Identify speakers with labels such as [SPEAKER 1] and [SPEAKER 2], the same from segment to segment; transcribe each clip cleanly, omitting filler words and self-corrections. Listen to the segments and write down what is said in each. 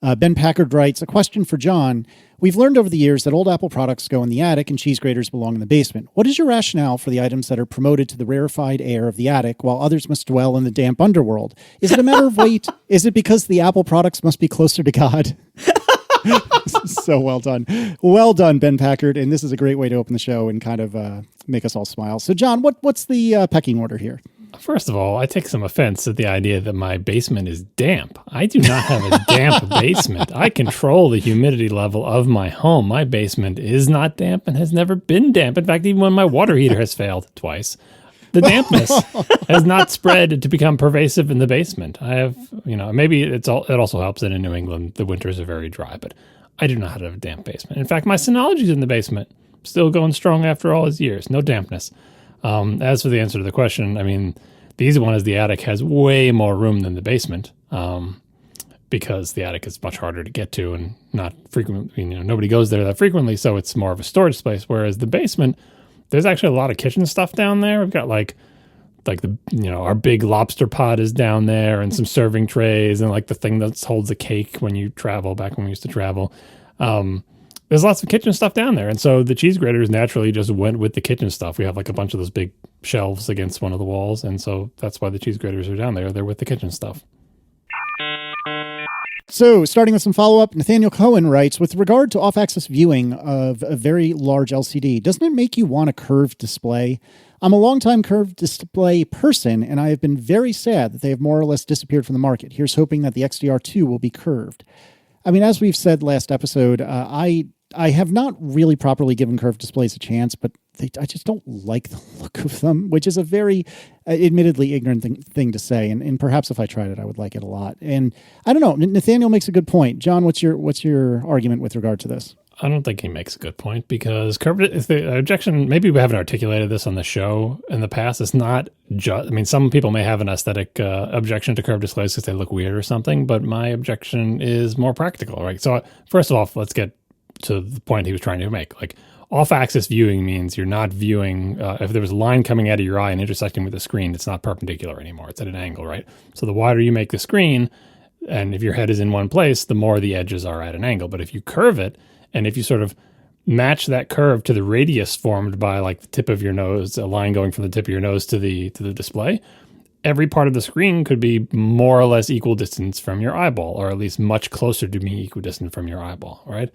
[SPEAKER 1] Ben Packard writes, a question for John. We've learned over the years that old Apple products go in the attic and cheese graters belong in the basement. What is your rationale for the items that are promoted to the rarefied air of the attic while others must dwell in the damp underworld? Is it a matter of weight? Is it because the Apple products must be closer to God? So well done. Well done, Ben Packard. And this is a great way to open the show and kind of make us all smile. So, John, what's the pecking order here?
[SPEAKER 2] First of all, I take some offense at the idea that my basement is damp. I do not have a damp basement. I control the humidity level of my home. My basement is not damp and has never been damp. In fact, even when my water heater has failed twice, the dampness has not spread to become pervasive in the basement. I have, maybe it also helps that in New England, the winters are very dry, but I do not have a damp basement. In fact, my Synology is in the basement, still going strong after all these years. No dampness. As for the answer to the question, I mean, the easy one is the attic has way more room than the basement, because the attic is much harder to get to and not frequently, nobody goes there that frequently, so it's more of a storage space. Whereas the basement, there's actually a lot of kitchen stuff down there. We've got like the, our big lobster pot is down there and some serving trays and like the thing that holds the cake when you travel, back when we used to travel. There's lots of kitchen stuff down there. And so the cheese graters naturally just went with the kitchen stuff. We have like a bunch of those big shelves against one of the walls. And so that's why the cheese graters are down there. They're with the kitchen stuff.
[SPEAKER 1] So starting with some follow-up, Nathaniel Cohen writes, with regard to off-axis viewing of a very large LCD, doesn't it make you want a curved display? I'm a longtime curved display person, and I have been very sad that they have more or less disappeared from the market. Here's hoping that the XDR2 will be curved. I mean, as we've said last episode, I have not really properly given curved displays a chance, but I just don't like the look of them, which is a very admittedly ignorant thing to say. And perhaps if I tried it, I would like it a lot. And I don't know. Nathaniel makes a good point. John, what's your argument with regard to this?
[SPEAKER 2] I don't think he makes a good point because if the objection, maybe we haven't articulated this on the show in the past. It's not just, I mean, some people may have an aesthetic objection to curved displays because they look weird or something, but my objection is more practical, right? So first of all, let's get to the point he was trying to make. Like, off-axis viewing means you're not viewing, if there was a line coming out of your eye and intersecting with the screen, it's not perpendicular anymore. It's at an angle, right? So the wider you make the screen, and if your head is in one place, the more the edges are at an angle. But if you curve it, and if you sort of match that curve to the radius formed by like the tip of your nose, a line going from the tip of your nose to the display, every part of the screen could be more or less equal distance from your eyeball, or at least much closer to being equidistant from your eyeball, right?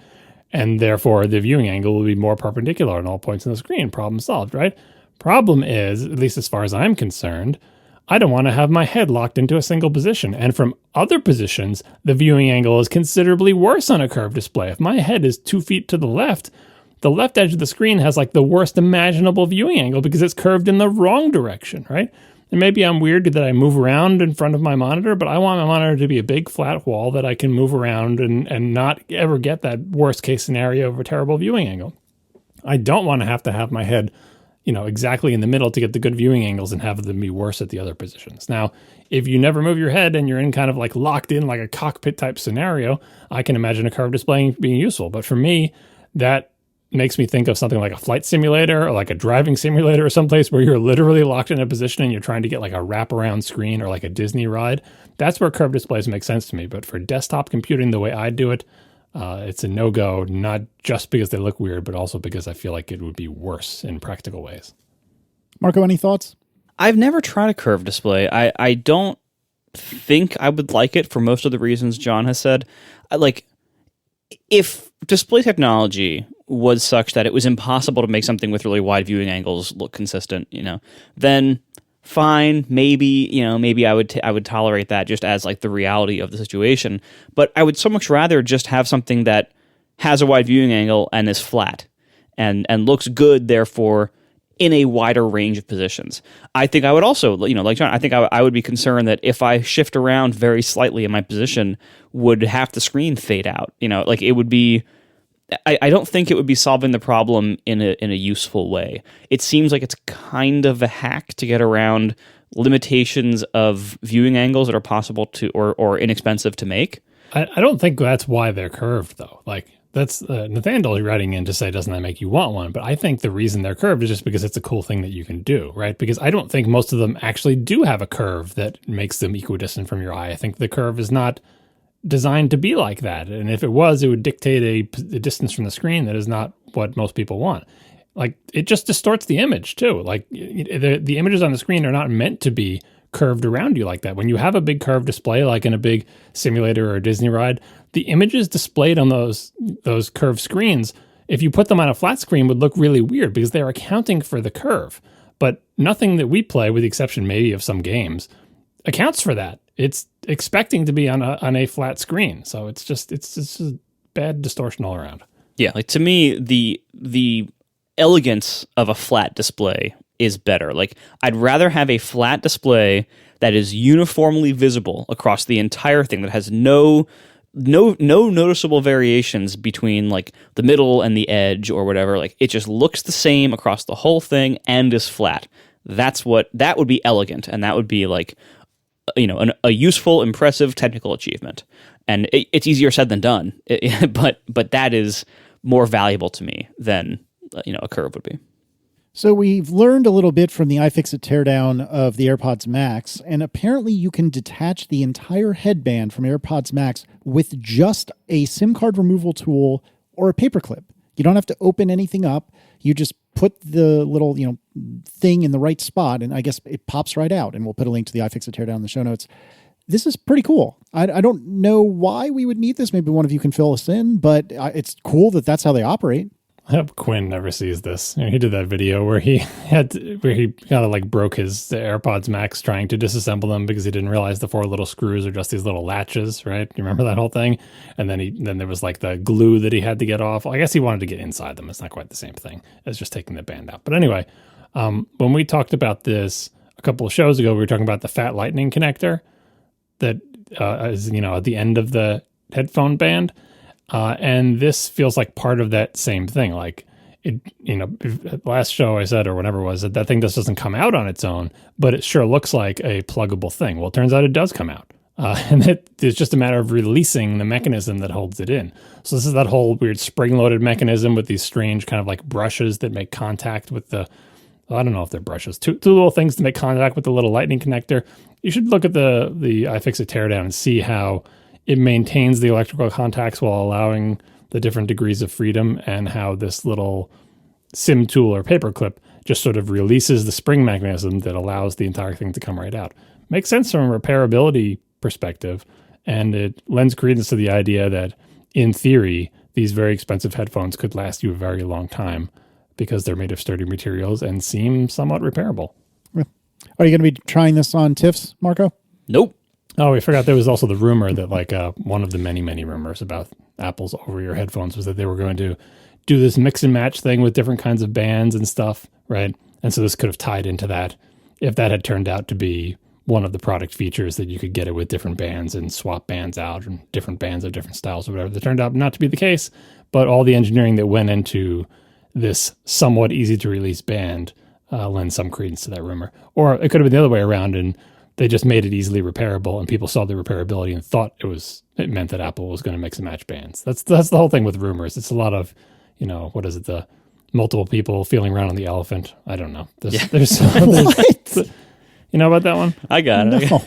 [SPEAKER 2] And therefore, the viewing angle will be more perpendicular on all points on the screen. Problem solved, right? Problem is, at least as far as I'm concerned, I don't want to have my head locked into a single position. And from other positions, the viewing angle is considerably worse on a curved display. If my head is 2 feet to the left edge of the screen has like the worst imaginable viewing angle because it's curved in the wrong direction, right? And maybe I'm weird that I move around in front of my monitor, but I want my monitor to be a big flat wall that I can move around and not ever get that worst case scenario of a terrible viewing angle. I don't want to have my head, exactly in the middle to get the good viewing angles and have them be worse at the other positions. Now, if you never move your head and you're in kind of like locked in like a cockpit type scenario, I can imagine a curved display being useful. But for me, that makes me think of something like a flight simulator or like a driving simulator or someplace where you're literally locked in a position and you're trying to get like a wraparound screen or like a Disney ride. That's where curved displays make sense to me. But for desktop computing, the way I do it, it's a no-go, not just because they look weird, but also because I feel like it would be worse in practical ways.
[SPEAKER 1] Marco, any thoughts?
[SPEAKER 3] I've never tried a curved display. I don't think I would like it for most of the reasons John has said. If display technology was such that it was impossible to make something with really wide viewing angles look consistent, then fine, maybe I would tolerate that just as like the reality of the situation. But I would so much rather just have something that has a wide viewing angle and is flat and looks good, therefore, in a wider range of positions. I think I would also, like John, I think I would be concerned that if I shift around very slightly in my position, would half the screen fade out? It would be. I don't think it would be solving the problem in a useful way. It seems like it's kind of a hack to get around limitations of viewing angles that are possible to or inexpensive to make.
[SPEAKER 2] I don't think that's why they're curved, though. Like, that's Nathaniel writing in to say, doesn't that make you want one? But I think the reason they're curved is just because it's a cool thing that you can do, right? Because I don't think most of them actually do have a curve that makes them equidistant from your eye. I think the curve is not designed to be like that. And if it was, it would dictate a distance from the screen that is not what most people want. Like, it just distorts the image too. Like, the images on the screen are not meant to be curved around you like that. When you have a big curved display, like in a big simulator or a Disney ride, the images displayed on those curved screens, if you put them on a flat screen, would look really weird because they're accounting for the curve. But nothing that we play, with the exception maybe of some games, accounts for that. It's expecting to be on a flat screen. So it's just a bad distortion all around.
[SPEAKER 3] Yeah, like to me, the elegance of a flat display is better. Like, I'd rather have a flat display that is uniformly visible across the entire thing, that has no noticeable variations between like the middle and the edge or whatever. Like, it just looks the same across the whole thing and is flat. That would be elegant, and that would be like, a useful, impressive technical achievement. And it's easier said than done, but that is more valuable to me than a curve would be.
[SPEAKER 1] So we've learned a little bit from the iFixit teardown of the AirPods Max, and apparently you can detach the entire headband from AirPods Max with just a SIM card removal tool or a paperclip. You don't have to open anything up. You just put the little, thing in the right spot, and I guess it pops right out. And we'll put a link to the iFixit teardown in the show notes. This is pretty cool. I don't know why we would need this. Maybe one of you can fill us in, but it's cool that that's how they operate.
[SPEAKER 2] I hope Quinn never sees this. He did that video where he kind of like broke his AirPods Max trying to disassemble them because he didn't realize the 4 little screws are just these little latches, right? You remember that whole thing? And then there was like the glue that he had to get off. I guess he wanted to get inside them. It's not quite the same thing as just taking the band out. But anyway, when we talked about this a couple of shows ago, we were talking about the fat lightning connector that is, at the end of the headphone band. And this feels like part of that same thing. Like, last show I said, or whatever it was, that thing just doesn't come out on its own, but it sure looks like a pluggable thing. Well, it turns out it does come out. And it's just a matter of releasing the mechanism that holds it in. So this is that whole weird spring-loaded mechanism with these strange kind of like brushes that make contact with I don't know if they're brushes, two little things to make contact with the little lightning connector. You should look at the iFixit teardown and see how it maintains the electrical contacts while allowing the different degrees of freedom, and how this little SIM tool or paperclip just sort of releases the spring mechanism that allows the entire thing to come right out. Makes sense from a repairability perspective, and it lends credence to the idea that, in theory, these very expensive headphones could last you a very long time because they're made of sturdy materials and seem somewhat repairable.
[SPEAKER 1] Are you going to be trying this on TIFFs, Marco?
[SPEAKER 3] Nope.
[SPEAKER 2] Oh, we forgot there was also the rumor that, like, one of the many, many rumors about Apple's over-ear headphones was that they were going to do this mix and match thing with different kinds of bands and stuff, right? And so this could have tied into that if that had turned out to be one of the product features, that you could get it with different bands and swap bands out and different bands of different styles or whatever. That turned out not to be the case, but all the engineering that went into this somewhat easy-to-release band lends some credence to that rumor. Or it could have been the other way around, and they just made it easily repairable, and people saw the repairability and thought it meant that Apple was going to mix and match bands. That's the whole thing with rumors. It's a lot of, what is it? The multiple people feeling around on the elephant. I don't know. There's
[SPEAKER 1] What?
[SPEAKER 2] You know about that one?
[SPEAKER 3] I got it.
[SPEAKER 1] No.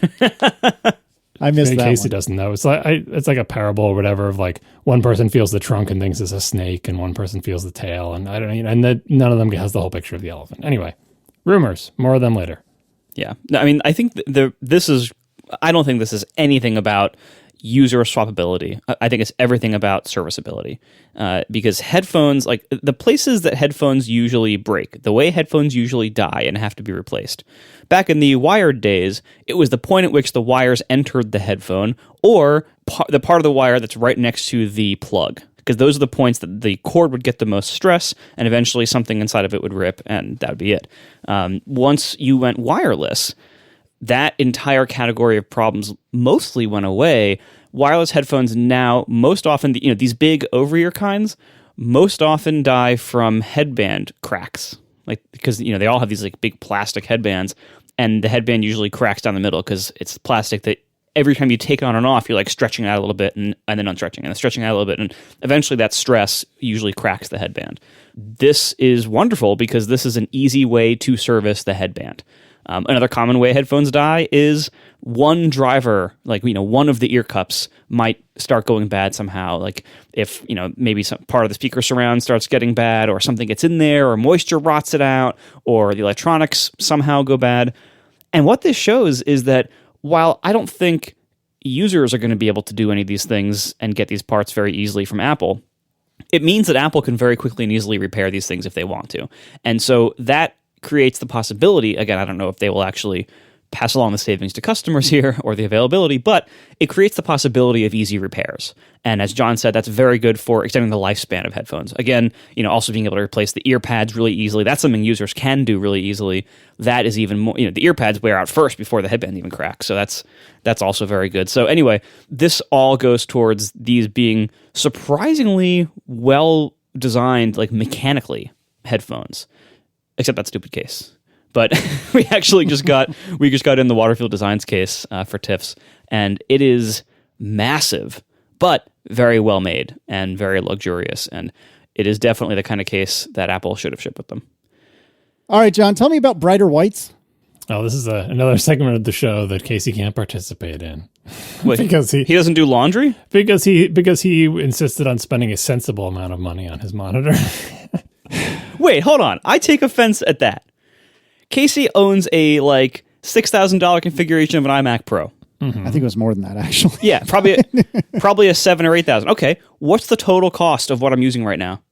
[SPEAKER 1] I missed that.
[SPEAKER 2] In case he
[SPEAKER 1] one.
[SPEAKER 2] doesn't know, it's like a parable or whatever of like one person feels the trunk and thinks it's a snake, and one person feels the tail, and I don't know, and none of them has the whole picture of the elephant. Anyway, rumors. More of them later.
[SPEAKER 3] Yeah. No, I mean, I think I don't think this is anything about user swappability. I think it's everything about serviceability. Because headphones, like the places that headphones usually break, the way headphones usually die and have to be replaced. Back in the wired days, it was the point at which the wires entered the headphone, or the part of the wire that's right next to the plug. Because those are the points that the cord would get the most stress, and eventually something inside of it would rip, and that would be it. Once you went wireless, that entire category of problems mostly went away. Wireless headphones now, most often, these big over-ear kinds, most often die from headband cracks. Like, because, they all have these like big plastic headbands, and the headband usually cracks down the middle because it's plastic that every time you take it on and off, you're like stretching out a little bit and then unstretching and then stretching out a little bit. And eventually that stress usually cracks the headband. This is wonderful because this is an easy way to service the headband. Another common way headphones die is one driver, like, one of the ear cups might start going bad somehow. Like if, maybe some part of the speaker surround starts getting bad, or something gets in there, or moisture rots it out, or the electronics somehow go bad. And what this shows is that while I don't think users are going to be able to do any of these things and get these parts very easily from Apple, it means that Apple can very quickly and easily repair these things if they want to. And so that creates the possibility, again, I don't know if they will actually pass along the savings to customers here or the availability, but it creates the possibility of easy repairs. And as John said, that's very good for extending the lifespan of headphones. Again, also being able to replace the ear pads really easily. That's something users can do really easily. That is even more, the ear pads wear out first before the headband even cracks. So that's also very good. So anyway, this all goes towards these being surprisingly well designed, like mechanically, headphones, except that stupid case. But we actually just got in the Waterfield Designs case for TIFFs, and it is massive, but very well made and very luxurious. And it is definitely the kind of case that Apple should have shipped with them.
[SPEAKER 1] All right, John, tell me about brighter whites.
[SPEAKER 2] Oh, this is another segment of the show that Casey can't participate in.
[SPEAKER 3] Wait,
[SPEAKER 2] because he
[SPEAKER 3] doesn't do laundry?
[SPEAKER 2] Because he insisted on spending a sensible amount of money on his monitor.
[SPEAKER 3] Wait, hold on. I take offense at that. Casey owns a $6,000 configuration of an iMac Pro.
[SPEAKER 1] Mm-hmm. I think it was more than that, actually.
[SPEAKER 3] Yeah, probably a $7,000 or $8,000. Okay, what's the total cost of what I'm using right now?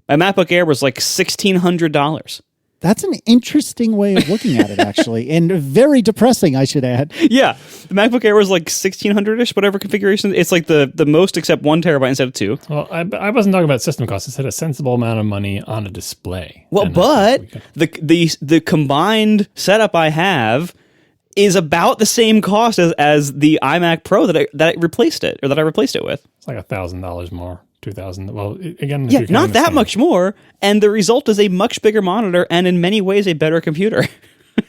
[SPEAKER 3] My MacBook Air was $1,600.
[SPEAKER 1] That's an interesting way of looking at it, actually, and very depressing, I should add.
[SPEAKER 3] Yeah, the MacBook Air was $1,600-ish, whatever configuration. It's the most except 1 terabyte instead of 2.
[SPEAKER 2] Well, I wasn't talking about system costs. I said a sensible amount of money on a display.
[SPEAKER 3] Well, but the combined setup I have is about the same cost as the iMac Pro that I replaced it with.
[SPEAKER 2] It's like $1,000 more. 2,000. Well, again,
[SPEAKER 3] yeah, not that much more, and the result is a much bigger monitor and in many ways a better computer.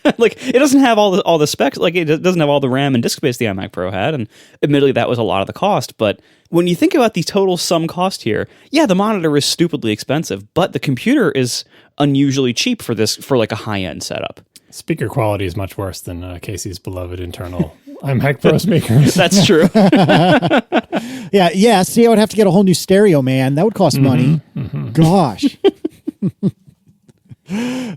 [SPEAKER 3] It doesn't have all the specs, it doesn't have all the RAM and disk space the iMac Pro had, and admittedly that was a lot of the cost. But when you think about the total sum cost here, yeah, the monitor is stupidly expensive, but the computer is unusually cheap for a high end setup.
[SPEAKER 2] Speaker quality is much worse than Casey's beloved internal iMac Pro speakers.
[SPEAKER 3] That's true.
[SPEAKER 1] Yeah. See, I would have to get a whole new stereo, man. That would cost money. Mm-hmm. Gosh.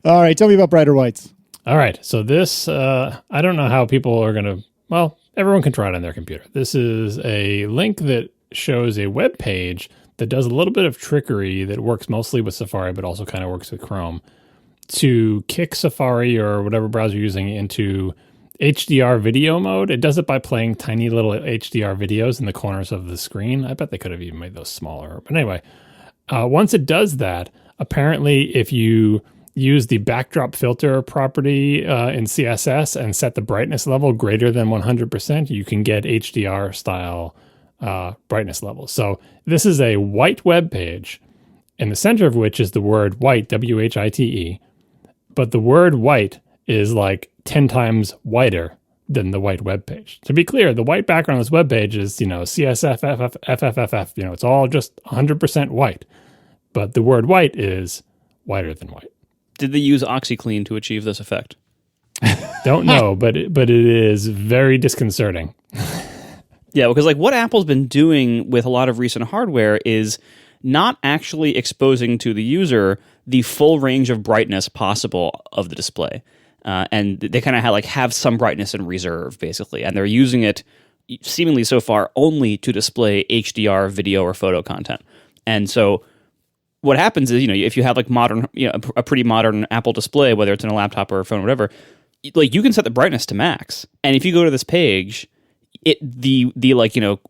[SPEAKER 1] All right, tell me about brighter whites.
[SPEAKER 2] All right, so this, I don't know how people are going to, well, everyone can try it on their computer. This is a link that shows a web page that does a little bit of trickery that works mostly with Safari, but also kind of works with Chrome, to kick Safari or whatever browser you're using into HDR video mode. It does it by playing tiny little HDR videos in the corners of the screen. I bet they could have even made those smaller. But anyway, once it does that, apparently if you use the backdrop filter property in CSS and set the brightness level greater than 100%, you can get HDR style brightness levels. So this is a white web page, in the center of which is the word white, WHITE, but the word white is 10 times whiter than the white web page. To be clear, the white background on this web page is, CSF, FFFF, it's all just 100% white. But the word white is whiter than white.
[SPEAKER 3] Did they use OxyClean to achieve this effect?
[SPEAKER 2] Don't know, but it is very disconcerting.
[SPEAKER 3] Yeah, because what Apple's been doing with a lot of recent hardware is not actually exposing to the user the full range of brightness possible of the display. And they kind of have some brightness in reserve, basically. And they're using it, seemingly so far, only to display HDR video or photo content. And so what happens is, if you have modern, a pretty modern Apple display, whether it's in a laptop or a phone or whatever, you can set the brightness to max. And if you go to this page, the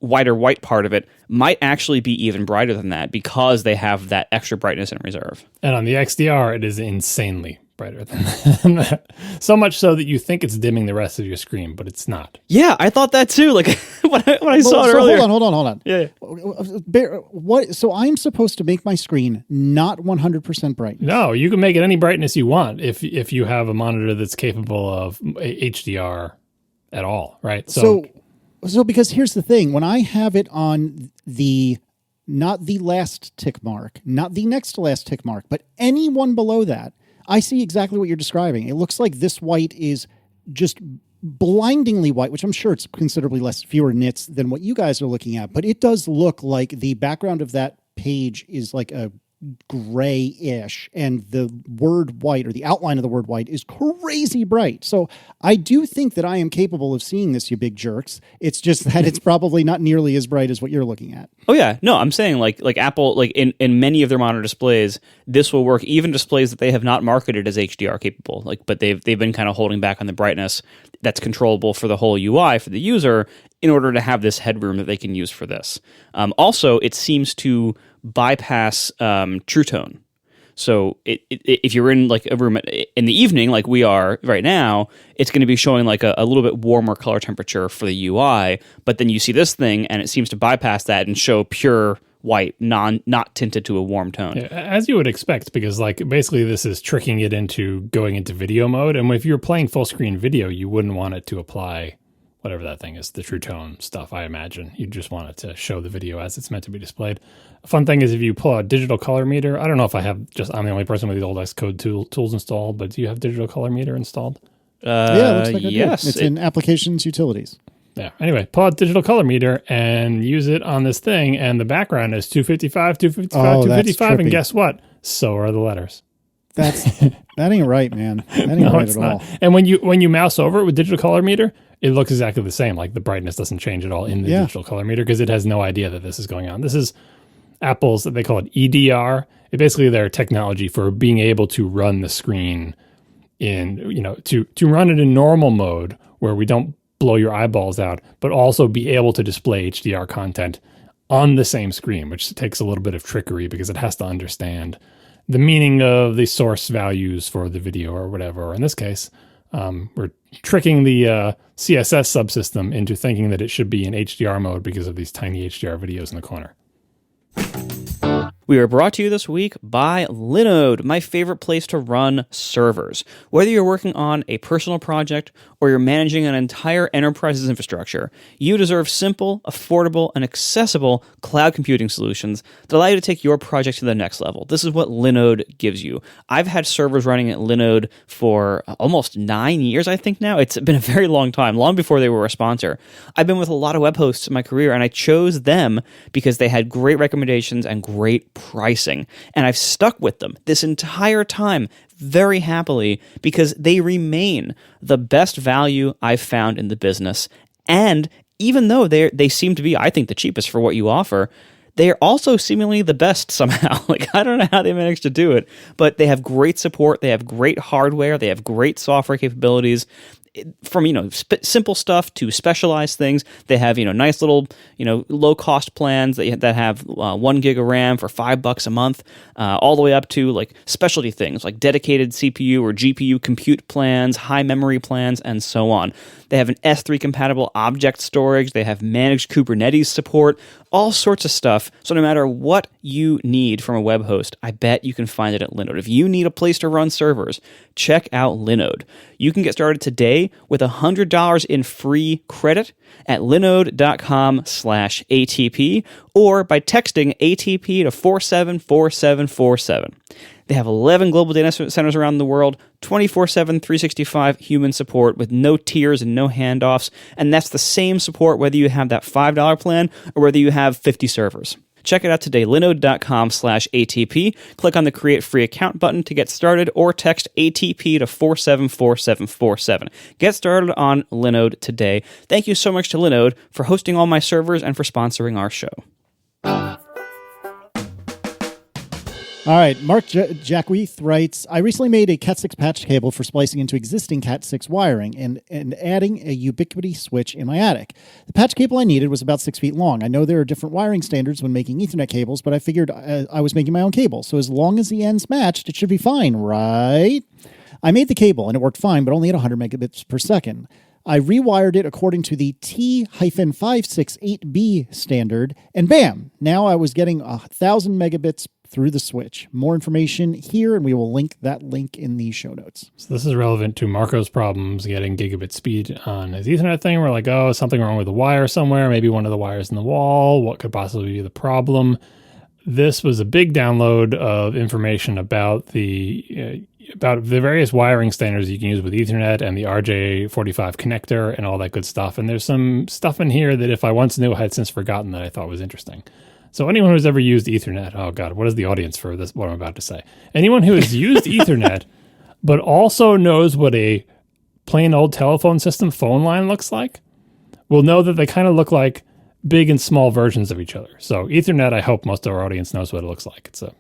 [SPEAKER 3] whiter white part of it might actually be even brighter than that because they have that extra brightness in reserve.
[SPEAKER 2] And on the XDR, it is insanely brighter than that. So much so that you think it's dimming the rest of your screen, but it's not.
[SPEAKER 3] Yeah, I thought that too. When I saw it earlier.
[SPEAKER 1] Hold on.
[SPEAKER 3] Yeah.
[SPEAKER 1] What? So I'm supposed to make my screen not 100% bright?
[SPEAKER 2] No, you can make it any brightness you want if you have a monitor that's capable of HDR at all, right?
[SPEAKER 1] So because here's the thing, when I have it on not the last tick mark, not the next to last tick mark, but any one below that, I see exactly what you're describing. It looks like this white is just blindingly white, which I'm sure it's considerably fewer nits than what you guys are looking at, but it does look like the background of that page is like a grayish, and the word white, or the outline of the word white, is crazy bright. So I do think that I am capable of seeing this, you big jerks. It's just that it's probably not nearly as bright as what you're looking at.
[SPEAKER 3] Oh yeah, no, I'm saying like Apple, like in many of their monitor displays, this will work. Even displays that they have not marketed as HDR capable, but they've been kind of holding back on the brightness that's controllable for the whole UI for the user in order to have this headroom that they can use for this. Also, it seems to bypass True Tone. So if you're in like a room in the evening, like we are right now, it's going to be showing like a little bit warmer color temperature for the UI. But then you see this thing, and it seems to bypass that and show pure white, not tinted to a warm tone.
[SPEAKER 2] Yeah, as you would expect, because like basically this is tricking it into going into video mode. And if you're playing full screen video, you wouldn't want it to apply whatever that thing is, the True Tone stuff, I imagine. You just want it to show the video as it's meant to be displayed. A fun thing is if you pull out a digital color meter, I don't know if I'm the only person with the old Xcode tools installed, but do you have digital color meter installed?
[SPEAKER 1] Yeah, it looks like
[SPEAKER 3] yes.
[SPEAKER 1] It's in Applications Utilities.
[SPEAKER 2] Yeah. Anyway, pull out digital color meter and use it on this thing, and the background is 255, 255, 255, and guess what? So are the letters.
[SPEAKER 1] That ain't right, man. That ain't right at all.
[SPEAKER 2] And when you mouse over it with digital color meter, it looks exactly the same. Like the brightness doesn't change at all in the digital color meter because it has no idea that this is going on. This is Apple's, they call it EDR. It's basically their technology for being able to run the screen to run it in normal mode where we don't blow your eyeballs out, but also be able to display HDR content on the same screen, which takes a little bit of trickery because it has to understand the meaning of the source values for the video or whatever. Or in this case, we're tricking the CSS subsystem into thinking that it should be in HDR mode because of these tiny HDR videos in the corner.
[SPEAKER 3] We are brought to you this week by Linode, my favorite place to run servers. Whether you're working on a personal project or you're managing an entire enterprise's infrastructure, you deserve simple, affordable, and accessible cloud computing solutions that allow you to take your project to the next level. This is what Linode gives you. I've had servers running at Linode for almost 9 years, I think now. It's been a very long time, long before they were a sponsor. I've been with a lot of web hosts in my career, and I chose them because they had great recommendations and great pricing. And I've stuck with them this entire time very happily because they remain the best value I've found in the business. And even though they seem to be, I think, the cheapest for what you offer, they are also seemingly the best somehow. Like, I don't know how they managed to do it, but they have great support. They have great hardware. They have great software capabilities. From simple stuff to specialized things. They have nice little low cost plans that have 1 gig of RAM for $5 a month, all the way up to like specialty things like dedicated CPU or GPU compute plans, high memory plans, and so on. They have an S3 compatible object storage. They have managed Kubernetes support, all sorts of stuff. So no matter what you need from a web host, I bet you can find it at Linode. If you need a place to run servers, check out Linode. You can get started today with $100 in free credit at linode.com/ATP or by texting ATP to 474747. They have 11 global data centers around the world, 24/7, 365 human support with no tiers and no handoffs. And that's the same support whether you have that $5 plan or whether you have 50 servers. Check it out today, linode.com/ATP. Click on the Create Free Account button to get started or text ATP to 474747. Get started on Linode today. Thank you so much to Linode for hosting all my servers and for sponsoring our show.
[SPEAKER 1] All right, Mark Jackweath writes, I recently made a Cat6 patch cable for splicing into existing Cat6 wiring and adding a Ubiquity switch in my attic. The patch cable I needed was about 6 feet long. I know there are different wiring standards when making Ethernet cables, but I figured I was making my own cable, so as long as the ends matched, it should be fine, right? I made the cable, and it worked fine, but only at 100 megabits per second. I rewired it according to the T-568B standard, and bam! Now I was getting 1,000 megabits through the switch. More information here, and we will link that link in the show notes.
[SPEAKER 2] So this is relevant to Marco's problems getting gigabit speed on his Ethernet thing. We're like, something wrong with the wire somewhere, maybe one of the wires in the wall. What could possibly be the problem? this was a big download of information about the various wiring standards you can use with Ethernet and the RJ45 connector and all that good stuff. And there's some stuff in here that if I once knew, I had since forgotten that I thought was interesting. So anyone who's ever used Ethernet, oh God, what is the audience for this? What I'm about to say? Anyone who has used Ethernet, but also knows what a plain old telephone system phone line looks like, will know that they kind of look like big and small versions of each other. So Ethernet, I hope most of our audience knows what it looks like. It's a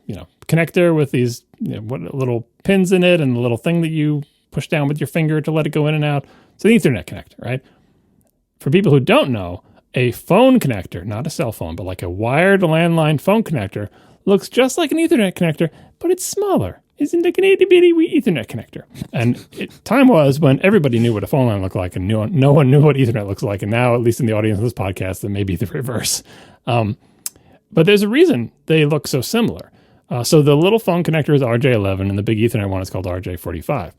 [SPEAKER 2] connector with these little pins in it and the little thing that you push down with your finger to let it go in and out. It's an Ethernet connector, right? For people who don't know, a phone connector, not a cell phone, but like a wired landline phone connector, looks just like an Ethernet connector, but it's smaller. It's like an itty-bitty Ethernet connector. And time was when everybody knew what a phone line looked like and no one knew what Ethernet looks like. And now, at least in the audience of this podcast, it may be the reverse. But there's a reason they look so similar. So the little phone connector is RJ11 and the big Ethernet one is called RJ45.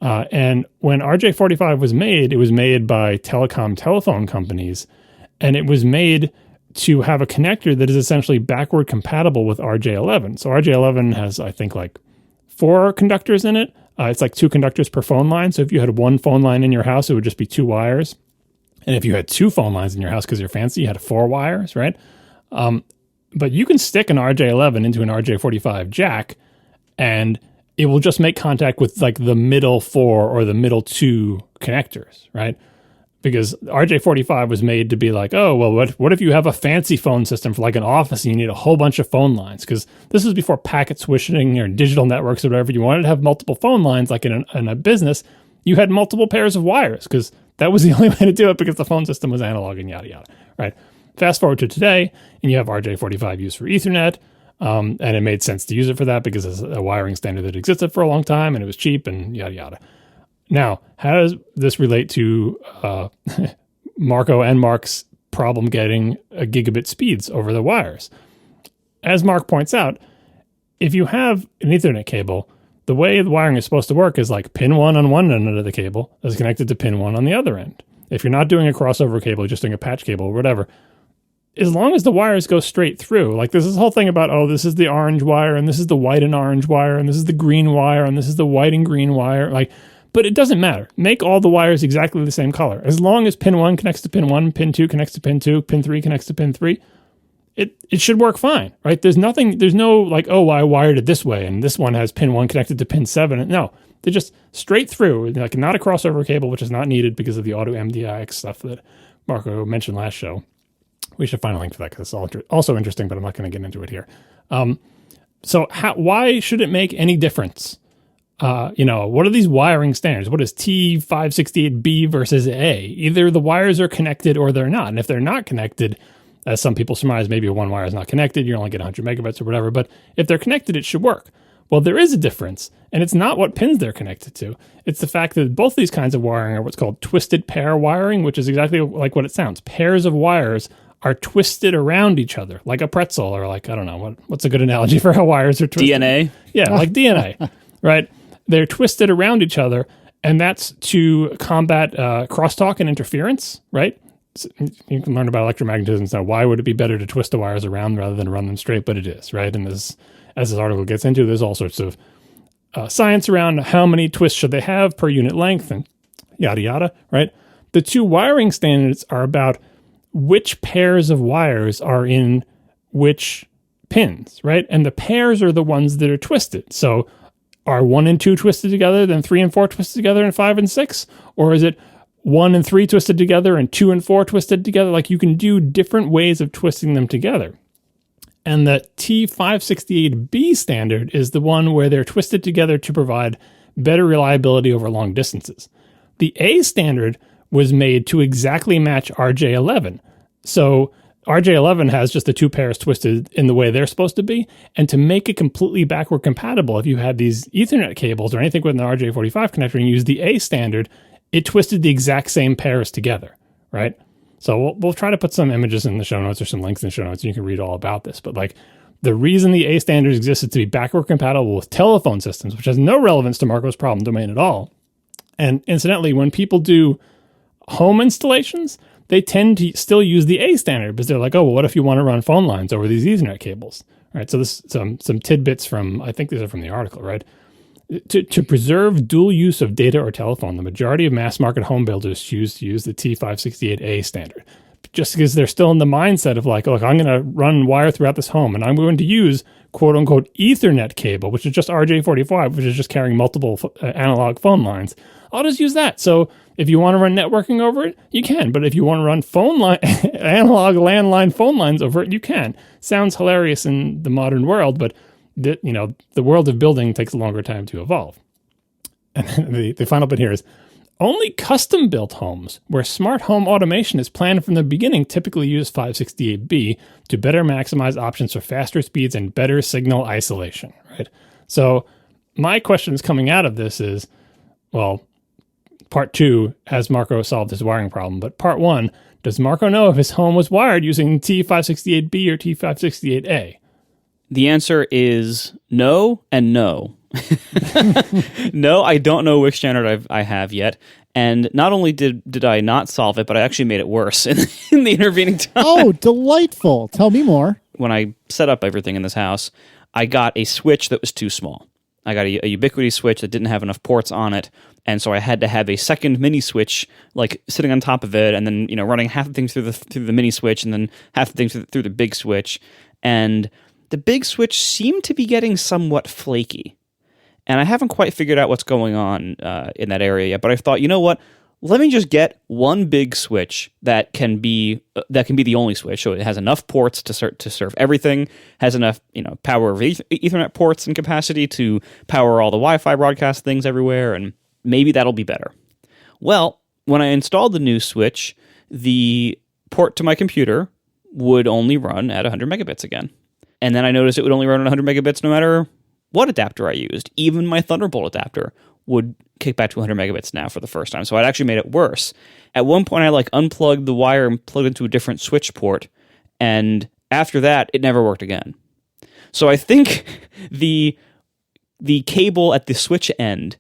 [SPEAKER 2] And when RJ45 was made, it was made by telephone companies, and it was made to have a connector that is essentially backward compatible with RJ11. So RJ11 has, I think, like 4 conductors in it. It's like 2 conductors per phone line. So if you had one phone line in your house, it would just be 2 wires. And if you had 2 phone lines in your house because you're fancy, you had 4 wires, right? But you can stick an RJ11 into an RJ45 jack, and it will just make contact with like the middle 4 or the middle 2 connectors, right? Because RJ45 was made to be like, oh, well, what if you have a fancy phone system for like an office and you need a whole bunch of phone lines? Because this was before packet switching or digital networks or whatever. You wanted to have multiple phone lines, like in a business, you had multiple pairs of wires because that was the only way to do it because the phone system was analog and yada, yada, right? Fast forward to today, and you have RJ45 used for Ethernet, and it made sense to use it for that because it's a wiring standard that existed for a long time and it was cheap and yada, yada. Now, how does this relate to Marco and Mark's problem getting a gigabit speeds over the wires? As Mark points out, if you have an Ethernet cable, the way the wiring is supposed to work is like pin 1 on one end of the cable is connected to pin 1 on the other end. If you're not doing a crossover cable, just doing a patch cable or whatever, as long as the wires go straight through, like there's this whole thing about, oh, this is the orange wire and this is the white and orange wire and this is the green wire and this is the white and green wire, but it doesn't matter. Make all the wires exactly the same color. As long as pin 1 connects to pin 1, pin 2 connects to pin 2, pin 3 connects to pin 3, it should work fine, right? There's no like, oh, I wired it this way and this one has pin 1 connected to pin 7. No, they're just straight through, like not a crossover cable, which is not needed because of the auto MDIX stuff that Marco mentioned last show. We should find a link for that because it's also interesting, but I'm not going to get into it here. So why should it make any difference? What are these wiring standards? What is T568B versus A? Either the wires are connected or they're not. And if they're not connected, as some people surmise, maybe one wire is not connected, you only get 100 megabits or whatever. But if they're connected, it should work. Well, there is a difference, and it's not what pins they're connected to. It's the fact that both these kinds of wiring are what's called twisted pair wiring, which is exactly like what it sounds. Pairs of wires are twisted around each other, like a pretzel, or like, I don't know, what's a good analogy for how wires are twisted?
[SPEAKER 3] DNA?
[SPEAKER 2] Yeah, like DNA, right? They're twisted around each other, and that's to combat crosstalk and interference, right? So you can learn about electromagnetism. So why would it be better to twist the wires around rather than run them straight? But it is, right? And as this article gets into, there's all sorts of science around how many twists should they have per unit length and yada, yada, right? The 2 wiring standards are about which pairs of wires are in which pins, right? And the pairs are the ones that are twisted. So are 1 and 2 twisted together, then 3 and 4 twisted together, and 5 and 6? Or is it 1 and 3 twisted together and 2 and 4 twisted together? Like you can do different ways of twisting them together. And the T568B standard is the one where they're twisted together to provide better reliability over long distances. The A standard was made to exactly match RJ11. So RJ11 has just the 2 pairs twisted in the way they're supposed to be. And to make it completely backward compatible, if you had these Ethernet cables or anything with an RJ45 connector and you use the A standard, it twisted the exact same pairs together, right? So we'll try to put some images in the show notes or some links in the show notes and you can read all about this. But like the reason the A standard exists is to be backward compatible with telephone systems, which has no relevance to Marco's problem domain at all. And incidentally, when people do home installations, they tend to still use the A standard because they're like, oh, well, what if you want to run phone lines over these Ethernet cables, All right, so this some tidbits from, I think these are from the article, right? To preserve dual use of data or telephone, the majority of mass market home builders choose to use the T568A standard, just because they're still in the mindset of like, look, I'm going to run wire throughout this home, and I'm going to use quote unquote Ethernet cable, which is just RJ45, which is just carrying multiple analog phone lines. I'll just use that. So if you want to run networking over it, you can. But if you want to run phone line, analog landline phone lines over it, you can. Sounds hilarious in the modern world, but the world of building takes a longer time to evolve. And then the final bit here is, only custom-built homes where smart home automation is planned from the beginning typically use 568B to better maximize options for faster speeds and better signal isolation, right? So my questions coming out of this is, well, part 2, has Marco solved his wiring problem? But part 1, does Marco know if his home was wired using T568B or T568A?
[SPEAKER 3] The answer is no and no. No, I don't know which standard I have yet. And not only did I not solve it, but I actually made it worse in the intervening time.
[SPEAKER 1] Oh, delightful. Tell me more.
[SPEAKER 3] When I set up everything in this house, I got a switch that was too small. I got a Ubiquiti switch that didn't have enough ports on it, and so I had to have a second mini switch, like sitting on top of it, and then running half the thing through the mini switch, and then half the thing through the big switch. And the big switch seemed to be getting somewhat flaky. And I haven't quite figured out what's going on in that area yet. But I thought, you know what? Let me just get one big switch that can be the only switch. So it has enough ports to serve everything. Has enough power over Ethernet ports and capacity to power all the Wi-Fi broadcast things everywhere. And maybe that'll be better. Well, when I installed the new switch, the port to my computer would only run at 100 megabits again. And then I noticed it would only run at 100 megabits no matter what adapter I used. Even my Thunderbolt adapter would kick back to 100 megabits now for the first time. So I'd actually made it worse. At one point, I unplugged the wire and plugged into a different switch port. And after that, it never worked again. So I think the cable at the switch end,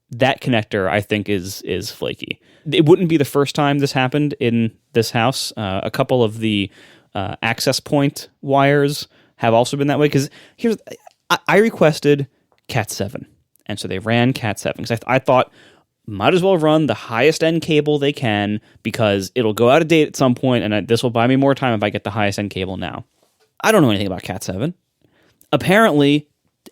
[SPEAKER 3] that connector, I think is flaky. It wouldn't be the first time this happened in this house. A couple of the access point wires have also been that way, because I requested Cat 7, and so they ran Cat 7 because I thought might as well run the highest end cable they can because it'll go out of date at some point, and this will buy me more time if I get the highest end cable now. I don't know anything about Cat 7. Apparently,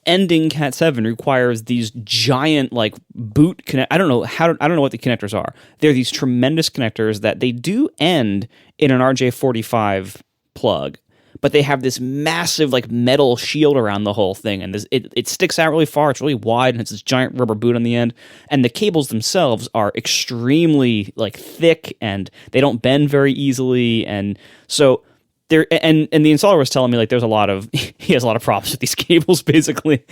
[SPEAKER 3] ending Cat 7 requires these giant boot connect. I don't know what the connectors are. They're these tremendous connectors that they do end in an RJ45 plug, but they have this massive metal shield around the whole thing, and it sticks out really far. It's really wide, and it's this giant rubber boot on the end. And the cables themselves are extremely thick, and they don't bend very easily. And so there, and the installer was telling me there's a lot of he has a lot of problems with these cables. Basically,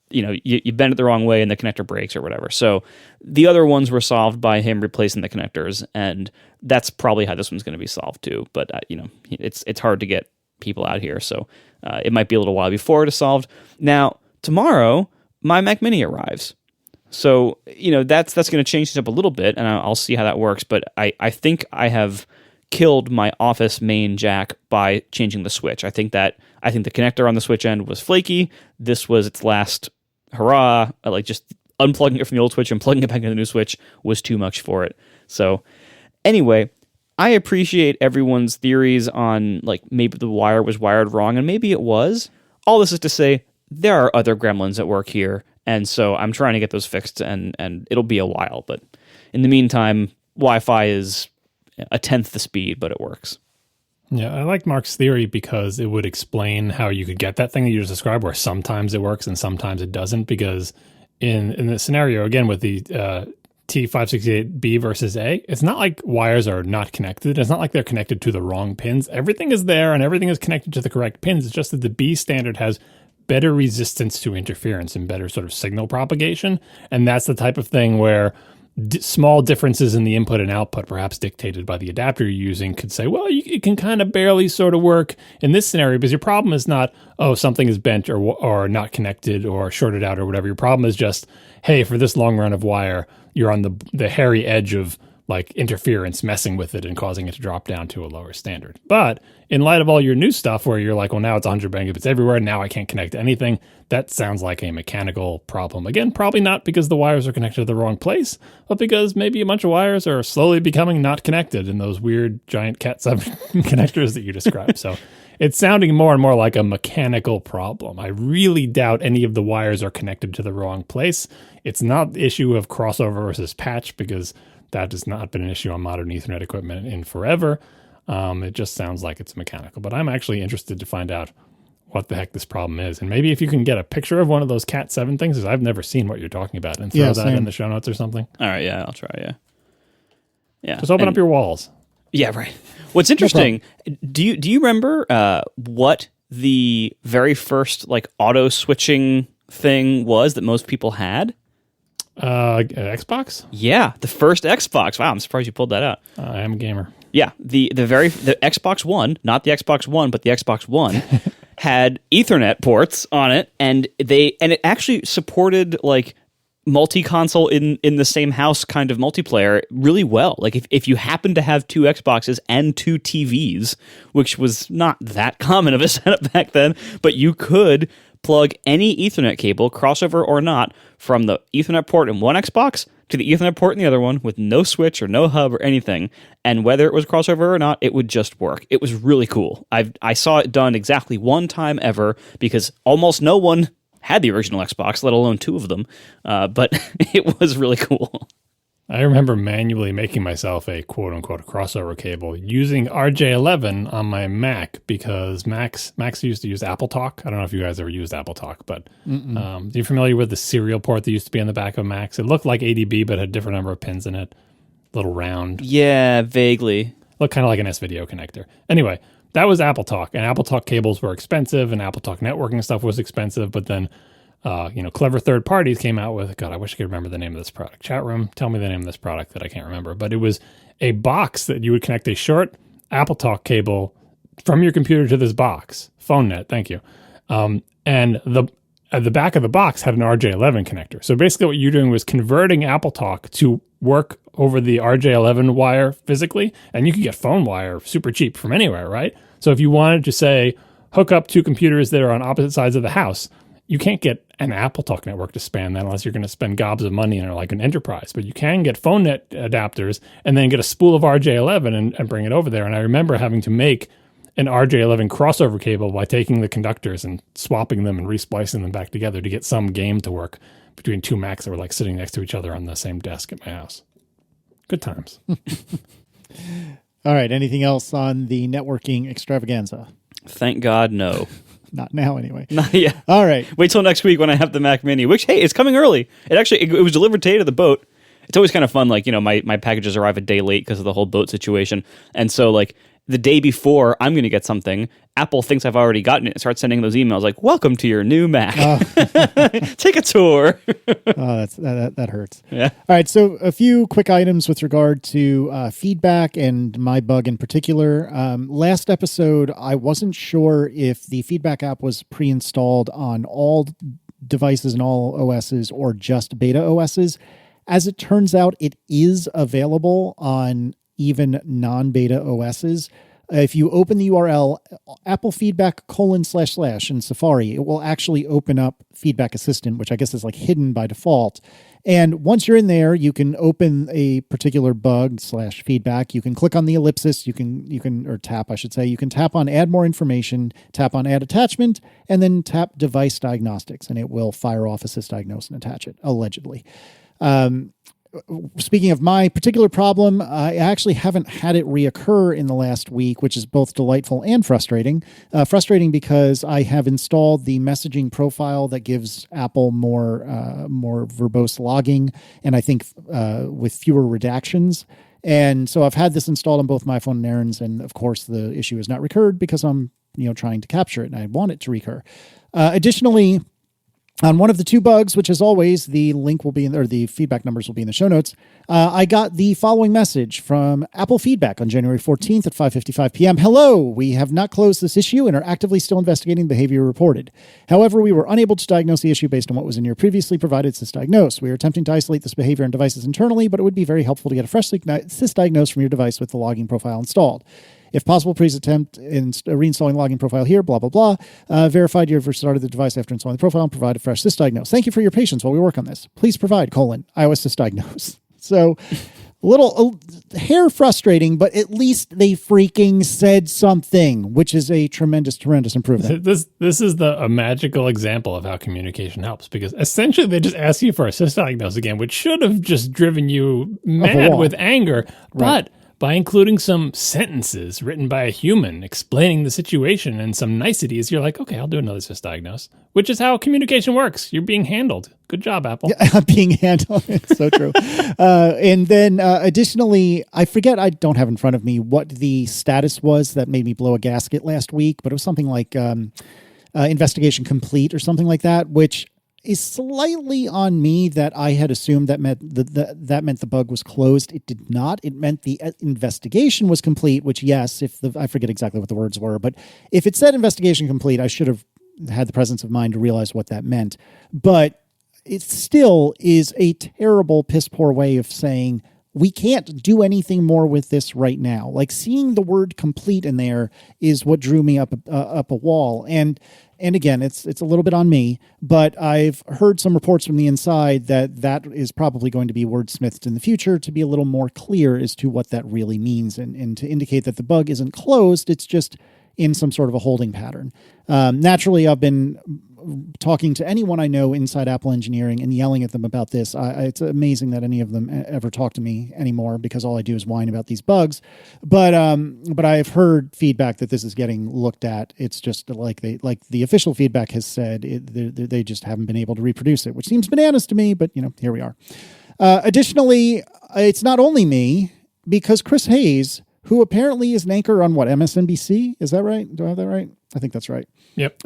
[SPEAKER 3] you bend it the wrong way, and the connector breaks or whatever. So the other ones were solved by him replacing the connectors, and that's probably how this one's going to be solved too. But it's hard to get people out here, so it might be a little while before it is solved. Now tomorrow, my Mac Mini arrives, so that's going to change things up a little bit, and I'll see how that works. But I think I have killed my office main jack by changing the switch. I think the connector on the switch end was flaky. This was its last hurrah. Just unplugging it from the old switch and plugging it back into the new switch was too much for it. So anyway, I appreciate everyone's theories on maybe the wire was wired wrong, and maybe it was. All this is to say there are other gremlins at work here, and so I'm trying to get those fixed, and it'll be a while. But in the meantime, Wi-Fi is a tenth the speed, but it works.
[SPEAKER 2] Yeah, I like Mark's theory because it would explain how you could get that thing that you just described, where sometimes it works and sometimes it doesn't. Because in the scenario, again, with the T568B versus A, it's not like wires are not connected. It's not like they're connected to the wrong pins. Everything is there and everything is connected to the correct pins. It's just that the B standard has better resistance to interference and better sort of signal propagation. And that's the type of thing where small differences in the input and output, perhaps dictated by the adapter you're using, could say, well, it can kind of barely sort of work in this scenario, because your problem is not, oh, something is bent or not connected or shorted out or whatever. Your problem is just, hey, for this long run of wire, you're on the hairy edge of like interference messing with it and causing it to drop down to a lower standard. But in light of all your new stuff where you're like, well, now it's 100 megabits everywhere, now I can't connect to anything, that sounds like a mechanical problem. Again, probably not because the wires are connected to the wrong place, but because maybe a bunch of wires are slowly becoming not connected in those weird giant Cat7 connectors that you described. So it's sounding more and more like a mechanical problem. I really doubt any of the wires are connected to the wrong place. It's not the issue of crossover versus patch, because that has not been an issue on modern Ethernet equipment in forever. It just sounds like it's mechanical. But I'm actually interested to find out what the heck this problem is. And maybe if you can get a picture of one of those Cat7 things, because I've never seen what you're talking about, and throw that in the show notes or something.
[SPEAKER 3] All right, yeah, I'll try, yeah. Yeah.
[SPEAKER 2] Just open up your walls.
[SPEAKER 3] Yeah, right. What's interesting, do you remember what the very first like auto switching thing was that most people had?
[SPEAKER 2] Xbox?
[SPEAKER 3] Yeah, the first Xbox. Wow, I'm surprised you pulled that out.
[SPEAKER 2] I am a gamer.
[SPEAKER 3] Yeah, the Xbox One, not the Xbox One, but the Xbox One had Ethernet ports on it, and it actually supported like multi-console in the same house kind of multiplayer really well. Like if you happen to have two Xboxes and two TVs, which was not that common of a setup back then, but you could plug any Ethernet cable, crossover or not, from the Ethernet port in one Xbox to the Ethernet port in the other one with no switch or no hub or anything. And whether it was crossover or not, it would just work. It was really cool. I saw it done exactly one time ever because almost no one had the original Xbox, let alone two of them. But it was really cool.
[SPEAKER 2] I remember manually making myself a quote-unquote crossover cable using RJ11 on my Mac because Max used to use Apple Talk. I don't know if you guys ever used Apple Talk, but are you familiar with the serial port that used to be on the back of Macs? It looked like ADB, but had a different number of pins in it. Little round.
[SPEAKER 3] Yeah, vaguely.
[SPEAKER 2] Looked kind of like an S-Video connector. Anyway, that was Apple Talk, and Apple Talk cables were expensive, and Apple Talk networking stuff was expensive, but then clever third parties came out with, God, I wish I could remember the name of this product. Chat room, tell me the name of this product that I can't remember. But it was a box that you would connect a short Apple Talk cable from your computer to this box. Phone net, thank you. And the back of the box had an RJ11 connector. So basically what you're doing was converting Apple Talk to work over the RJ11 wire physically, and you could get phone wire super cheap from anywhere, right? So if you wanted to, say, hook up two computers that are on opposite sides of the house, you can't get an Apple Talk network to span that unless you're going to spend gobs of money in like an enterprise. But you can get phone net adapters and then get a spool of RJ11 and bring it over there. And I remember having to make an RJ11 crossover cable by taking the conductors and swapping them and resplicing them back together to get some game to work between two Macs that were like sitting next to each other on the same desk at my house. Good times.
[SPEAKER 1] All right. Anything else on the networking extravaganza?
[SPEAKER 3] Thank God, no.
[SPEAKER 1] Not now, anyway.
[SPEAKER 3] Not yet.
[SPEAKER 1] All right.
[SPEAKER 3] Wait till next week when I have the Mac Mini, which, hey, it's coming early. It was delivered today to the boat. It's always kind of fun, like, my packages arrive a day late because of the whole boat situation. And so, like, the day before I'm going to get something, Apple thinks I've already gotten it and starts sending those emails like, welcome to your new Mac. Take a tour.
[SPEAKER 1] That hurts.
[SPEAKER 3] Yeah.
[SPEAKER 1] All right. So a few quick items with regard to feedback and my bug in particular. Last episode, I wasn't sure if the feedback app was pre-installed on all devices and all OSs or just beta OSs. As it turns out, it is available on even non-beta OSs. If you open the URL Apple Feedback / in Safari, it will actually open up Feedback Assistant, which I guess is like hidden by default. And once you're in there, you can open a particular bug / feedback. You can click on the ellipsis. You can tap, I should say. You can tap on Add More Information, tap on Add Attachment, and then tap Device Diagnostics, and it will fire off Assist Diagnose and attach it, allegedly. Speaking of my particular problem, I actually haven't had it reoccur in the last week, which is both delightful and frustrating. Frustrating because I have installed the messaging profile that gives Apple more verbose logging, and I think with fewer redactions. And so I've had this installed on both my phone and Aaron's, and of course the issue has not recurred because I'm trying to capture it and I want it to recur. Additionally, On one of the two bugs, which as always, the link will be in, or the feedback numbers will be in the show notes. I got the following message from Apple Feedback on January 14th at 5:55 p.m. Hello, we have not closed this issue and are actively still investigating the behavior reported. However, we were unable to diagnose the issue based on what was in your previously provided sysdiagnose. We are attempting to isolate this behavior on devices internally, but it would be very helpful to get a fresh sysdiagnose from your device with the logging profile installed. If possible, please attempt reinstalling logging profile here, blah, blah, blah. Verified you have restarted the device after installing the profile and provide a fresh sysdiagnose. Thank you for your patience while we work on this. Please provide, iOS sysdiagnose. So, a hair frustrating, but at least they freaking said something, which is a tremendous, tremendous improvement.
[SPEAKER 2] This is a magical example of how communication helps, because essentially they just ask you for a sysdiagnose again, which should have just driven you mad with anger, but by including some sentences written by a human explaining the situation and some niceties, you're like, okay, I'll do another sysdiagnose, which is how communication works. You're being handled. Good job, Apple.
[SPEAKER 1] Yeah, being handled. It's so true. And then additionally, I forget, I don't have in front of me what the status was that made me blow a gasket last week, but it was something like investigation complete or something like that, which is slightly on me that I had assumed that meant that meant the bug was closed. It did not. It meant the investigation was complete, which, yes, I forget exactly what the words were, but if it said investigation complete, I should have had the presence of mind to realize what that meant. But it still is a terrible, piss poor way of saying we can't do anything more with this right now. Like, seeing the word complete in there is what drew me up a wall. And again, it's a little bit on me, but I've heard some reports from the inside that is probably going to be wordsmithed in the future to be a little more clear as to what that really means and to indicate that the bug isn't closed. It's just in some sort of a holding pattern. Naturally, I've been talking to anyone I know inside Apple engineering and yelling at them about this. It's amazing that any of them ever talk to me anymore, because all I do is whine about these bugs. But I've heard feedback that this is getting looked at. It's just like the official feedback has said, they just haven't been able to reproduce it, which seems bananas to me, but here we are. Additionally, it's not only me, because Chris Hayes, who apparently is an anchor on MSNBC, is that right? Do I have that right? I think that's right.
[SPEAKER 2] Yep.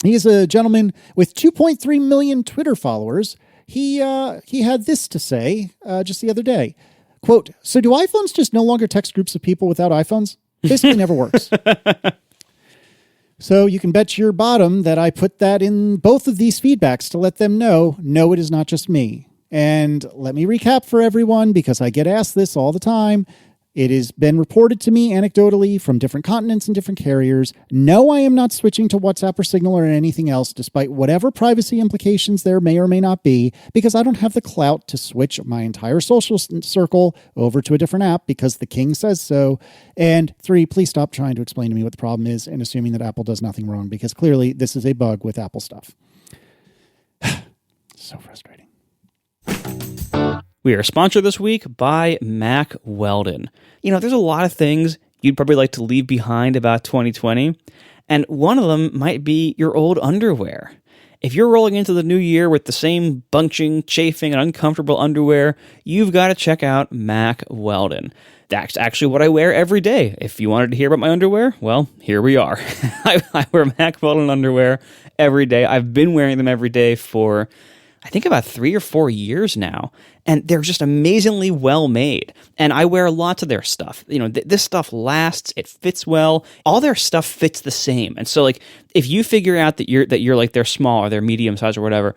[SPEAKER 1] He is a gentleman with 2.3 million Twitter followers. He had this to say just the other day. Quote, "So do iPhones just no longer text groups of people without iPhones? Basically never works." So you can bet your bottom that I put that in both of these feedbacks to let them know, no, it is not just me. And let me recap for everyone, because I get asked this all the time. It has been reported to me anecdotally from different continents and different carriers. No, I am not switching to WhatsApp or Signal or anything else, despite whatever privacy implications there may or may not be, because I don't have the clout to switch my entire social circle over to a different app because the king says so. And 3, please stop trying to explain to me what the problem is and assuming that Apple does nothing wrong, because clearly this is a bug with Apple stuff. So frustrating.
[SPEAKER 3] We are sponsored this week by Mack Weldon. There's a lot of things you'd probably like to leave behind about 2020, and one of them might be your old underwear. If you're rolling into the new year with the same bunching, chafing, and uncomfortable underwear, you've got to check out Mack Weldon. That's actually what I wear every day. If you wanted to hear about my underwear, well, here we are. I wear Mack Weldon underwear every day. I've been wearing them every day for, I think, about 3 or 4 years now, and they're just amazingly well made. And I wear lots of their stuff. This stuff lasts, it fits well. All their stuff fits the same. And so, if you figure out that you're like they're small or they're medium size or whatever,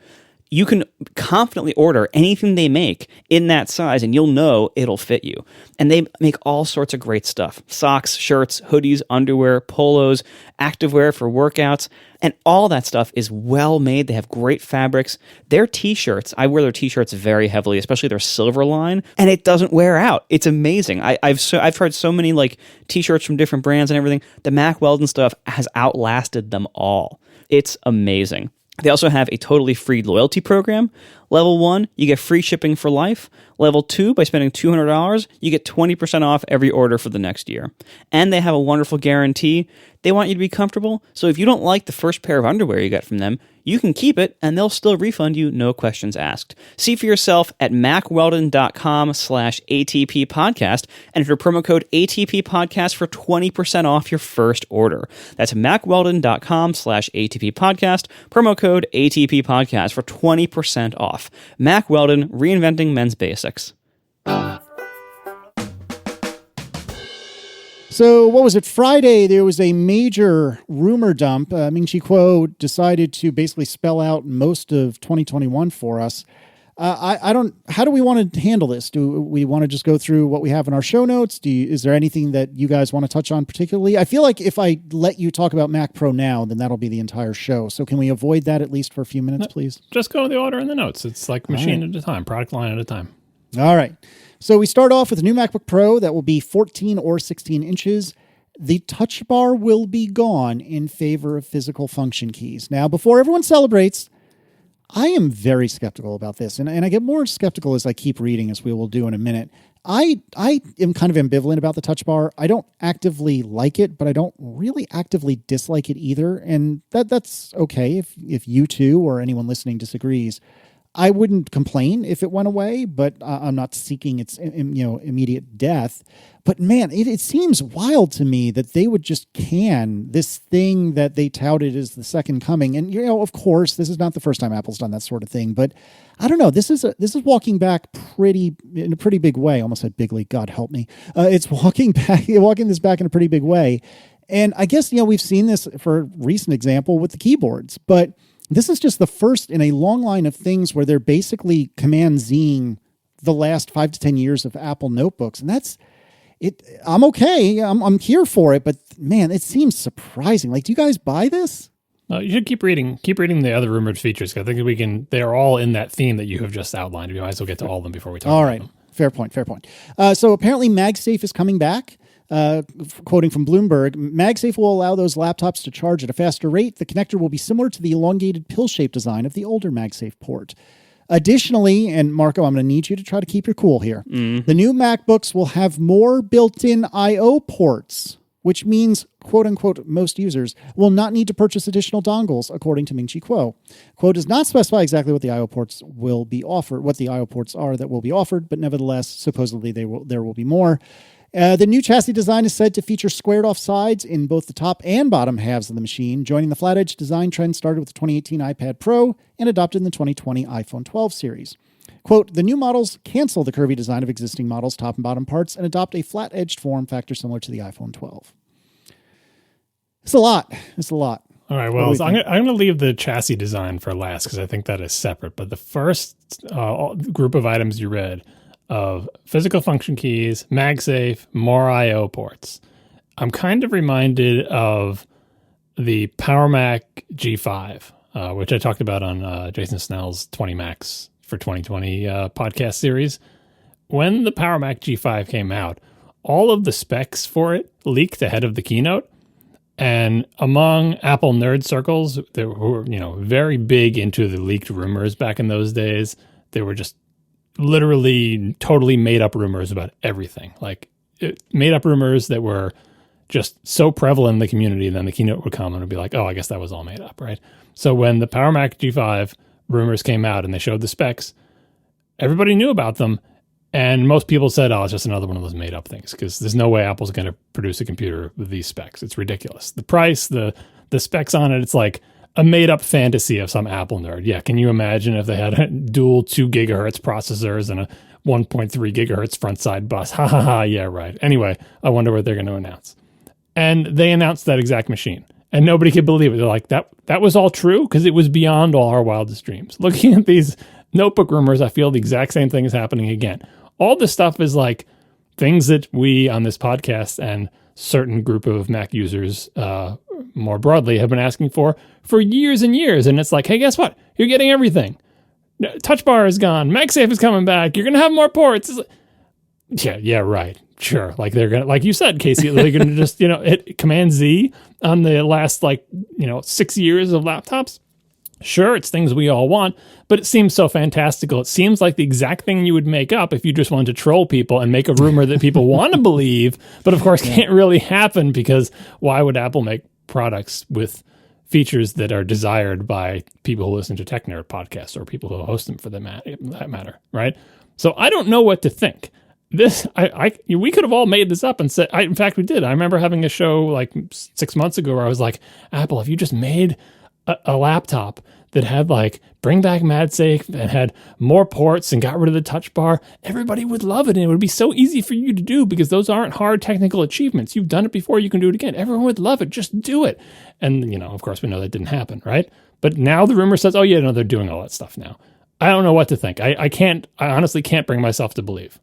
[SPEAKER 3] you can confidently order anything they make in that size, and you'll know it'll fit you. And they make all sorts of great stuff: socks, shirts, hoodies, underwear, polos, activewear for workouts, and all that stuff is well made. They have great fabrics. Their t-shirts, I wear their t-shirts very heavily, especially their silver line, and it doesn't wear out. It's amazing. I've heard so many t-shirts from different brands and everything. The Mack Weldon stuff has outlasted them all. It's amazing. They also have a totally free loyalty program. Level 1, you get free shipping for life. Level 2, by spending $200, you get 20% off every order for the next year. And they have a wonderful guarantee. They want you to be comfortable, so if you don't like the first pair of underwear you get from them, you can keep it and they'll still refund you, no questions asked. See for yourself at mackweldon.com/ATP podcast and enter promo code ATP podcast for 20% off your first order. That's mackweldon.com/ATP podcast, promo code ATP podcast for 20% off. Mack Weldon, reinventing men's basics.
[SPEAKER 1] So what was it? Friday, there was a major rumor dump. Ming-Chi Kuo decided to basically spell out most of 2021 for us. How do we want to handle this? Do we want to just go through what we have in our show notes? Is there anything that you guys want to touch on particularly? I feel like if I let you talk about Mac Pro now, then that'll be the entire show. So can we avoid that at least for a few minutes, please?
[SPEAKER 2] Just go in the order in the notes. It's like machine at a time, product line at a time.
[SPEAKER 1] All right. So we start off with a new MacBook Pro that will be 14 or 16 inches. The touch bar will be gone in favor of physical function keys. Now, before everyone celebrates, I am very skeptical about this, and I get more skeptical as I keep reading, as we will do in a minute. I am kind of ambivalent about the touch bar. I don't actively like it, but I don't really actively dislike it either, and that's okay if you too or anyone listening disagrees. I wouldn't complain if it went away, but I'm not seeking its immediate death. But man, it seems wild to me that they would just can this thing that they touted as the second coming. And of course, this is not the first time Apple's done that sort of thing. But I don't know. This is walking back in a pretty big way. I almost said big league. God help me. It's walking this back in a pretty big way. And I guess we've seen this for a recent example with the keyboards, but this is just the first in a long line of things where they're basically Command-Zing the last 5 to 10 years of Apple notebooks. And that's it. I'm okay. I'm here for it. But man, it seems surprising. Like, do you guys buy this?
[SPEAKER 2] You should keep reading the other rumored features. I think they're all in that theme that you have just outlined. We might as well get to all of them before we talk about them.
[SPEAKER 1] Fair point. So apparently MagSafe is coming back. Quoting from Bloomberg, MagSafe will allow those laptops to charge at a faster rate. The connector will be similar to the elongated pill-shaped design of the older MagSafe port. Additionally, and Marco, I'm going to need you to try to keep your cool here. The new MacBooks will have more built-in I/O ports, which means, quote-unquote, most users will not need to purchase additional dongles, according to Ming-Chi Kuo. Kuo does not specify exactly what the I/O ports will be offered, what the I/O ports are that will be offered, but nevertheless, supposedly there will be more. The new chassis design is said to feature squared-off sides in both the top and bottom halves of the machine, joining the flat-edge design trend started with the 2018 iPad Pro and adopted in the 2020 iPhone 12 series. Quote, the new models cancel the curvy design of existing models' top and bottom parts and adopt a flat-edged form factor similar to the iPhone 12. It's a lot.
[SPEAKER 2] All right, well, I'm going to leave the chassis design for last because I think that is separate. But the first group of items you read of physical function keys, MagSafe, more I/O ports. I'm kind of reminded of the Power Mac G5, which I talked about on Jason Snell's 20 Macs for 2020 podcast series. When the Power Mac G5 came out, all of the specs for it leaked ahead of the keynote. And among Apple nerd circles, who were very big into the leaked rumors back in those days, they were just literally totally made up rumors about everything. Like made up rumors that were just so prevalent in the community, and then the keynote would come and would be like, oh, I guess that was all made up, right? So when the Power Mac G5 rumors came out and they showed the specs, everybody knew about them. And most people said, oh, it's just another one of those made up things because there's no way Apple's going to produce a computer with these specs. It's ridiculous. The price, the specs on it, it's like a made-up fantasy of some Apple nerd. Yeah, can you imagine if they had a dual 2 gigahertz processors and a 1.3 gigahertz front-side bus? Ha ha ha, yeah, right. Anyway, I wonder what they're going to announce. And they announced that exact machine. And nobody could believe it. They're like, that was all true? Because it was beyond all our wildest dreams. Looking at these notebook rumors, I feel the exact same thing is happening again. All this stuff is like things that we on this podcast and certain group of Mac users more broadly have been asking for years and years. And it's like, hey, guess what? You're getting everything. Touch bar is gone. MagSafe is coming back. You're going to have more ports. It's like, yeah, right. Sure. Like they're going to, like you said, Casey, they're going to just, hit Command Z on the last 6 years of laptops. Sure, it's things we all want, but it seems so fantastical. It seems like the exact thing you would make up if you just wanted to troll people and make a rumor that people want to believe, but of course can't really happen, because why would Apple make products with features that are desired by people who listen to Tech Nerd podcasts or people who host them for that matter, right? So I don't know what to think. We could have all made this up and said, in fact, we did. I remember having a show like 6 months ago where I was like, Apple, if you just made a laptop that had like bring back MagSafe and had more ports and got rid of the touch bar, everybody would love it. And it would be so easy for you to do because those aren't hard technical achievements. You've done it before. You can do it again. Everyone would love it. Just do it. And, of course, we know that didn't happen, right? But now the rumor says, oh, yeah, no, they're doing all that stuff now. I don't know what to think. I honestly can't bring myself to believe.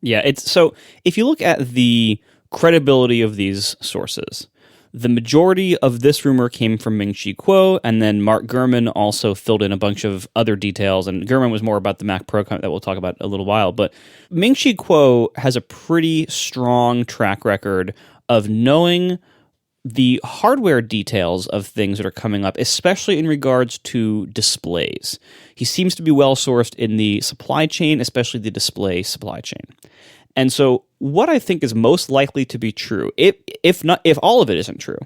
[SPEAKER 3] Yeah, so if you look at the credibility of these sources, the majority of this rumor came from Ming-Chi Kuo, and then Mark Gurman also filled in a bunch of other details, and Gurman was more about the Mac Pro that we'll talk about in a little while, but Ming-Chi Kuo has a pretty strong track record of knowing the hardware details of things that are coming up, especially in regards to displays. He seems to be well-sourced in the supply chain, especially the display supply chain. And so what I think is most likely to be true, if all of it isn't true,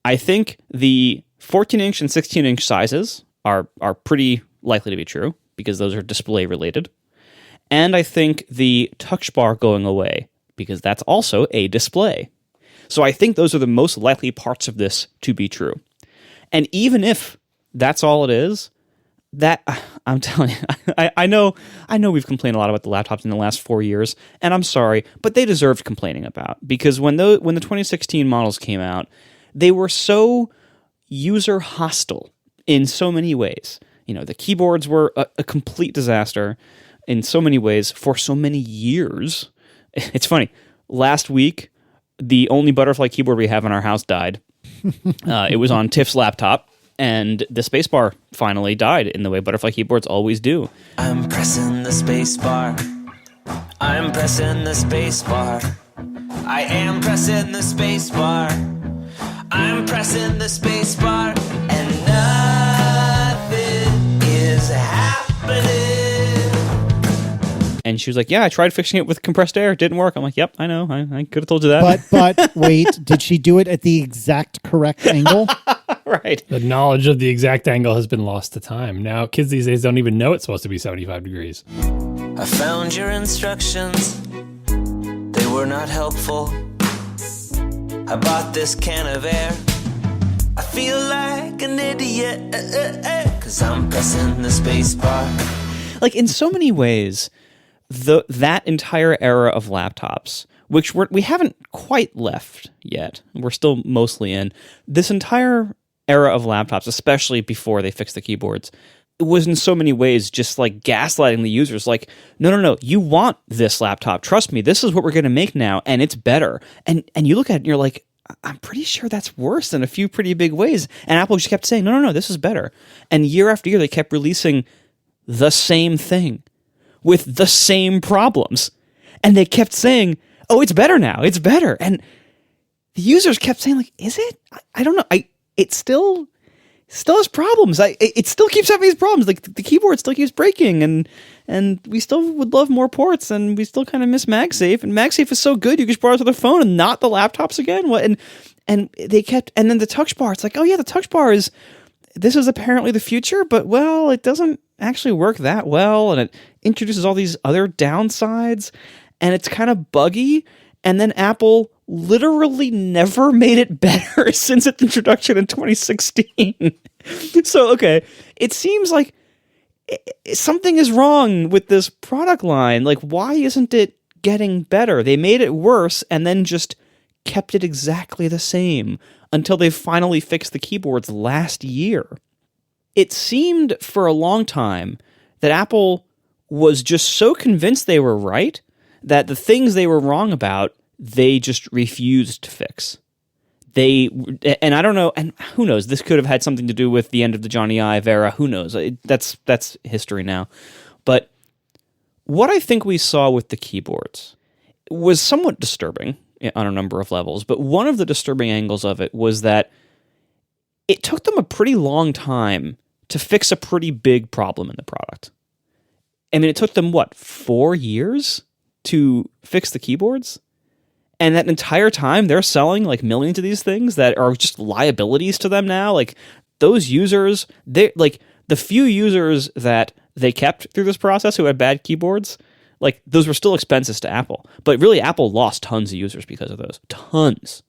[SPEAKER 3] I think the 14-inch and 16-inch sizes are pretty likely to be true because those are display related. And I think the touch bar going away because that's also a display. So I think those are the most likely parts of this to be true. And even if that's all it is, that I'm telling you, I know we've complained a lot about the laptops in the last 4 years, and I'm sorry, but they deserved complaining about, because when the 2016 models came out, they were so user hostile in so many ways. The keyboards were a complete disaster in so many ways for so many years. It's funny. Last week, the only butterfly keyboard we have in our house died. It was on Tiff's laptop. And the spacebar finally died in the way butterfly keyboards always do.
[SPEAKER 4] I'm pressing the spacebar. I'm pressing the spacebar. I am pressing the spacebar. I'm pressing the spacebar. And nothing is happening.
[SPEAKER 3] And she was like, yeah, I tried fixing it with compressed air. It didn't work. I'm like, yep, I know. I could have told you that.
[SPEAKER 1] But wait, did she do it at the exact correct angle?
[SPEAKER 3] Right.
[SPEAKER 2] The knowledge of the exact angle has been lost to time. Now, kids these days don't even know it's supposed to be 75 degrees.
[SPEAKER 4] I found your instructions. They were not helpful. I bought this can of air. I feel like an idiot. 'Cause I'm pressing the space bar.
[SPEAKER 3] Like, in so many ways, that entire era of laptops, which we haven't quite left yet, we're still mostly in, this entire era of laptops, especially before they fixed the keyboards, it was in so many ways just like gaslighting the users. Like, no, you want this laptop. Trust me, this is what we're going to make now, and it's better. And you look at it and you're like, I'm pretty sure that's worse in a few pretty big ways. And Apple just kept saying, no, this is better. And year after year, they kept releasing the same thing with the same problems. And they kept saying, oh, it's better now. It's better. And the users kept saying, like, is it? I don't know. It still has problems. It still keeps having these problems. Like, the keyboard still keeps breaking, and we still would love more ports, and we still kind of miss MagSafe. And MagSafe is so good, you can just borrow it to the phone and not the laptops again. What? And they kept, and then the touch bar. It's like, oh yeah, the touch bar this is apparently the future, but well, it doesn't actually work that well, and it introduces all these other downsides, and it's kind of buggy. And then Apple literally never made it better since its introduction in 2016. So, okay, it seems like something is wrong with this product line. Like, why isn't it getting better? They made it worse and then just kept it exactly the same until they finally fixed the keyboards last year. It seemed for a long time that Apple was just so convinced they were right that the things they were wrong about, they just refused to fix. And I don't know, and who knows, this could have had something to do with the end of the Johnny Ive era, who knows, that's history now. But what I think we saw with the keyboards was somewhat disturbing on a number of levels, but one of the disturbing angles of it was that it took them a pretty long time to fix a pretty big problem in the product. I mean, it took them, 4 years to fix the keyboards? And that entire time, they're selling like millions of these things that are just liabilities to them now. Like those users, they like the few users that they kept through this process who had bad keyboards, like those were still expenses to Apple. But really, Apple lost tons of users because of those. Tons.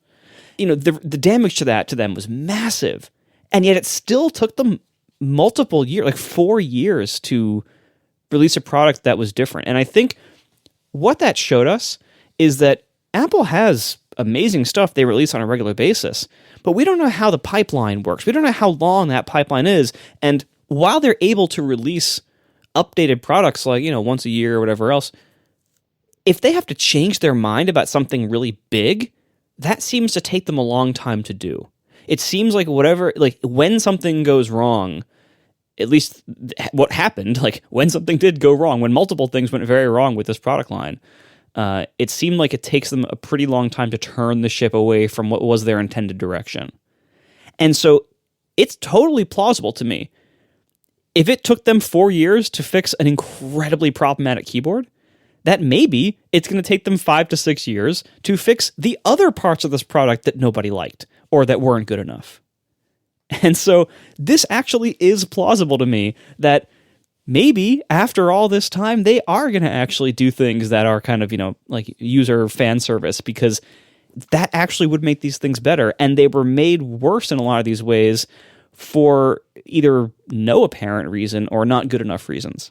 [SPEAKER 3] The damage to them was massive. And yet it still took them multiple years, like 4 years to release a product that was different. And I think what that showed us is that Apple has amazing stuff they release on a regular basis, but we don't know how the pipeline works. We don't know how long that pipeline is. And while they're able to release updated products like, once a year or whatever else, if they have to change their mind about something really big, that seems to take them a long time to do. It seems like when something goes wrong, at least what happened, like when something did go wrong, when multiple things went very wrong with this product line, it seemed like it takes them a pretty long time to turn the ship away from what was their intended direction. And so it's totally plausible to me. If it took them 4 years to fix an incredibly problematic keyboard, that maybe it's going to take them 5 to 6 years to fix the other parts of this product that nobody liked or that weren't good enough. And so this actually is plausible to me that maybe after all this time, they are going to actually do things that are kind of, like user fan service, because that actually would make these things better. And they were made worse in a lot of these ways for either no apparent reason or not good enough reasons.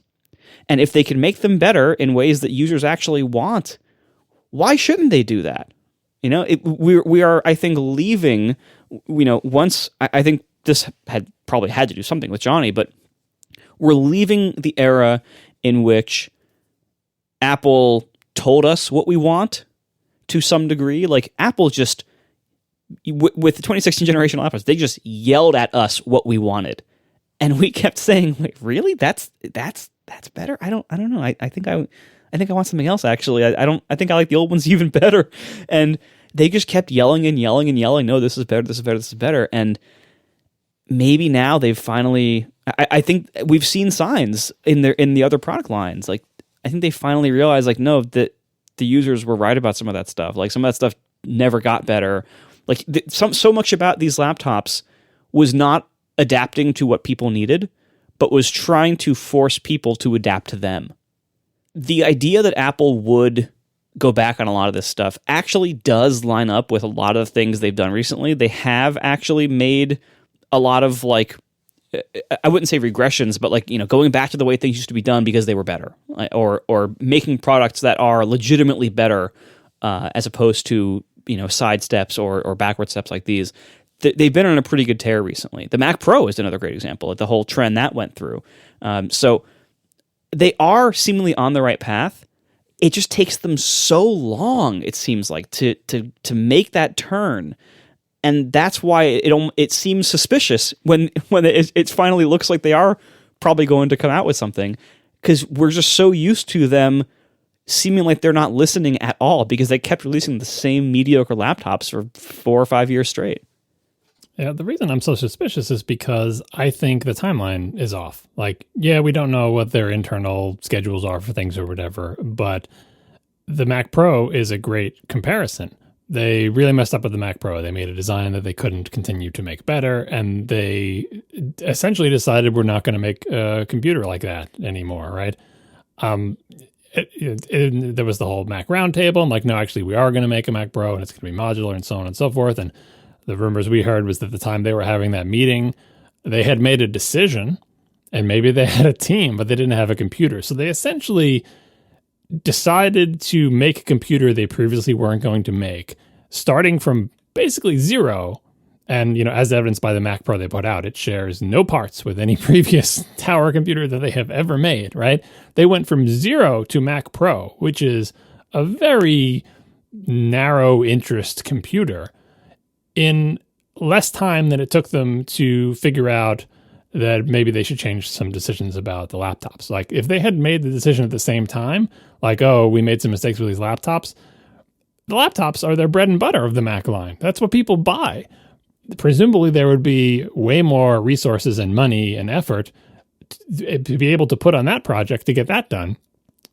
[SPEAKER 3] And if they can make them better in ways that users actually want, why shouldn't they do that? We are, I think, leaving, once, I think this probably had to do something with Johnny, but we're leaving the era in which Apple told us what we want to some degree. Like Apple just, with the 2016 generation laptops, they just yelled at us what we wanted. And we kept saying, wait, really? That's better? I don't know. I think I want something else, actually. I think I like the old ones even better. And they just kept yelling and yelling and yelling, no, this is better, this is better, this is better. And maybe now they've finally, I think we've seen signs in the other product lines. Like, I think they finally realized, like, no, that the users were right about some of that stuff. Like, some of that stuff never got better. Like, so much about these laptops was not adapting to what people needed, but was trying to force people to adapt to them. The idea that Apple would go back on a lot of this stuff actually does line up with a lot of things they've done recently. They have actually made a lot of, like, I wouldn't say regressions, but like, going back to the way things used to be done because they were better, or making products that are legitimately better, as opposed to, side steps or backward steps like these. They've been on a pretty good tear recently. The Mac Pro is another great example of the whole trend that went through. So they are seemingly on the right path. It just takes them so long, it seems like, to make that turn. And that's why it seems suspicious when it finally looks like they are probably going to come out with something, because we're just so used to them seeming like they're not listening at all, because they kept releasing the same mediocre laptops for 4 or 5 years straight.
[SPEAKER 2] Yeah, the reason I'm so suspicious is because I think the timeline is off. Like, yeah, we don't know what their internal schedules are for things or whatever, but the Mac Pro is a great comparison. They really messed up with the Mac Pro. They made a design that they couldn't continue to make better, and they essentially decided we're not going to make a computer like that anymore, right? There was the whole Mac Roundtable. I'm like, no, actually, we are going to make a Mac Pro, and it's going to be modular and so on and so forth. And the rumors we heard was that the time they were having that meeting, they had made a decision, and maybe they had a team, but they didn't have a computer. So they essentially decided to make a computer they previously weren't going to make, starting from basically zero. And, as evidenced by the Mac Pro they put out, it shares no parts with any previous tower computer that they have ever made, right? They went from zero to Mac Pro, which is a very narrow interest computer, in less time than it took them to figure out that maybe they should change some decisions about the laptops. Like, if they had made the decision at the same time, like, oh, we made some mistakes with these laptops, the laptops are their bread and butter of the Mac line. That's what people buy. presumably there would be way more resources and money and effort to be able to put on that project to get that done.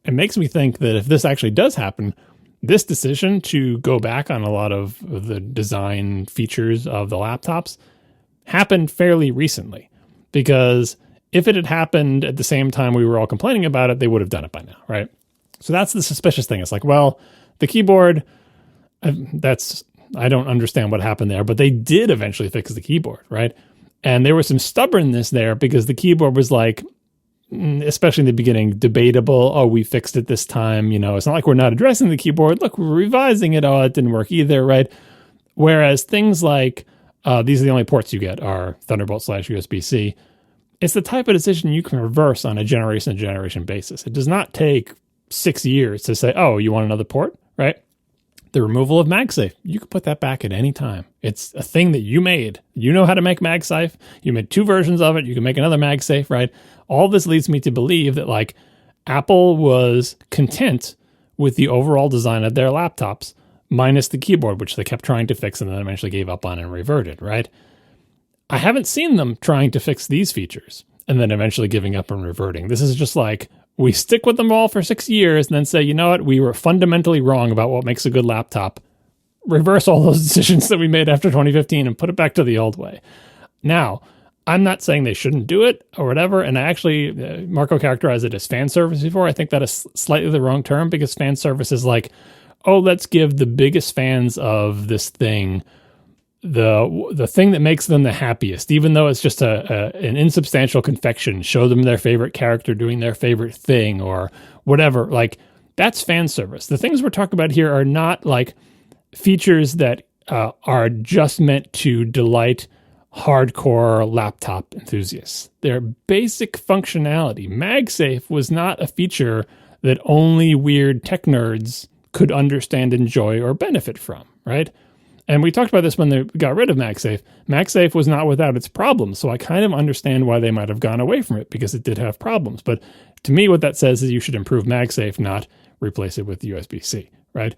[SPEAKER 2] It makes me think that if this actually does happen, this decision to go back on a lot of the design features of the laptops happened fairly recently, because if it had happened at the same time we were all complaining about it, they would have done it by now, right? So that's the suspicious thing. It's like, well, the keyboard, I don't understand what happened there, but they did eventually fix the keyboard, right? And there was some stubbornness there because the keyboard was like, especially in the beginning, debatable. Oh, we fixed it this time. It's not like we're not addressing the keyboard. Look, we're revising it. Oh, it didn't work either, right? Whereas things like, these are the only ports you get are Thunderbolt/USB-C. It's the type of decision you can reverse on a generation-to-generation basis. It does not take 6 years to say, oh, you want another port, right? The removal of MagSafe, you can put that back at any time. It's a thing that you made. You know how to make MagSafe. You made 2 versions of it. You can make another MagSafe, right? All this leads me to believe that like Apple was content with the overall design of their laptops, minus the keyboard, which they kept trying to fix and then eventually gave up on and reverted, right? I haven't seen them trying to fix these features and then eventually giving up and reverting. This is just like, we stick with them all for 6 years and then say, you know what, we were fundamentally wrong about what makes a good laptop. Reverse all those decisions that we made after 2015 and put it back to the old way. Now, I'm not saying they shouldn't do it or whatever, and I actually, Marco characterized it as fan service before. I think that is slightly the wrong term, because fan service is like, oh, let's give the biggest fans of this thing the thing that makes them the happiest, even though it's just an insubstantial confection. Show them their favorite character doing their favorite thing or whatever. Like, that's fan service. The things we're talking about here are not like features that are just meant to delight hardcore laptop enthusiasts. They're basic functionality. MagSafe was not a feature that only weird tech nerds could understand, enjoy, or benefit from, right? And we talked about this when they got rid of MagSafe. MagSafe was not without its problems, so I kind of understand why they might have gone away from it, because it did have problems. But to me, what that says is you should improve MagSafe, not replace it with USB-C, right?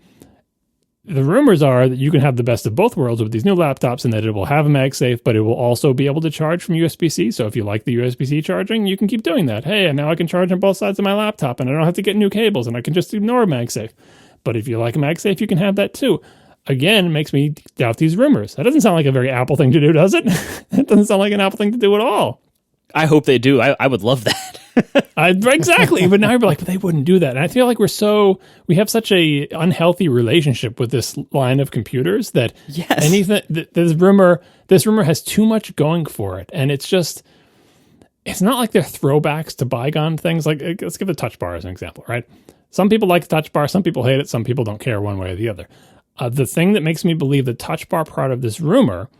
[SPEAKER 2] The rumors are that you can have the best of both worlds with these new laptops, and that it will have a MagSafe, but it will also be able to charge from USB-C. So if you like the USB-C charging, you can keep doing that. Hey, and now I can charge on both sides of my laptop, and I don't have to get new cables, and I can just ignore MagSafe. But if you like MagSafe, you can have that too. Again, makes me doubt these rumors. That doesn't sound like a very Apple thing to do, does it? It doesn't sound like an Apple thing to do at all.
[SPEAKER 3] I hope they do. I would love that.
[SPEAKER 2] Exactly. But now you're like, but they wouldn't do that. And I feel like we have such a unhealthy relationship with this line of computers that anything, this rumor has too much going for it. And it's not like they're throwbacks to bygone things. Like, let's give the Touch Bar as an example, right? Some people like the Touch Bar. Some people hate it. Some people don't care one way or the other. The thing that makes me believe the Touch Bar part of this rumor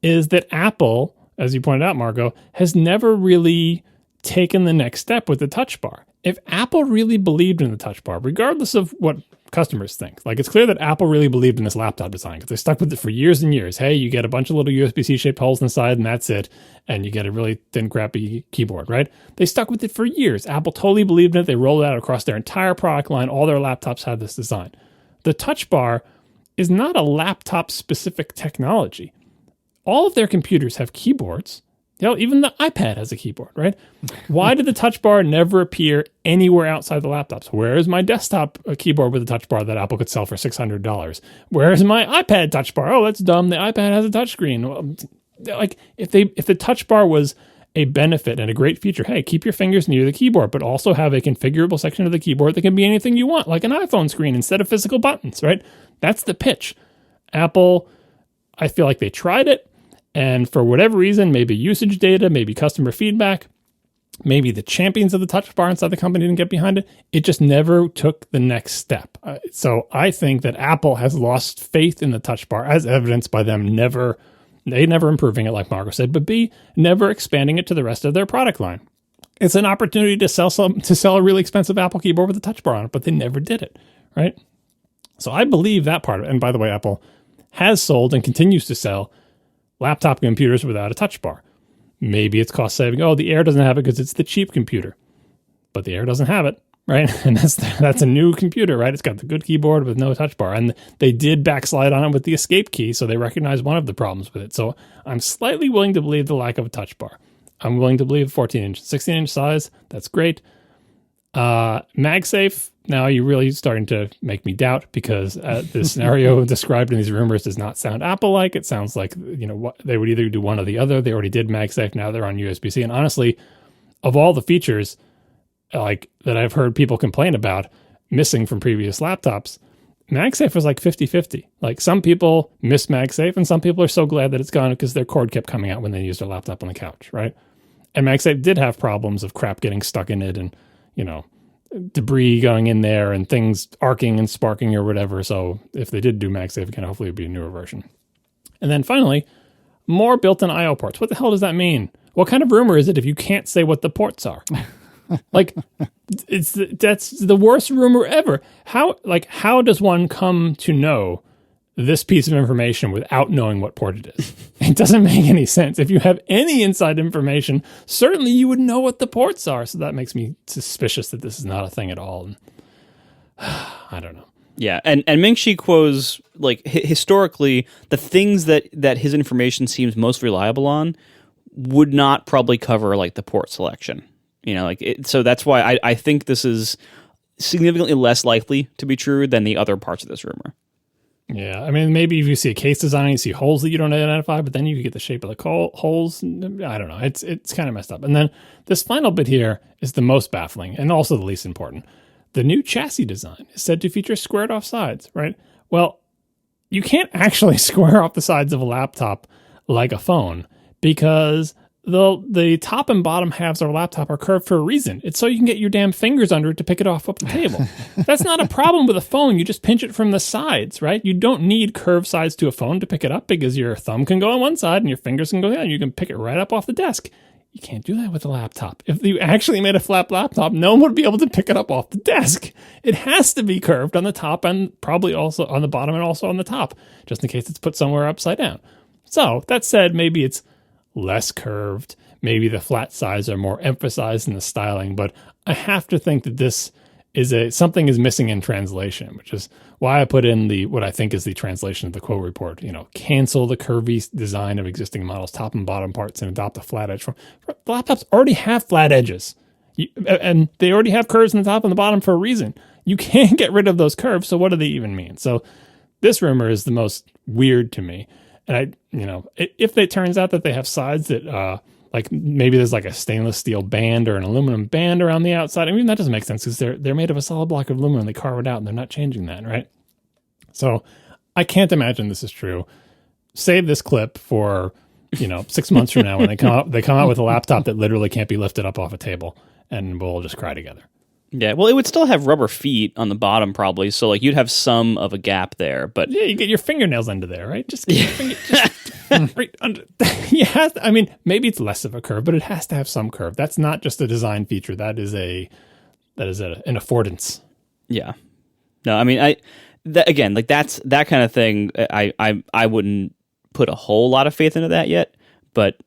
[SPEAKER 2] is that Apple, as you pointed out, Marco, has never really taken the next step with the Touch Bar. If Apple really believed in the Touch Bar, regardless of what customers think, like, it's clear that Apple really believed in this laptop design because they stuck with it for years and years. Hey, you get a bunch of little USB-C shaped holes in the side and that's it. And you get a really thin, crappy keyboard, right? They stuck with it for years. Apple totally believed in it. They rolled it out across their entire product line. All their laptops had this design. The Touch Bar is not a laptop-specific technology. All of their computers have keyboards. Even the iPad has a keyboard, right? Why did the Touch Bar never appear anywhere outside the laptops? Where is my desktop keyboard with a Touch Bar that Apple could sell for $600? Where is my iPad Touch Bar? Oh, that's dumb. The iPad has a touchscreen. Like, if the Touch Bar was a benefit and a great feature, hey, keep your fingers near the keyboard, but also have a configurable section of the keyboard that can be anything you want, like an iPhone screen instead of physical buttons, right? That's the pitch. Apple, I feel like they tried it, and for whatever reason, maybe usage data, maybe customer feedback, maybe the champions of the Touch Bar inside the company didn't get behind it. It just never took the next step. So I think that Apple has lost faith in the Touch Bar, as evidenced by them never improving it, like Marco said, but B, never expanding it to the rest of their product line. It's an opportunity to sell a really expensive Apple keyboard with a Touch Bar on it, but they never did it, right? So I believe that part of it. And by the way, Apple has sold and continues to sell laptop computers without a Touch Bar. Maybe it's cost saving. Oh, the Air doesn't have it because it's the cheap computer. But the Air doesn't have it. right? And that's a new computer, right? It's got the good keyboard with no touch bar. And they did backslide on it with the escape key, so they recognized one of the problems with it. So I'm slightly willing to believe the lack of a touch bar. I'm willing to believe 14-inch, 16-inch size. That's great. MagSafe, now you're really starting to make me doubt, because the scenario described in these rumors does not sound Apple-like. It sounds like, what they would either do one or the other. They already did MagSafe. Now they're on USB-C. And honestly, of all the features like that I've heard people complain about missing from previous laptops, MagSafe was like 50-50. Like, some people miss MagSafe, and some people are so glad that it's gone because their cord kept coming out when they used their laptop on the couch, right? And MagSafe did have problems of crap getting stuck in it and, debris going in there and things arcing and sparking or whatever. So if they did do MagSafe again, hopefully it'd be a newer version. And then finally, more built-in I/O ports. What the hell does that mean? What kind of rumor is it if you can't say what the ports are? Like, that's the worst rumor ever. How does one come to know this piece of information without knowing what port it is? It doesn't make any sense. If you have any inside information, certainly you would know what the ports are. So that makes me suspicious that this is not a thing at all. And, I don't know.
[SPEAKER 3] Yeah, and Ming-Chi Kuo's, like, historically, the things that his information seems most reliable on would not probably cover, like, the port selection. So that's why I think this is significantly less likely to be true than the other parts of this rumor.
[SPEAKER 2] Yeah, I mean, maybe if you see a case design, you see holes that you don't identify, but then you get the shape of the holes. I don't know. It's kind of messed up. And then this final bit here is the most baffling and also the least important. The new chassis design is said to feature squared off sides, right? Well, you can't actually square off the sides of a laptop like a phone, because the top and bottom halves of a laptop are curved for a reason. It's so you can get your damn fingers under it to pick it off the table. That's not a problem with a phone. You just pinch it from the sides, right? You don't need curved sides to a phone to pick it up, because your thumb can go on one side and your fingers can go the other. You can pick it right up off the desk. You can't do that with a laptop. If you actually made a flat laptop, no one would be able to pick it up off the desk. It has to be curved on the top and probably also on the bottom and also on the top, just in case it's put somewhere upside down. So that said, maybe it's less curved. Maybe the flat sides are more emphasized in the styling, but I have to think that this is something is missing in translation, which is why I put in what I think is the translation of the Kuo report. Cancel the curvy design of existing models, top and bottom parts, and adopt a flat edge. The laptops already have flat edges, and they already have curves in the top and the bottom for a reason. You can't get rid of those curves, so what do they even mean? So this rumor is the most weird to me. And if it turns out that they have sides that, like, maybe there's like a stainless steel band or an aluminum band around the outside. I mean, that doesn't make sense, because they're made of a solid block of aluminum. They carve it out and they're not changing that, right? So I can't imagine this is true. Save this clip for, 6 months from now when they come out with a laptop that literally can't be lifted up off a table, and we'll just cry together.
[SPEAKER 3] Yeah, well, it would still have rubber feet on the bottom probably, so like you'd have some of a gap there. But
[SPEAKER 2] yeah, you get your fingernails under there, right? Just get your finger just right under. I mean, maybe it's less of a curve, but it has to have some curve. That's not just a design feature. That is an affordance.
[SPEAKER 3] Yeah. No, I mean, that's that kind of thing. I wouldn't put a whole lot of faith into that yet, but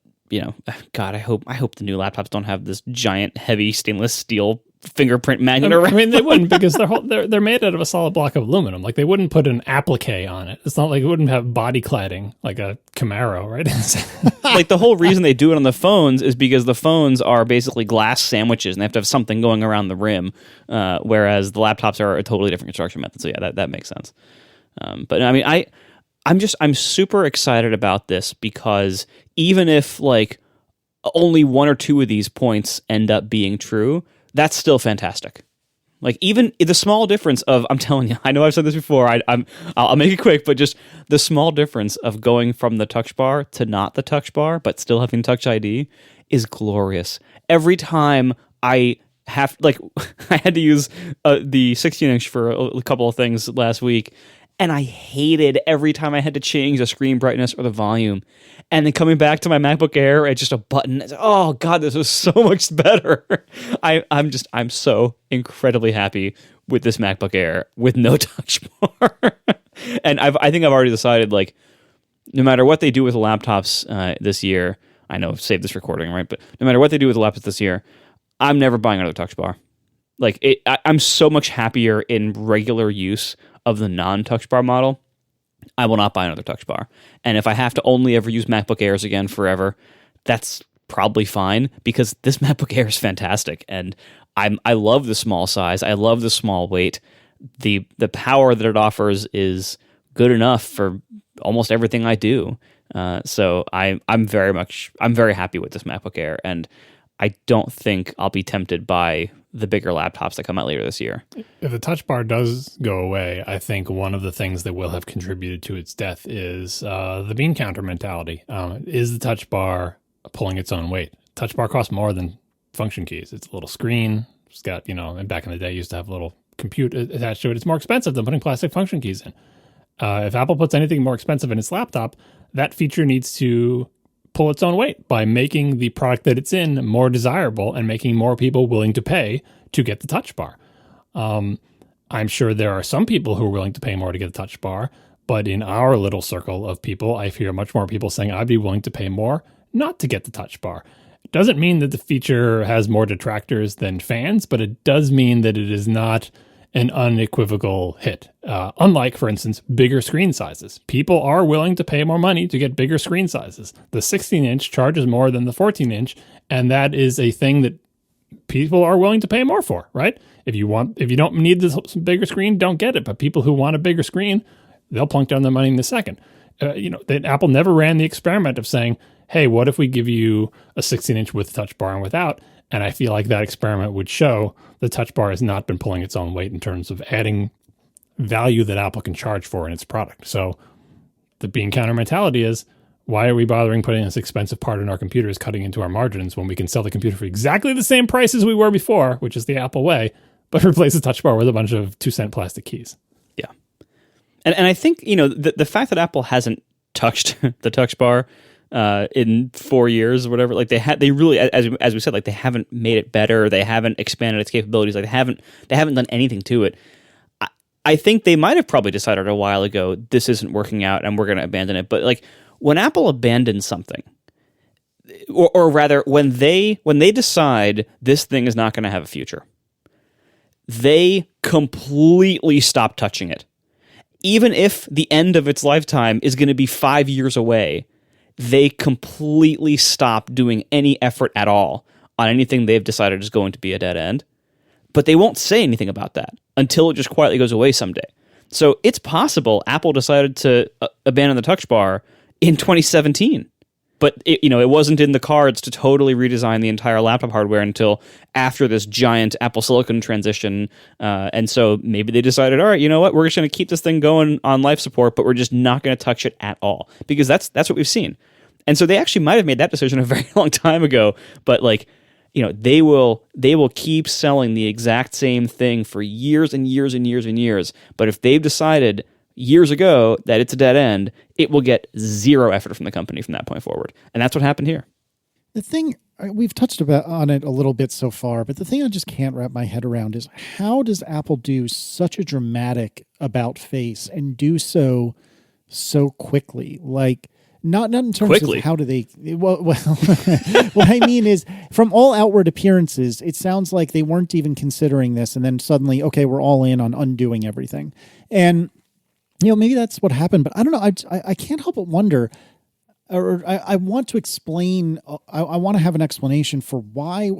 [SPEAKER 3] God, I hope the new laptops don't have this giant, heavy stainless steel fingerprint magnet around.
[SPEAKER 2] I mean, they wouldn't, because they're made out of a solid block of aluminum. Like, they wouldn't put an applique on it. It's not like it wouldn't have body cladding like a Camaro, right?
[SPEAKER 3] Like, the whole reason they do it on the phones is because the phones are basically glass sandwiches and they have to have something going around the rim, whereas the laptops are a totally different construction method. So yeah, that makes sense. But I mean, I'm super excited about this, because even if like only one or two of these points end up being true, that's still fantastic. Like, even the small difference of, I'm telling you, I know I've said this before, I'll make it quick, but just the small difference of going from the touch bar to not the touch bar, but still having Touch ID is glorious. Every time I have, like, I had to use the 16-inch for a couple of things last week, and I hated every time I had to change the screen brightness or the volume. And then coming back to my MacBook Air, it's just a button. It's, oh God, this is so much better. I'm so incredibly happy with this MacBook Air with no touch bar. And I think I've already decided, like, no matter what they do with the laptops this year, I know I've saved this recording, right? But no matter what they do with the laptops this year, I'm never buying another touch bar. Like I'm so much happier in regular use of the non-touch bar model. I will not buy another touch bar. And if I have to only ever use MacBook Airs again forever, that's probably fine, because this MacBook Air is fantastic. And I love the small size. I love the small weight. The power that it offers is good enough for almost everything I do. So I'm very happy with this MacBook Air, and I don't think I'll be tempted by the bigger laptops that come out later this year.
[SPEAKER 2] If the touch bar does go away, I think one of the things that will have contributed to its death is the bean counter mentality. Is the touch bar pulling its own weight? Touch bar costs more than function keys. It's a little screen. It's got, and back in the day, you used to have a little compute attached to it. It's more expensive than putting plastic function keys in. If Apple puts anything more expensive in its laptop, that feature needs to pull its own weight by making the product that it's in more desirable and making more people willing to pay to get the touch bar. I'm sure there are some people who are willing to pay more to get a touch bar, but in our little circle of people, I hear much more people saying I'd be willing to pay more not to get the touch bar. It doesn't mean that the feature has more detractors than fans, but it does mean that it is not an unequivocal hit. Unlike, for instance, bigger screen sizes. People are willing to pay more money to get bigger screen sizes. The 16-inch charges more than the 14-inch, and that is a thing that people are willing to pay more for, right? If you don't need this bigger screen, don't get it. But people who want a bigger screen, they'll plunk down their money in a second. Apple never ran the experiment of saying, hey, what if we give you a 16-inch with touch bar and without? And I feel like that experiment would show the touch bar has not been pulling its own weight in terms of adding value that Apple can charge for in its product. So the bean counter mentality is, why are we bothering putting this expensive part in our computers, cutting into our margins, when we can sell the computer for exactly the same price as we were before, which is the Apple way, but replace the touch bar with a bunch of 2-cent plastic keys?
[SPEAKER 3] Yeah. And I think, the fact that Apple hasn't touched the touch bar in 4 years or whatever, like they really, as we said, like they haven't made it better, they haven't expanded its capabilities, like they haven't done anything to it. I think they might have probably decided a while ago, this isn't working out and we're going to abandon it. But like when Apple abandons something, or rather when they decide this thing is not going to have a future, they completely stop touching it. Even if the end of its lifetime is going to be 5 years away, they completely stop doing any effort at all on anything they've decided is going to be a dead end. But they won't say anything about that until it just quietly goes away someday. So it's possible Apple decided to abandon the touch bar in 2017. But it wasn't in the cards to totally redesign the entire laptop hardware until after this giant Apple Silicon transition. And so maybe they decided, all right, you know what? We're just going to keep this thing going on life support, but we're just not going to touch it at all, because that's what we've seen. And so they actually might have made that decision a very long time ago. But they will keep selling the exact same thing for years and years and years and years. But if they've decided years ago that it's a dead end, it will get zero effort from the company from that point forward. And that's what happened here.
[SPEAKER 1] The thing, we've touched on it a little bit so far, but the thing I just can't wrap my head around is, how does Apple do such a dramatic about face and do so quickly? Like, not in terms
[SPEAKER 3] quickly.
[SPEAKER 1] Of how do they, well, what I mean is, from all outward appearances, it sounds like they weren't even considering this, and then suddenly, okay, we're all in on undoing everything. And maybe that's what happened, but I don't know. I can't help but wonder, or I want to explain, I want to have an explanation for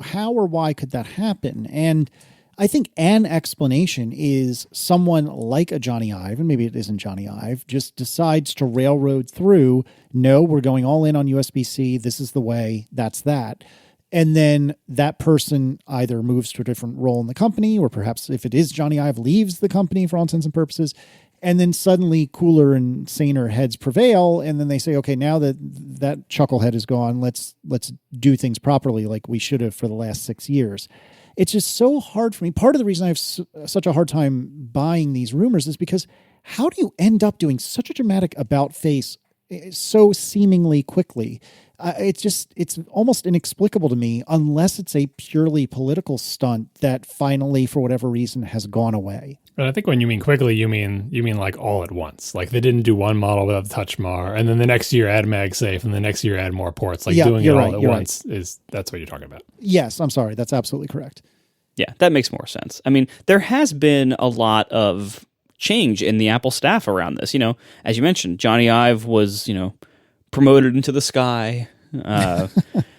[SPEAKER 1] how or why could that happen? And I think an explanation is someone like a Johnny Ive, and maybe it isn't Johnny Ive, just decides to railroad through, no, we're going all in on USB-C, this is the way, that's that. And then that person either moves to a different role in the company, or perhaps if it is Johnny Ive, leaves the company for all intents and purposes. And then suddenly cooler and saner heads prevail. And then they say, okay, now that chucklehead is gone, let's do things properly like we should have for the last 6 years. It's just so hard for me. Part of the reason I have such a hard time buying these rumors is because how do you end up doing such a dramatic about face so seemingly quickly? It's almost inexplicable to me, unless it's a purely political stunt that finally, for whatever reason, has gone away.
[SPEAKER 2] But I think when you mean quickly, you mean like all at once. Like they didn't do one model without the touch bar, and then the next year add MagSafe, and the next year add more ports. Like doing it all at once that's what you're talking about.
[SPEAKER 1] Yes, I'm sorry. That's absolutely correct.
[SPEAKER 3] Yeah, that makes more sense. I mean, there has been a lot of change in the Apple staff around this. As you mentioned, Johnny Ive was, promoted into the sky.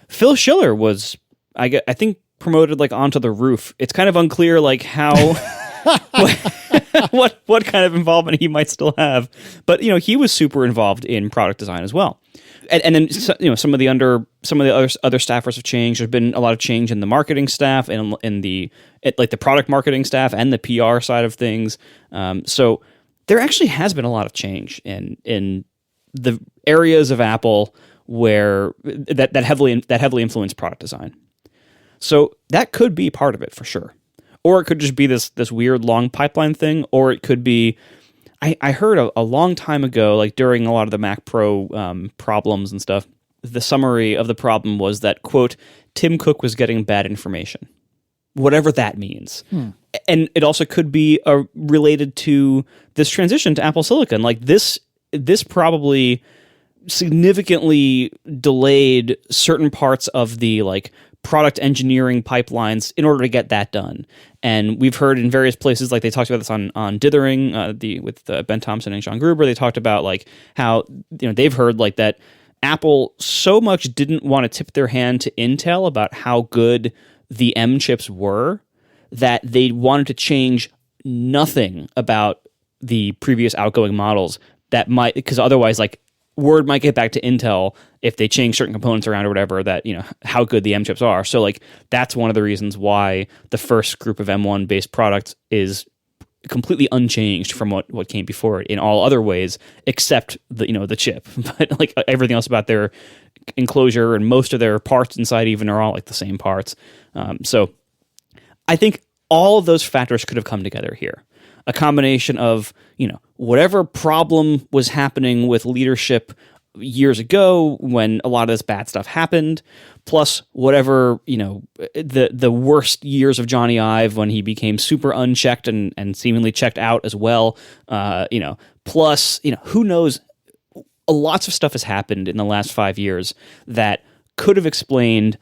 [SPEAKER 3] Phil Schiller was, I think, promoted like onto the roof. It's kind of unclear like how what kind of involvement he might still have, but he was super involved in product design as well. And then some of the other staffers have changed. There's been a lot of change in the marketing staff and in the product marketing staff and the PR side of things. So there actually has been a lot of change in the areas of Apple where that heavily influence product design. So that could be part of it for sure. Or it could just be this weird long pipeline thing, or it could be, I heard a long time ago, like during a lot of the Mac Pro problems and stuff, the summary of the problem was that, quote, Tim Cook was getting bad information. Whatever that means. And it also could be related to this transition to Apple Silicon. Like this probably significantly delayed certain parts of the like product engineering pipelines in order to get that done. And we've heard in various places, like they talked about this on Dithering, with Ben Thompson and Sean Gruber, they talked about like how they've heard like that Apple so much didn't want to tip their hand to Intel about how good the M chips were that they wanted to change nothing about the previous outgoing models that might, because otherwise like word might get back to Intel if they change certain components around or whatever, that, how good the M chips are. So like that's one of the reasons why the first group of M1 based products is completely unchanged from what came before it in all other ways, except the chip. But like everything else about their enclosure and most of their parts inside even are all like the same parts. So I think all of those factors could have come together here. A combination of, whatever problem was happening with leadership years ago when a lot of this bad stuff happened, plus whatever, the worst years of Johnny Ive when he became super unchecked and seemingly checked out as well, plus, who knows, lots of stuff has happened in the last 5 years that could have explained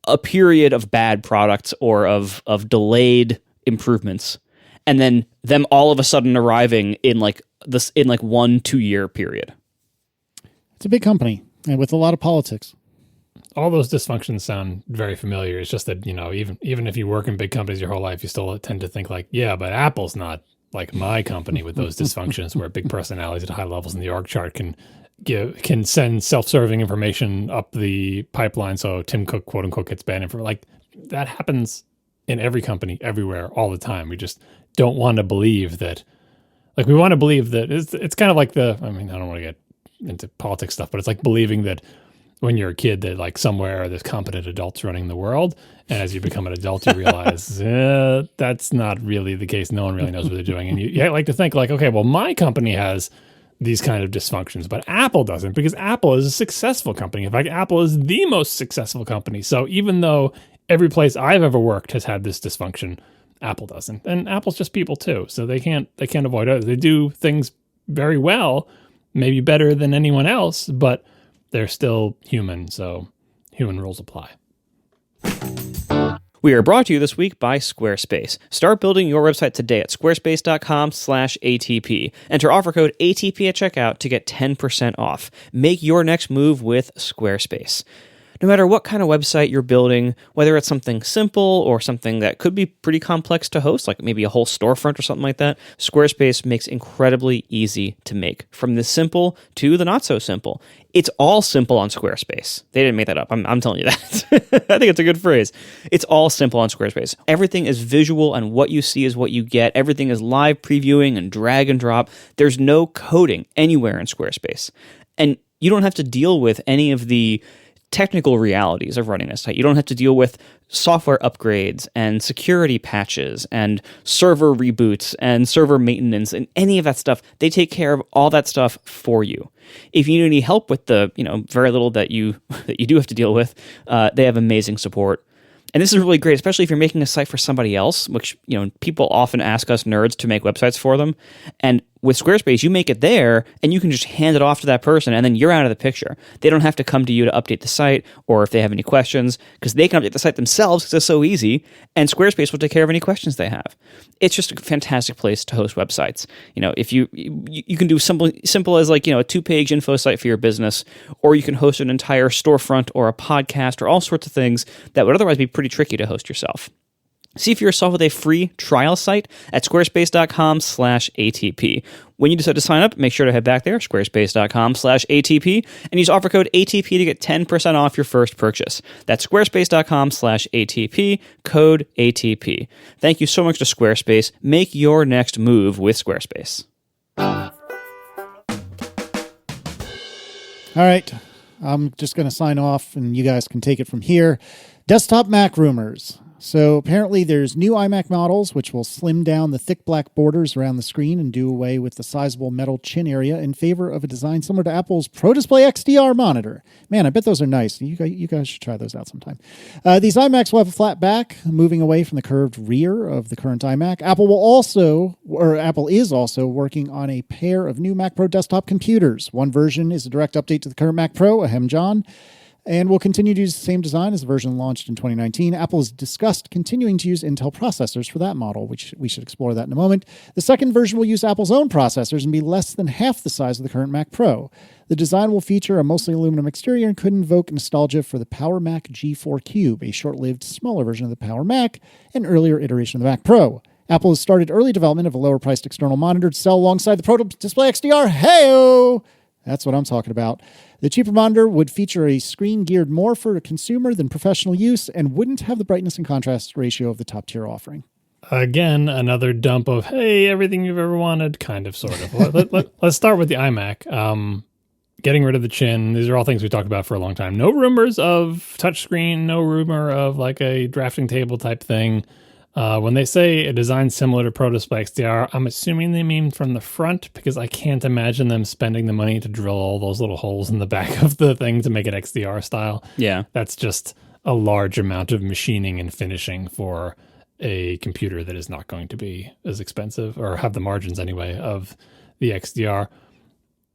[SPEAKER 3] a period of bad products or of delayed improvements, and then them all of a sudden arriving in like 1-2 year period.
[SPEAKER 1] It's a big company and with a lot of politics.
[SPEAKER 2] All those dysfunctions sound very familiar. It's just that, even if you work in big companies your whole life, you still tend to think like, yeah, but Apple's not like my company with those dysfunctions where big personalities at high levels in the org chart can send self-serving information up the pipeline so Tim Cook, quote unquote, gets bad information. Like that happens in every company, everywhere, all the time. We just don't want to believe that. Like we want to believe that it's kind of like I don't want to get into politics stuff, but it's like believing that when you're a kid that like somewhere there's competent adults running the world, and as you become an adult you realize that's not really the case. No one really knows what they're doing, and you like to think like, okay, well my company has these kind of dysfunctions, but Apple doesn't, because Apple is a successful company. In fact, Apple is the most successful company. So even though every place I've ever worked has had this dysfunction, Apple doesn't. And Apple's just people too, so they can't avoid it. They do things very well, maybe better than anyone else, but they're still human, so human rules apply.
[SPEAKER 3] We are brought to you this week by Squarespace. Start building your website today at squarespace.com/ATP. Enter offer code ATP at checkout to get 10% off. Make your next move with Squarespace. No matter what kind of website you're building, whether it's something simple or something that could be pretty complex to host, like maybe a whole storefront or something like that, Squarespace makes incredibly easy to make. From the simple to the not so simple. It's all simple on Squarespace. They didn't make that up. I'm telling you that. I think it's a good phrase. It's all simple on Squarespace. Everything is visual, and what you see is what you get. Everything is live previewing and drag and drop. There's no coding anywhere in Squarespace. And you don't have to deal with any of the technical realities of running a site. You don't have to deal with software upgrades and security patches and server reboots and server maintenance and any of that stuff. They take care of all that stuff for you. If you need any help with the, very little that you do have to deal with, they have amazing support. And this is really great, especially if you're making a site for somebody else, which, people often ask us nerds to make websites for them. And With Squarespace, you make it there, and you can just hand it off to that person, and then you're out of the picture. They don't have to come to you to update the site, or if they have any questions, because they can update the site themselves because it's so easy, and Squarespace will take care of any questions they have. It's just a fantastic place to host websites. If you can do simple as a 2-page info site for your business, or you can host an entire storefront or a podcast or all sorts of things that would otherwise be pretty tricky to host yourself. See for yourself with a free trial site at squarespace.com/ATP. When you decide to sign up, make sure to head back there, squarespace.com/ATP, and use offer code ATP to get 10% off your first purchase. That's squarespace.com/ATP, code ATP. Thank you so much to Squarespace. Make your next move with Squarespace.
[SPEAKER 1] All right. I'm just going to sign off, and you guys can take it from here. Desktop Mac rumors. So apparently there's new iMac models which will slim down the thick black borders around the screen and do away with the sizable metal chin area in favor of a design similar to Apple's Pro Display XDR monitor. Man, I bet those are nice. You guys should try those out sometime. These iMacs will have a flat back, moving away from the curved rear of the current iMac. Apple is also working on a pair of new Mac Pro desktop computers. One version is a direct update to the current Mac Pro, ahem John, and will continue to use the same design as the version launched in 2019. Apple has discussed continuing to use Intel processors for that model, which we should explore that in a moment. The second version will use Apple's own processors and be less than half the size of the current Mac Pro. The design will feature a mostly aluminum exterior and could invoke nostalgia for the Power Mac G4 Cube, a short-lived, smaller version of the Power Mac, an earlier iteration of the Mac Pro. Apple has started early development of a lower-priced external monitor to sell alongside the Pro Display XDR. Hey-o! That's what I'm talking about. The cheaper monitor would feature a screen geared more for a consumer than professional use and wouldn't have the brightness and contrast ratio of the top-tier offering.
[SPEAKER 2] Again, another dump of, hey, everything you've ever wanted, kind of, sort of. Let's start with the iMac. Getting rid of the chin. These are all things we talked about for a long time. No rumors of touchscreen, no rumor of like a drafting table type thing. When they say a design similar to Pro Display XDR, I'm assuming they mean from the front because I can't imagine them spending the money to drill all those little holes in the back of the thing to make it XDR style.
[SPEAKER 3] Yeah.
[SPEAKER 2] That's just a large amount of machining and finishing for a computer that is not going to be as expensive or have the margins anyway of the XDR.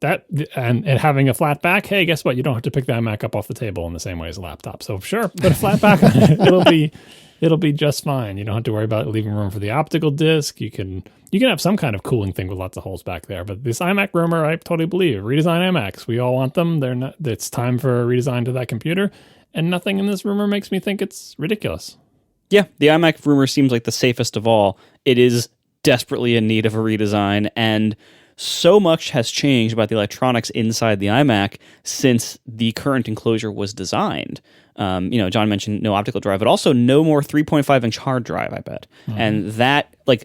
[SPEAKER 2] That and having a flat back, hey, guess what? You don't have to pick that Mac up off the table in the same way as a laptop. So sure, put a flat back on it. It'll be just fine. You don't have to worry about leaving room for the optical disc. You can have some kind of cooling thing with lots of holes back there. But this iMac rumor, I totally believe. Redesign iMacs. We all want them. They're not. It's time for a redesign to that computer. And nothing in this rumor makes me think it's ridiculous.
[SPEAKER 3] Yeah, the iMac rumor seems like the safest of all. It is desperately in need of a redesign, and so much has changed about the electronics inside the iMac since the current enclosure was designed. John mentioned no optical drive, but also no more 3.5-inch hard drive, I bet. Mm-hmm. And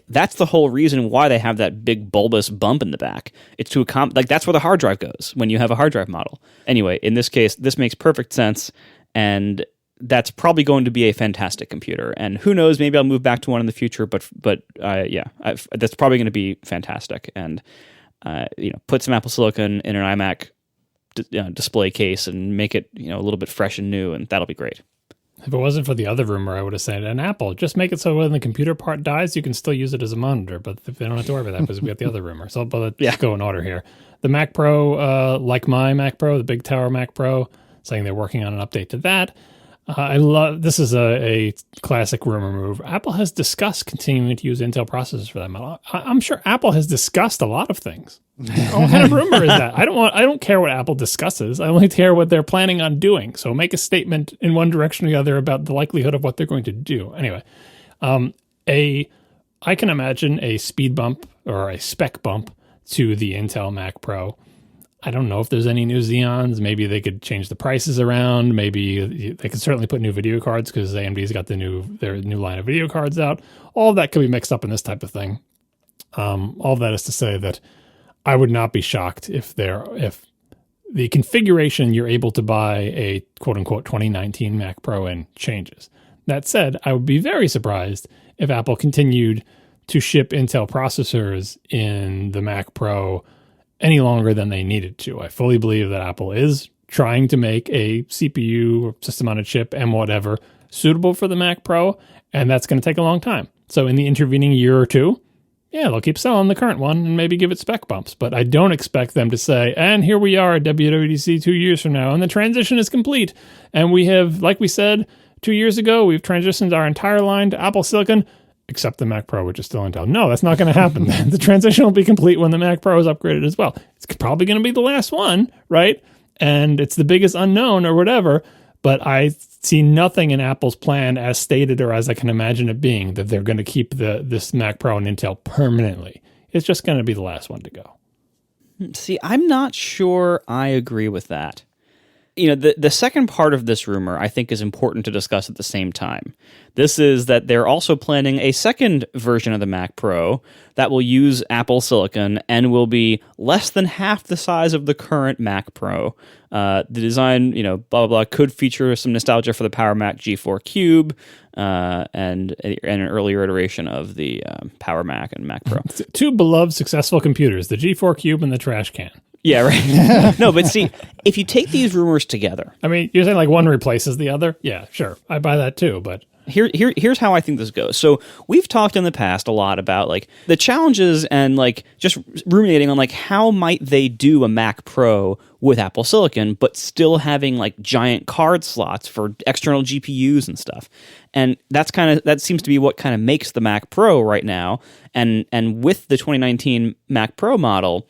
[SPEAKER 3] that's the whole reason why they have that big bulbous bump in the back. It's to that's where the hard drive goes when you have a hard drive model. Anyway, in this case, this makes perfect sense, and that's probably going to be a fantastic computer. And who knows, maybe I'll move back to one in the future, but that's probably going to be fantastic. And put some Apple Silicon in an iMac display case and make it a little bit fresh and new, and that'll be great.
[SPEAKER 2] If it wasn't for the other rumor, I would have said, and Apple, just make it so when the computer part dies, you can still use it as a monitor, but they don't have to worry about that because we got the other rumor. So let's go in order here. The Mac Pro, like my Mac Pro, the Big Tower Mac Pro, saying they're working on an update to that. This is a classic rumor move. Apple has discussed continuing to use Intel processors for that model. I'm sure Apple has discussed a lot of things. What kind of rumor is that? I don't care what Apple discusses. I only care what they're planning on doing. So make a statement in one direction or the other about the likelihood of what they're going to do. Anyway, I can imagine a speed bump or a spec bump to the Intel Mac Pro. I don't know if there's any new Xeons. Maybe they could change the prices around. Maybe they could certainly put new video cards because AMD's got their new line of video cards out. All of that could be mixed up in this type of thing. All of that is to say that I would not be shocked if the configuration you're able to buy a quote-unquote 2019 Mac Pro in changes. That said, I would be very surprised if Apple continued to ship Intel processors in the Mac Pro any longer than they needed to. I fully believe that Apple is trying to make a CPU or system on a chip and whatever suitable for the Mac Pro, and that's going to take a long time. So in the intervening year or two, Yeah, they'll keep selling the current one and maybe give it spec bumps, but I don't expect them to say, and here we are at WWDC 2 years from now, and the transition is complete. And we have, like we said 2 years ago, we've transitioned our entire line to Apple Silicon, except the Mac Pro, which is still Intel. No, that's not going to happen. The transition will be complete when the Mac Pro is upgraded as well. It's probably going to be the last one, right? And it's the biggest unknown or whatever, but I see nothing in Apple's plan as stated or as I can imagine it being that they're going to keep this Mac Pro and Intel permanently. It's just going to be the last one to go.
[SPEAKER 3] See, I'm not sure I agree with that. You know, the second part of this rumor I think is important to discuss at the same time. This is that they're also planning a second version of the Mac Pro that will use Apple Silicon and will be less than half the size of the current Mac Pro. The design, blah, blah, blah, could feature some nostalgia for the Power Mac G4 Cube and an earlier iteration of the Power Mac and Mac Pro.
[SPEAKER 2] Two beloved successful computers, the G4 Cube and the trash can.
[SPEAKER 3] Yeah, right. No, but see, if you take these rumors together...
[SPEAKER 2] I mean, you're saying like one replaces the other? Yeah, sure. I buy that too, but...
[SPEAKER 3] Here's how I think this goes. So we've talked in the past a lot about like the challenges and like just ruminating on like how might they do a Mac Pro with Apple Silicon, but still having like giant card slots for external GPUs and stuff. And that seems to be what kind of makes the Mac Pro right now. And with the 2019 Mac Pro model,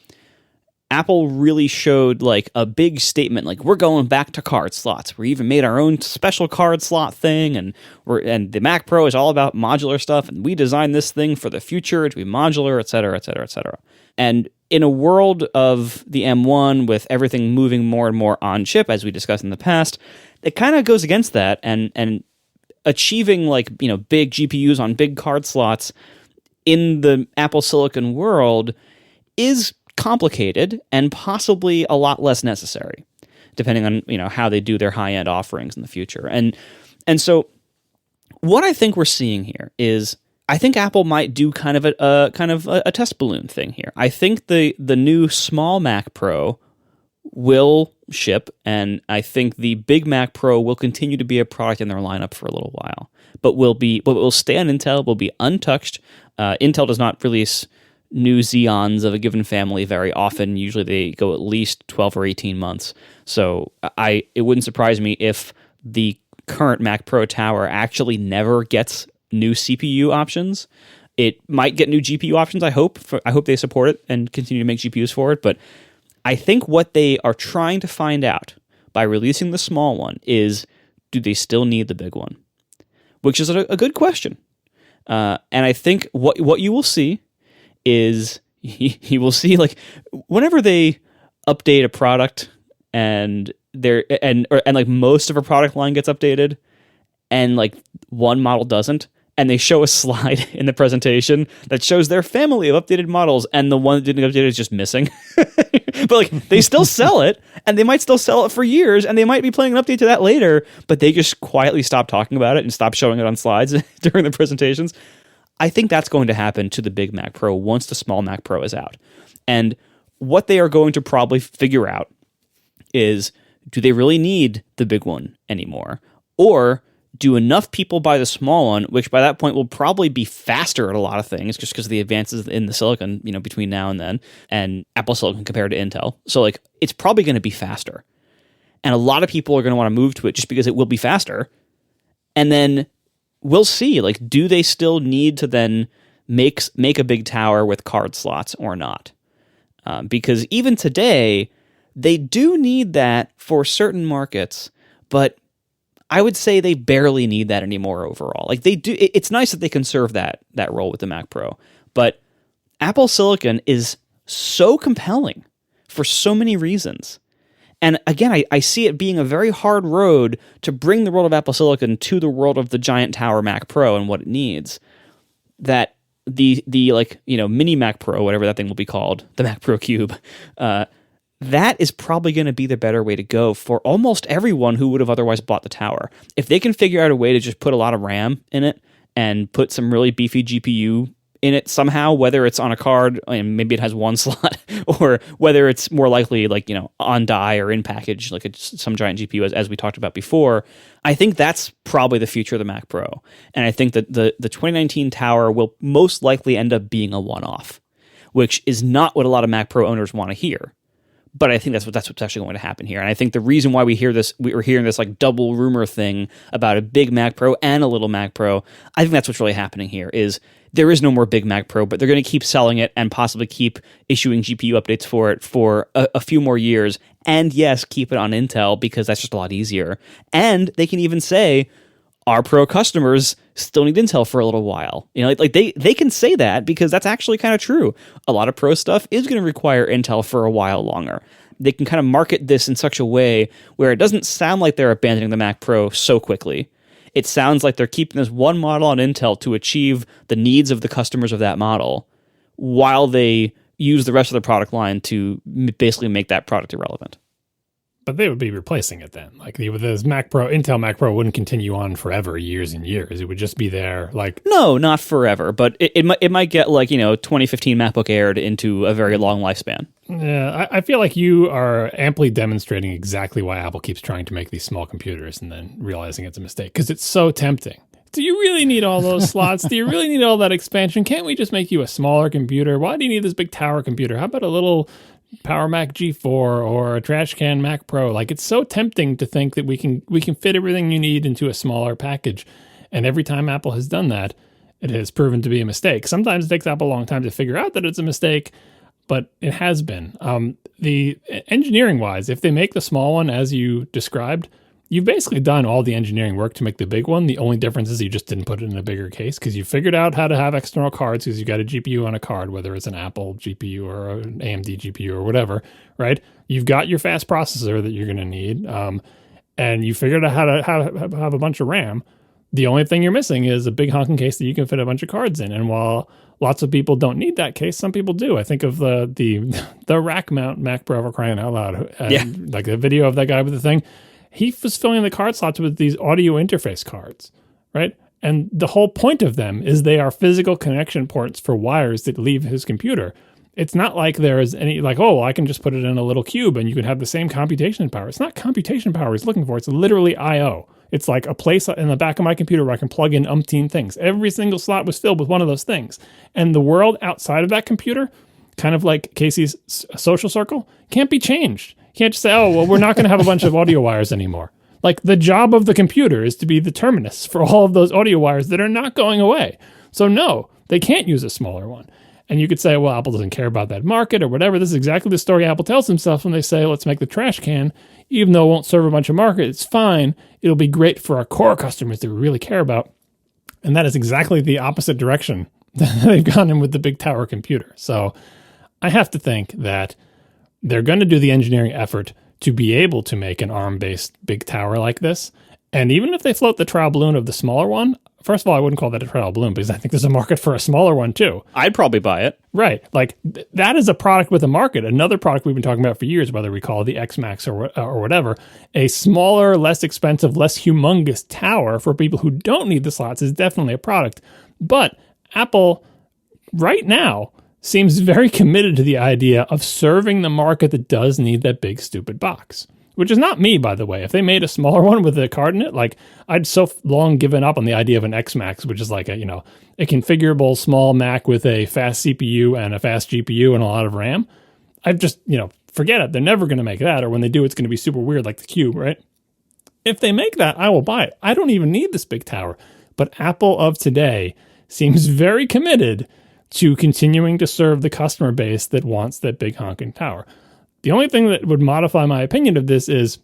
[SPEAKER 3] Apple really showed like a big statement, like we're going back to card slots. We even made our own special card slot thing, and the Mac Pro is all about modular stuff, and we designed this thing for the future to be modular, et cetera, et cetera, et cetera. And in a world of the M1 with everything moving more and more on chip, as we discussed in the past, it kind of goes against that, and achieving like big GPUs on big card slots in the Apple Silicon world is complicated and possibly a lot less necessary, depending on how they do their high-end offerings in the future. And so what I think we're seeing here is I think Apple might do kind of a test balloon thing here. I think the new small Mac Pro will ship, and I think the big Mac Pro will continue to be a product in their lineup for a little while, but will stay on Intel, will be untouched. Intel does not release new Xeons of a given family very often. Usually they go at least 12 or 18 months. So it wouldn't surprise me if the current Mac Pro tower actually never gets new CPU options. It might get new GPU options, I hope. I hope they support it and continue to make GPUs for it. But I think what they are trying to find out by releasing the small one is, do they still need the big one? Which is a good question. And I think what you will see is you will see like whenever they update a product and like most of a product line gets updated and like one model doesn't, and they show a slide in the presentation that shows their family of updated models and the one that didn't update is just missing. But like they still sell it, and they might still sell it for years, and they might be planning an update to that later, but they just quietly stop talking about it and stop showing it on slides during the presentations. I think that's going to happen to the big Mac Pro once the small Mac Pro is out. And what they are going to probably figure out is, do they really need the big one anymore? Or do enough people buy the small one, which by that point will probably be faster at a lot of things just because of the advances in the silicon, between now and then, and Apple Silicon compared to Intel. So like it's probably going to be faster. And a lot of people are going to want to move to it just because it will be faster. And then we'll see, like, do they still need to then make a big tower with card slots or not? Because even today, they do need that for certain markets, but I would say they barely need that anymore overall. Like they do, it's nice that they can serve that role with the Mac Pro, but Apple Silicon is so compelling for so many reasons. And again, I see it being a very hard road to bring the world of Apple Silicon to the world of the giant tower Mac Pro and what it needs. That the mini Mac Pro, whatever that thing will be called, the Mac Pro Cube, that is probably going to be the better way to go for almost everyone who would have otherwise bought the tower. If they can figure out a way to just put a lot of RAM in it and put some really beefy GPU in it somehow, whether it's on a card and maybe it has one slot, or whether it's more likely like, on die or in package, like it's some giant GPU as we talked about before. I think that's probably the future of the Mac Pro. And I think that the 2019 Tower will most likely end up being a one-off, which is not what a lot of Mac Pro owners want to hear. But I think that's what's actually going to happen here. And I think the reason why we're hearing this like double rumor thing about a big Mac Pro and a little Mac Pro, I think that's what's really happening here is there is no more big Mac Pro, but they're going to keep selling it and possibly keep issuing GPU updates for it for a few more years. And yes, keep it on Intel because that's just a lot easier. And they can even say, our Pro customers still need Intel for a little while. Like they can say that because that's actually kind of true. A lot of Pro stuff is going to require Intel for a while longer. They can kind of market this in such a way where it doesn't sound like they're abandoning the Mac Pro so quickly. It sounds like they're keeping this one model on Intel to achieve the needs of the customers of that model while they use the rest of the product line to basically make that product irrelevant.
[SPEAKER 2] But they would be replacing it then. Like this Mac Pro, Intel Mac Pro wouldn't continue on forever, years and years. It would just be there. Like
[SPEAKER 3] no, not forever, but it might get like 2015 MacBook Air into a very long lifespan.
[SPEAKER 2] Yeah, I feel like you are amply demonstrating exactly why Apple keeps trying to make these small computers and then realizing it's a mistake because it's so tempting. Do you really need all those slots? Do you really need all that expansion? Can't we just make you a smaller computer? Why do you need this big tower computer? How about a little Power Mac G4 or a trash can Mac Pro? Like it's so tempting to think that we can fit everything you need into a smaller package. And every time Apple has done that, it has proven to be a mistake. Sometimes it takes Apple a long time to figure out that it's a mistake, but it has been. The engineering wise, if they make the small one as you described, you've basically done all the engineering work to make the big one. The only difference is you just didn't put it in a bigger case because you figured out how to have external cards because you got a GPU on a card, whether it's an Apple GPU or an AMD GPU or whatever, right? You've got your fast processor that you're going to need, and you figured out how to have a bunch of RAM. The only thing you're missing is a big honking case that you can fit a bunch of cards in. And while lots of people don't need that case, some people do. I think of the rack mount Mac Pro, for crying out loud. Like the video of that guy with the thing. He was filling the card slots with these audio interface cards, right? And the whole point of them is they are physical connection ports for wires that leave his computer. It's not like there is any, like, oh, I can just put it in a little cube and you can have the same computation power. It's not computation power he's looking for. It's literally I/O. It's like a place in the back of my computer where I can plug in umpteen things. Every single slot was filled with one of those things. And the world outside of that computer, kind of like Casey's social circle, can't be changed. You can't just say, oh, well, we're not going to have a bunch of audio wires anymore. Like the job of the computer is to be the terminus for all of those audio wires that are not going away. So no, they can't use a smaller one. And you could say, well, Apple doesn't care about that market or whatever. This is exactly the story Apple tells themselves when they say, let's make the trash can. Even though it won't serve a bunch of market, it's fine. It'll be great for our core customers that we really care about. And that is exactly the opposite direction that they've gone in with the big tower computer. So I have to think that they're going to do the engineering effort to be able to make an ARM-based big tower like this. And even if they float the trial balloon of the smaller one, first of all, I wouldn't call that a trial balloon because I think there's a market for a smaller one too.
[SPEAKER 3] I'd probably buy it.
[SPEAKER 2] Right. Like that is a product with a market. Another product we've been talking about for years, whether we call it the X Max or whatever, a smaller, less expensive, less humongous tower for people who don't need the slots is definitely a product. But Apple right now seems very committed to the idea of serving the market that does need that big, stupid box. Which is not me, by the way. If they made a smaller one with a card in it, like I'd so long given up on the idea of an X Max, which is like a configurable small Mac with a fast CPU and a fast GPU and a lot of RAM. I've just, forget it. They're never going to make that. Or when they do, it's going to be super weird like the Cube, right? If they make that, I will buy it. I don't even need this big tower. But Apple of today seems very committed to continuing to serve the customer base that wants that big honking tower. The only thing that would modify my opinion of this is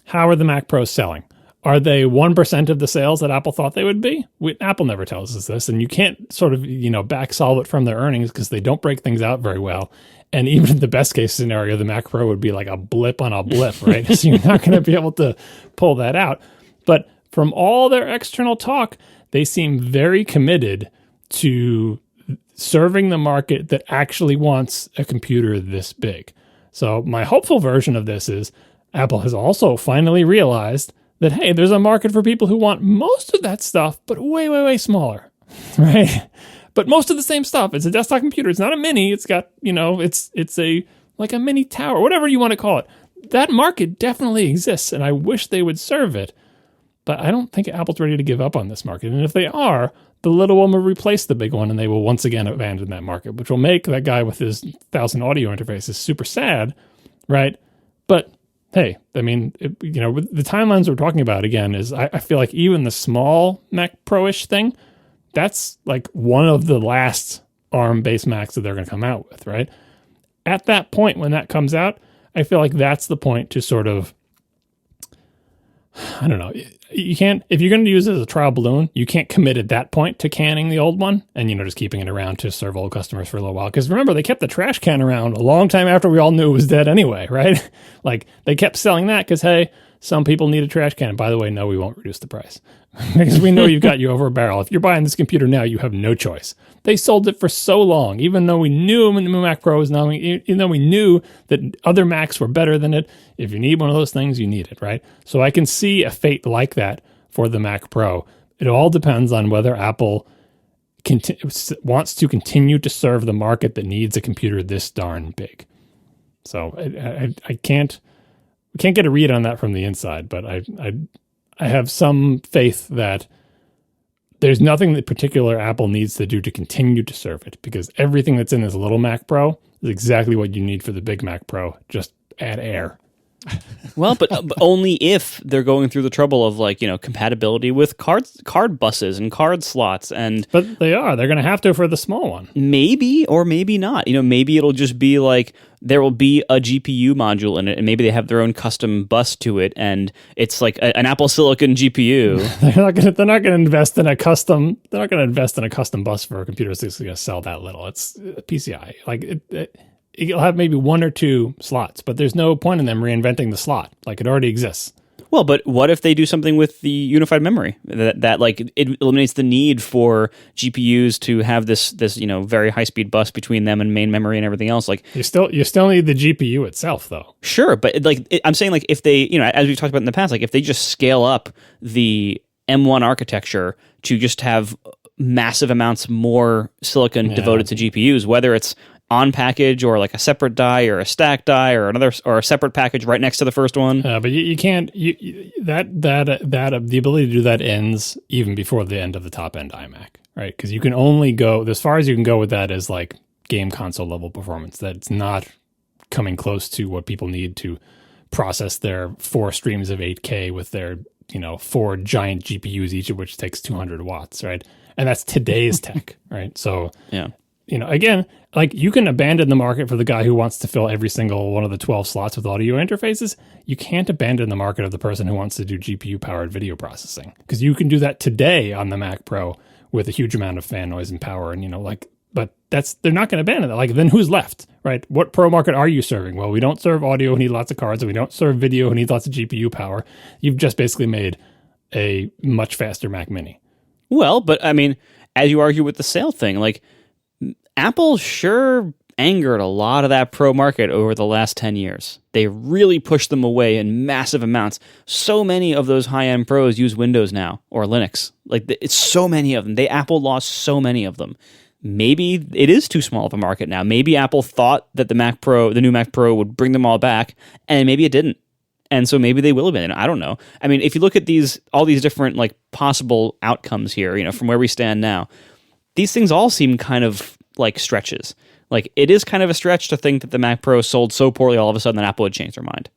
[SPEAKER 2] how are the Mac Pros selling? Are they 1% of the sales that Apple thought they would be? Apple never tells us this, and you can't sort of, back solve it from their earnings because they don't break things out very well. And even in the best case scenario, the Mac Pro would be like a blip on a blip, right? So you're not going to be able to pull that out. But from all their external talk, they seem very committed to serving the market that actually wants a computer this big. So my hopeful version of this is Apple has also finally realized that, hey, there's a market for people who want most of that stuff, but way, way, way smaller, right? But most of the same stuff. It's a desktop computer. It's not a mini. It's got, it's a like a mini tower, whatever you want to call it. That market definitely exists, and I wish they would serve it. But I don't think Apple's ready to give up on this market. And if they are, the little one will replace the big one, and they will once again abandon that market, which will make that guy with his 1,000 audio interfaces super sad, right? But hey, I mean, the timelines we're talking about, again, is I feel like even the small Mac Pro-ish thing, that's like one of the last ARM-based Macs that they're going to come out with, right? At that point, when that comes out, I feel like that's the point to sort of, I don't know, you can't, if you're going to use it as a trial balloon, you can't commit at that point to canning the old one and, just keeping it around to serve old customers for a little while. Because remember, they kept the trash can around a long time after we all knew it was dead anyway, right? Like, they kept selling that because, hey, some people need a trash can. And by the way, no, we won't reduce the price because we know you've got you over a barrel. If you're buying this computer now, you have no choice. They sold it for so long, even though we knew when the Mac Pro was now, even though we knew that other Macs were better than it. If you need one of those things, you need it, right? So I can see a fate like that for the Mac Pro. It all depends on whether Apple wants to continue to serve the market that needs a computer this darn big. So I can't get a read on that from the inside, but I have some faith that there's nothing that particular Apple needs to do to continue to serve it, because everything that's in this little Mac Pro is exactly what you need for the big Mac Pro. Just add air.
[SPEAKER 3] Well, but only if they're going through the trouble of compatibility with card buses and card slots,
[SPEAKER 2] but they're going to have to for the small one.
[SPEAKER 3] Maybe or maybe not. Maybe it'll just be like there will be a GPU module in it, and maybe they have their own custom bus to it, and it's like an Apple Silicon GPU.
[SPEAKER 2] They're not going to invest in a custom. They're not going to invest in a custom bus for a computer that's going to sell that little. It's PCI. Like it'll have maybe one or two slots, but there's no point in them reinventing the slot. Like, it already exists.
[SPEAKER 3] Well, but what if they do something with the unified memory that like it eliminates the need for GPUs to have this very high speed bus between them and main memory and everything else? Like,
[SPEAKER 2] you still need the GPU itself, though.
[SPEAKER 3] Sure, but I'm saying, like, if they as we've talked about in the past, like if they just scale up the M1 architecture to just have massive amounts more silicon devoted to GPUs, whether it's on package or like a separate die or a stacked die or a separate package right next to the first one.
[SPEAKER 2] But you can't. The ability to do that ends even before the end of the top end iMac, right? Because you can only go as far as you can go with that is like game console level performance. That's not coming close to what people need to process their 4 streams of 8K with their 4 giant GPUs, each of which takes 200 watts, right? And that's today's tech, right? So
[SPEAKER 3] yeah.
[SPEAKER 2] Again, like, you can abandon the market for the guy who wants to fill every single one of the 12 slots with audio interfaces. You can't abandon the market of the person who wants to do GPU-powered video processing, because you can do that today on the Mac Pro with a huge amount of fan noise and power, and but they're not going to abandon that. Like, then who's left, right? What pro market are you serving? Well, we don't serve audio who need lots of cards, and we don't serve video who needs lots of GPU power. You've just basically made a much faster Mac Mini.
[SPEAKER 3] Well, but I mean, as you argue with the sale thing, like, Apple sure angered a lot of that pro market over the last 10 years. They really pushed them away in massive amounts. So many of those high-end pros use Windows now, or Linux. Like, it's so many of them. Apple lost so many of them. Maybe it is too small of a market now. Maybe Apple thought that the new Mac Pro would bring them all back, and maybe it didn't. And so maybe they will abandon it. I don't know. I mean, if you look at all these different like possible outcomes here, from where we stand now, these things all seem kind of like stretches. Like, it is kind of a stretch to think that the Mac Pro sold so poorly all of a sudden that Apple would change their mind.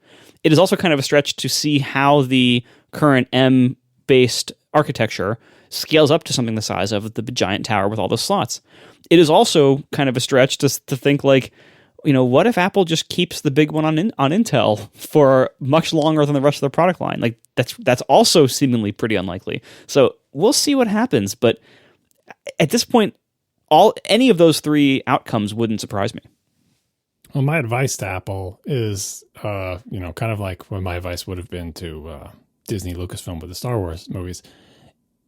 [SPEAKER 3] It is also kind of a stretch to see how the current M-based architecture scales up to something the size of the giant tower with all the slots. It is also kind of a stretch to think like, what if Apple just keeps the big one on Intel for much longer than the rest of their product line? Like, that's also seemingly pretty unlikely. So we'll see what happens, but at this point, any of those 3 outcomes wouldn't surprise me.
[SPEAKER 2] Well, my advice to Apple is, kind of like what my advice would have been to Disney Lucasfilm with the Star Wars movies.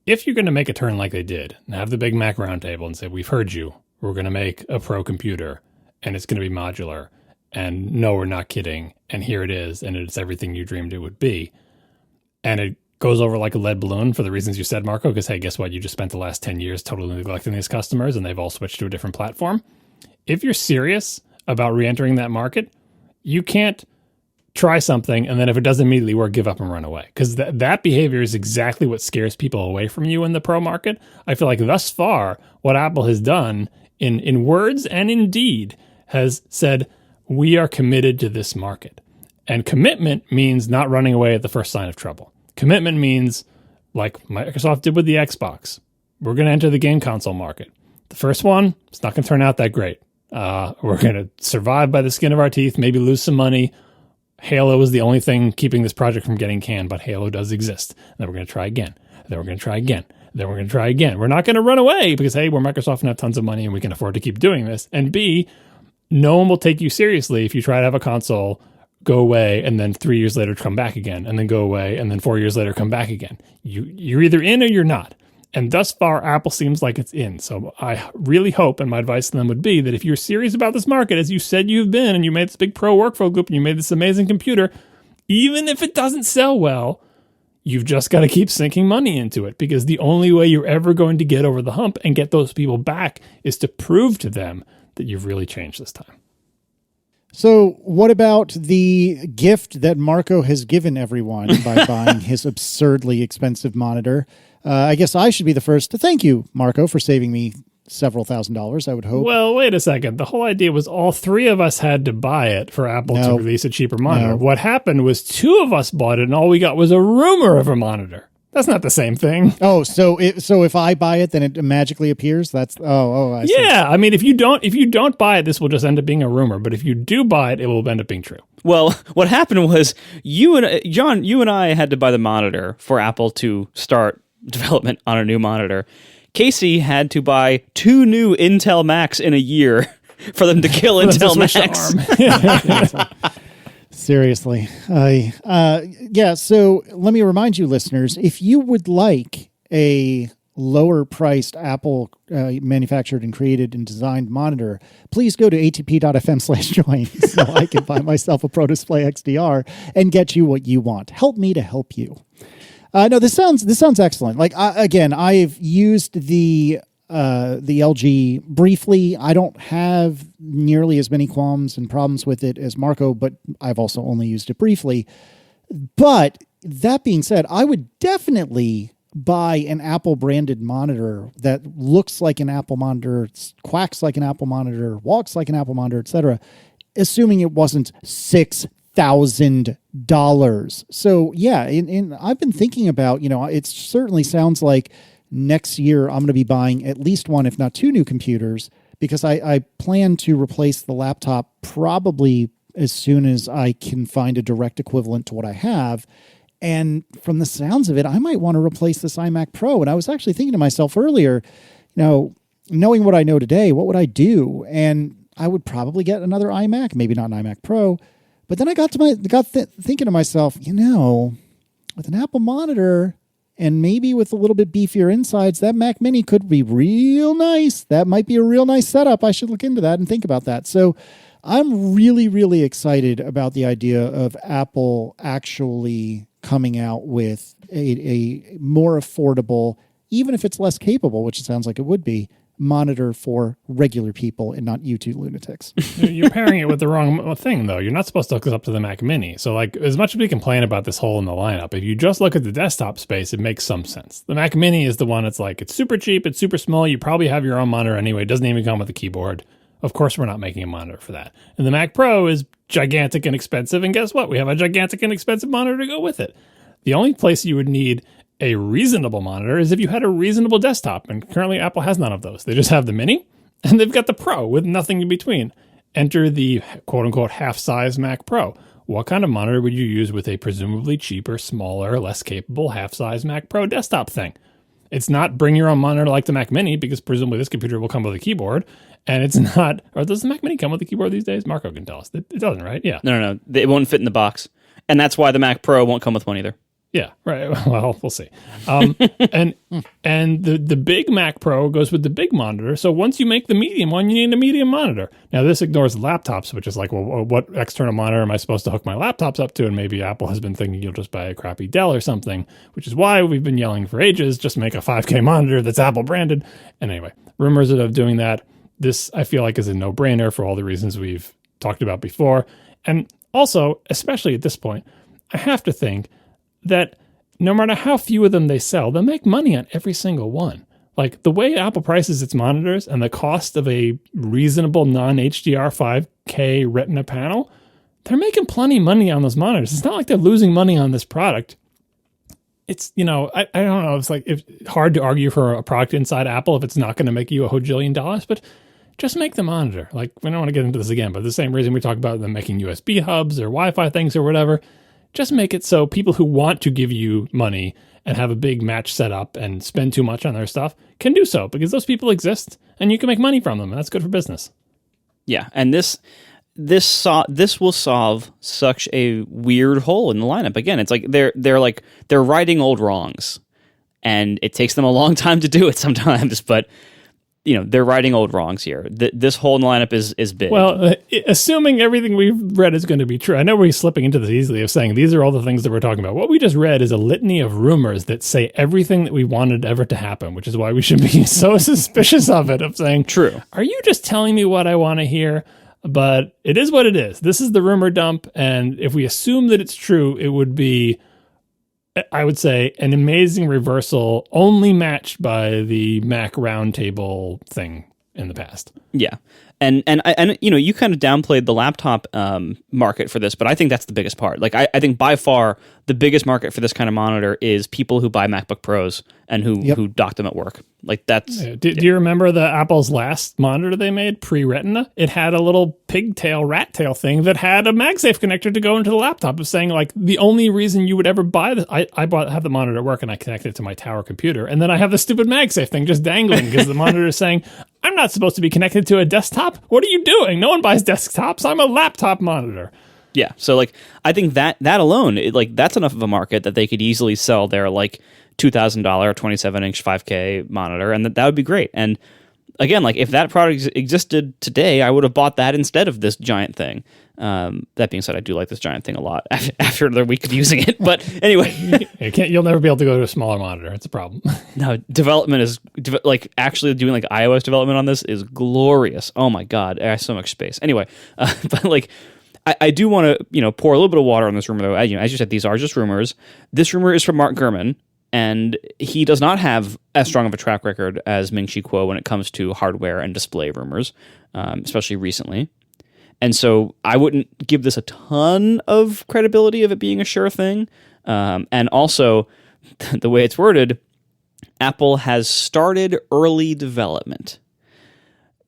[SPEAKER 2] If you're going to make a turn like they did and have the big Mac roundtable and say, we've heard you, we're going to make a pro computer and it's going to be modular, and no, we're not kidding, and here it is, and it's everything you dreamed it would be, and it goes over like a lead balloon for the reasons you said, Marco, because, hey, guess what? You just spent the last 10 years totally neglecting these customers and they've all switched to a different platform. If you're serious about re-entering that market, you can't try something and then if it doesn't immediately work, give up and run away. Because that behavior is exactly what scares people away from you in the pro market. I feel like thus far, what Apple has done in words and in deed has said, we are committed to this market. And commitment means not running away at the first sign of trouble. Commitment means, like Microsoft did with the Xbox, we're going to enter the game console market. The first one, it's not going to turn out that great. We're going to survive by the skin of our teeth, maybe lose some money. Halo is the only thing keeping this project from getting canned, but Halo does exist. And then we're going to try again. Then we're going to try again. Then we're going to try again. We're not going to run away because, hey, we're Microsoft and have tons of money and we can afford to keep doing this. And B, no one will take you seriously if you try to have a console go away and then 3 years later come back again and then go away and then 4 years later come back again. You're either in or you're not. And thus far, Apple seems like it's in. So I really hope, and my advice to them would be that if you're serious about this market, as you said you've been, and you made this big pro workflow group and you made this amazing computer, even if it doesn't sell well, you've just got to keep sinking money into it because the only way you're ever going to get over the hump and get those people back is to prove to them that you've really changed this time.
[SPEAKER 1] So what about the gift that Marco has given everyone by buying his absurdly expensive monitor? I guess I should be the first to thank you, Marco, for saving me several $1,000s, I would hope.
[SPEAKER 2] Well, wait a second. The whole idea was all three of us had to buy it for Apple to release a cheaper monitor.
[SPEAKER 1] No.
[SPEAKER 2] What happened was two of us bought it and all we got was a rumor of a monitor. That's not the same thing.
[SPEAKER 1] Oh, so if I buy it, then it magically appears? I see.
[SPEAKER 2] Yeah, I mean, if you don't buy it, this will just end up being a rumor. But if you do buy it, it will end up being true.
[SPEAKER 3] Well, what happened was you and I had to buy the monitor for Apple to start development on a new monitor. Casey had to buy 2 new Intel Macs in a year for them to kill Intel Macs.
[SPEAKER 1] Seriously. So let me remind you, listeners, if you would like a lower priced Apple manufactured and created and designed monitor, please go to atp.fm/join so I can buy myself a Pro Display XDR and get you what you want. Help me to help you. No, this sounds excellent. Like, I've used the LG briefly. I don't have nearly as many qualms and problems with it as Marco, but I've also only used it briefly. But that being said, I would definitely buy an Apple branded monitor that looks like an Apple monitor, quacks like an Apple monitor, walks like an Apple monitor, etc., assuming it wasn't $6,000. So yeah, I've been thinking about, it certainly sounds like next year I'm going to be buying at least one, if not 2 new computers, because I plan to replace the laptop probably as soon as I can find a direct equivalent to what I have. And from the sounds of it, I might want to replace this iMac Pro. And I was actually thinking to myself earlier, knowing what I know today, what would I do? And I would probably get another iMac, maybe not an iMac Pro. But then I got thinking to myself, with an Apple monitor and maybe with a little bit beefier insides, that Mac Mini could be real nice. That might be a real nice setup. I should look into that and think about that. So I'm really, really excited about the idea of Apple actually coming out with a more affordable, even if it's less capable, which it sounds like it would be, monitor for regular people and not you two lunatics.
[SPEAKER 2] You're pairing it with the wrong thing, though. You're not supposed to hook this up to the Mac Mini. So, as much as we complain about this hole in the lineup, if you just look at the desktop space, it makes some sense. The Mac Mini is the one that's it's super cheap, it's super small, you probably have your own monitor anyway, it doesn't even come with a keyboard. Of course, we're not making a monitor for that. And the Mac Pro is gigantic and expensive, and guess what? We have a gigantic and expensive monitor to go with it. The only place you would need a reasonable monitor is if you had a reasonable desktop, and currently Apple has none of those. They just have the Mini, and they've got the Pro with nothing in between. Enter the quote-unquote half-size Mac Pro. What kind of monitor would you use with a presumably cheaper, smaller, less capable half-size Mac Pro desktop thing? It's not bring your own monitor like the Mac Mini, because presumably this computer will come with a keyboard, and it's not... Or does the Mac Mini come with a keyboard these days? Marco can tell us. It doesn't, right? Yeah.
[SPEAKER 3] No. It won't fit in the box. And that's why the Mac Pro won't come with one either.
[SPEAKER 2] Yeah, right. Well, we'll see. And the big Mac Pro goes with the big monitor. So once you make the medium one, you need a medium monitor. Now this ignores laptops, which is like, well, what external monitor am I supposed to hook my laptops up to? And maybe Apple has been thinking you'll just buy a crappy Dell or something, which is why we've been yelling for ages, just make a 5K monitor that's Apple branded. And anyway, rumors of doing that. This I feel like is a no-brainer for all the reasons we've talked about before. And also, especially at this point, I have to think that no matter how few of them they sell, they'll make money on every single one. Like the way Apple prices its monitors and the cost of a reasonable non-HDR 5K Retina panel, they're making plenty of money on those monitors. It's not like they're losing money on this product. It's, I don't know. It's like it's hard to argue for a product inside Apple if it's not going to make you a $1 billion, but just make the monitor. Like, we don't want to get into this again, but the same reason we talk about them making USB hubs or Wi-Fi things or whatever. Just make it so people who want to give you money and have a big match set up and spend too much on their stuff can do so, because those people exist and you can make money from them, and that's good for business.
[SPEAKER 3] Yeah, and this will solve such a weird hole in the lineup. Again, it's like they're righting old wrongs, and it takes them a long time to do it sometimes, but they're righting old wrongs here. This hole in the lineup is big.
[SPEAKER 2] Well, assuming everything we've read is going to be true, I know we're slipping into this easily of saying these are all the things that we're talking about. What we just read is a litany of rumors that say everything that we wanted ever to happen, which is why we should be so suspicious of it, of saying,
[SPEAKER 3] true.
[SPEAKER 2] Are you just telling me what I want to hear? But it is what it is. This is the rumor dump, and if we assume that it's true, it would be, I would say, an amazing reversal, only matched by the Mac Roundtable thing in the past.
[SPEAKER 3] Yeah. And you kind of downplayed the laptop market for this, but I think that's the biggest part. Like, I think by far the biggest market for this kind of monitor is people who buy MacBook Pros and who dock them at work. Like, that's...
[SPEAKER 2] Do you remember the Apple's last monitor they made, pre-Retina? It had a little pigtail, rat tail thing that had a MagSafe connector to go into the laptop, of saying, like, the only reason you would ever buy this... I have the monitor at work and I connect it to my tower computer, and then I have the stupid MagSafe thing just dangling because the monitor is saying, I'm not supposed to be connected to a desktop. What are you doing? No one buys desktops. I'm a laptop monitor.
[SPEAKER 3] Yeah, so like I think that alone, that's enough of a market that they could easily sell their like $2,000 27-inch 5K monitor, and that would be great. And again, like if that product existed today, I would have bought that instead of this giant thing. That being said, I do like this giant thing a lot after the week of using it. But anyway,
[SPEAKER 2] you'll never be able to go to a smaller monitor. It's a problem.
[SPEAKER 3] No, development is like actually doing like iOS development on this is glorious. Oh my God, I have so much space. Anyway, but like I do want to pour a little bit of water on this rumor though. As you said, these are just rumors. This rumor is from Mark Gurman, and he does not have as strong of a track record as Ming-Chi Kuo when it comes to hardware and display rumors, especially recently. And so I wouldn't give this a ton of credibility of it being a sure thing. And also, the way it's worded, Apple has started early development.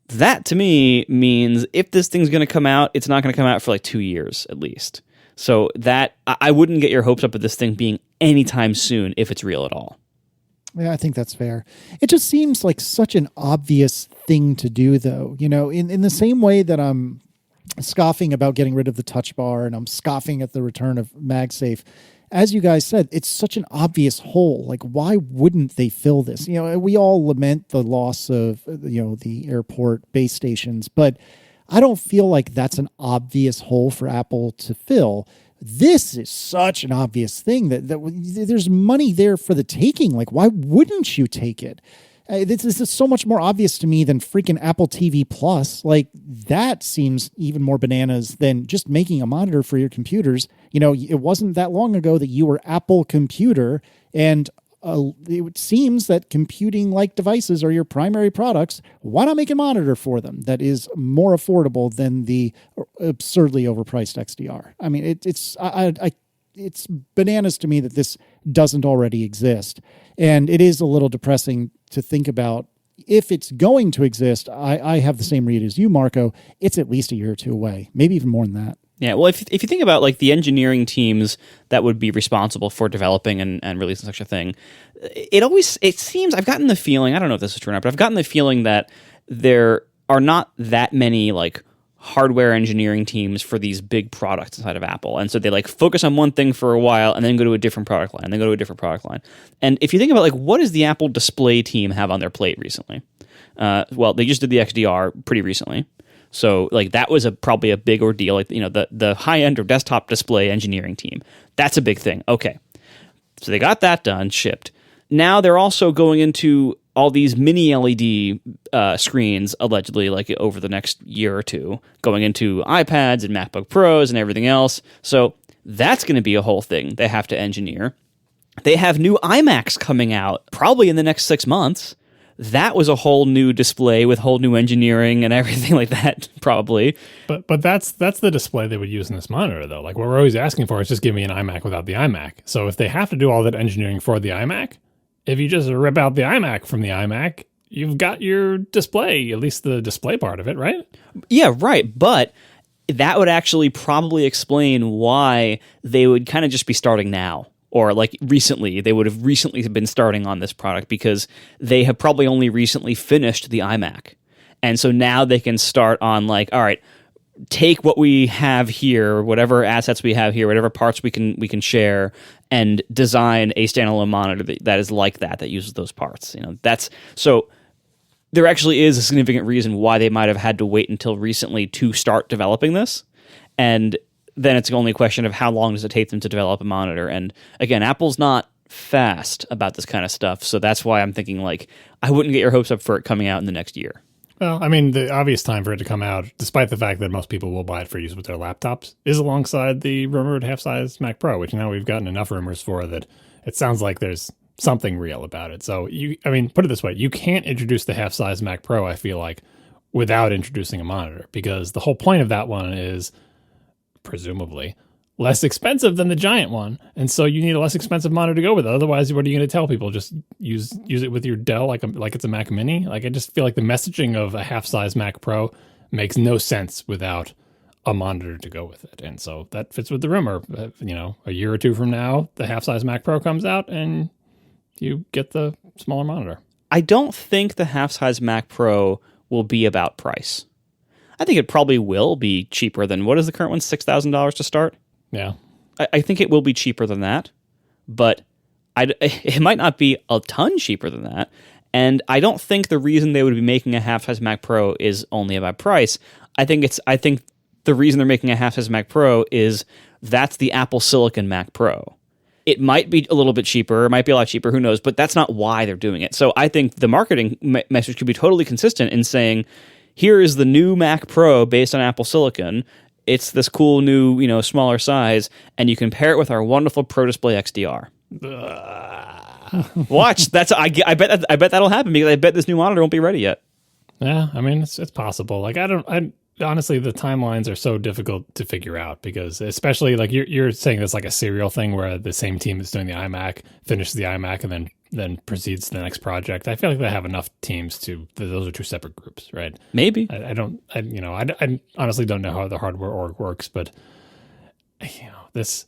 [SPEAKER 3] That, to me, means if this thing's going to come out, it's not going to come out for like 2 years at least. So that I wouldn't get your hopes up of this thing being anytime soon if it's real at all.
[SPEAKER 1] Yeah, I think that's fair. It just seems like such an obvious thing to do, though. In the same way that I'm scoffing about getting rid of the touch bar and I'm scoffing at the return of MagSafe, as you guys said, it's such an obvious hole. Like, why wouldn't they fill this? We all lament the loss of, the airport base stations, but I don't feel like that's an obvious hole for Apple to fill. This is such an obvious thing that there's money there for the taking. Like, why wouldn't you take it? This is so much more obvious to me than freaking Apple TV Plus. Like, that seems even more bananas than just making a monitor for your computers. It wasn't that long ago that you were Apple Computer, and it seems that computing-like devices are your primary products. Why not make a monitor for them that is more affordable than the absurdly overpriced XDR? I mean, it's bananas to me that this doesn't already exist. And it is a little depressing to think about. If it's going to exist, I have the same read as you, Marco. It's at least a year or two away, maybe even more than that.
[SPEAKER 3] Yeah, well, if you think about like the engineering teams that would be responsible for developing and releasing such a thing, it seems, I've gotten the feeling, I don't know if this is true or not, but I've gotten the feeling that there are not that many like hardware engineering teams for these big products inside of Apple. And so they like focus on one thing for a while and then go to a different product line, and then go to a different product line. And if you think about like what does the Apple display team have on their plate recently? Well, they just did the XDR pretty recently. So like that was probably a big ordeal. Like, you know, the high end or desktop display engineering team. That's a big thing. Okay. So they got that done, shipped. Now they're also going into all these mini LED screens, allegedly, like over the next year or two, going into iPads and MacBook Pros and everything else. So that's going to be a whole thing they have to engineer. They have new iMacs coming out probably in the next 6 months. That was a whole new display with whole new engineering and everything like that, probably.
[SPEAKER 2] But that's the display they would use in this monitor, though. Like, what we're always asking for is just give me an iMac without the iMac. So if they have to do all that engineering for the iMac, if you just rip out the iMac from the iMac, you've got your display, at least the display part of it, right?
[SPEAKER 3] Yeah, right. But that would actually probably explain why they would kind of just be starting now. Or like recently, they would have recently been starting on this product because they have probably only recently finished the iMac. And so now they can start on like, all right, take what we have here, whatever assets we have here, whatever parts we can share, and design a standalone monitor that is like that uses those parts. You know, that's so. There actually is a significant reason why they might have had to wait until recently to start developing this, and then it's only a question of how long does it take them to develop a monitor. And again, Apple's not fast about this kind of stuff, so that's why I'm thinking like I wouldn't get your hopes up for it coming out in the next year.
[SPEAKER 2] Well, I mean, the obvious time for it to come out, despite the fact that most people will buy it for use with their laptops, is alongside the rumored half-size Mac Pro, which now we've gotten enough rumors for that it sounds like there's something real about it. So, put it this way, you can't introduce the half-size Mac Pro, I feel like, without introducing a monitor, because the whole point of that one is, presumably, less expensive than the giant one, and so you need a less expensive monitor to go with it. Otherwise, what are you going to tell people? Just use it with your Dell like it's a Mac Mini? Like, I just feel like the messaging of a half-size Mac Pro makes no sense without a monitor to go with it. And so that fits with the rumor. A year or two from now, the half-size Mac Pro comes out, and you get the smaller monitor.
[SPEAKER 3] I don't think the half-size Mac Pro will be about price. I think it probably will be cheaper than, what is the current one, $6,000 to start?
[SPEAKER 2] Yeah.
[SPEAKER 3] I think it will be cheaper than that, but it might not be a ton cheaper than that. And I don't think the reason they would be making a half-size Mac Pro is only about price. I think the reason they're making a half-size Mac Pro is that's the Apple Silicon Mac Pro. It might be a little bit cheaper, it might be a lot cheaper, who knows, but that's not why they're doing it. So I think the marketing message could be totally consistent in saying, here is the new Mac Pro based on Apple Silicon. It's this cool new, smaller size, and you can pair it with our wonderful Pro Display XDR. Watch, I bet that'll happen because I bet this new monitor won't be ready yet.
[SPEAKER 2] Yeah, I mean it's possible. Like honestly, the timelines are so difficult to figure out because, especially like you're saying, it's like a serial thing where the same team that's doing the iMac finishes the iMac and then proceeds to the next project. I feel like they have enough teams those are two separate groups, right?
[SPEAKER 3] Maybe.
[SPEAKER 2] I honestly don't know how the hardware org works, but if this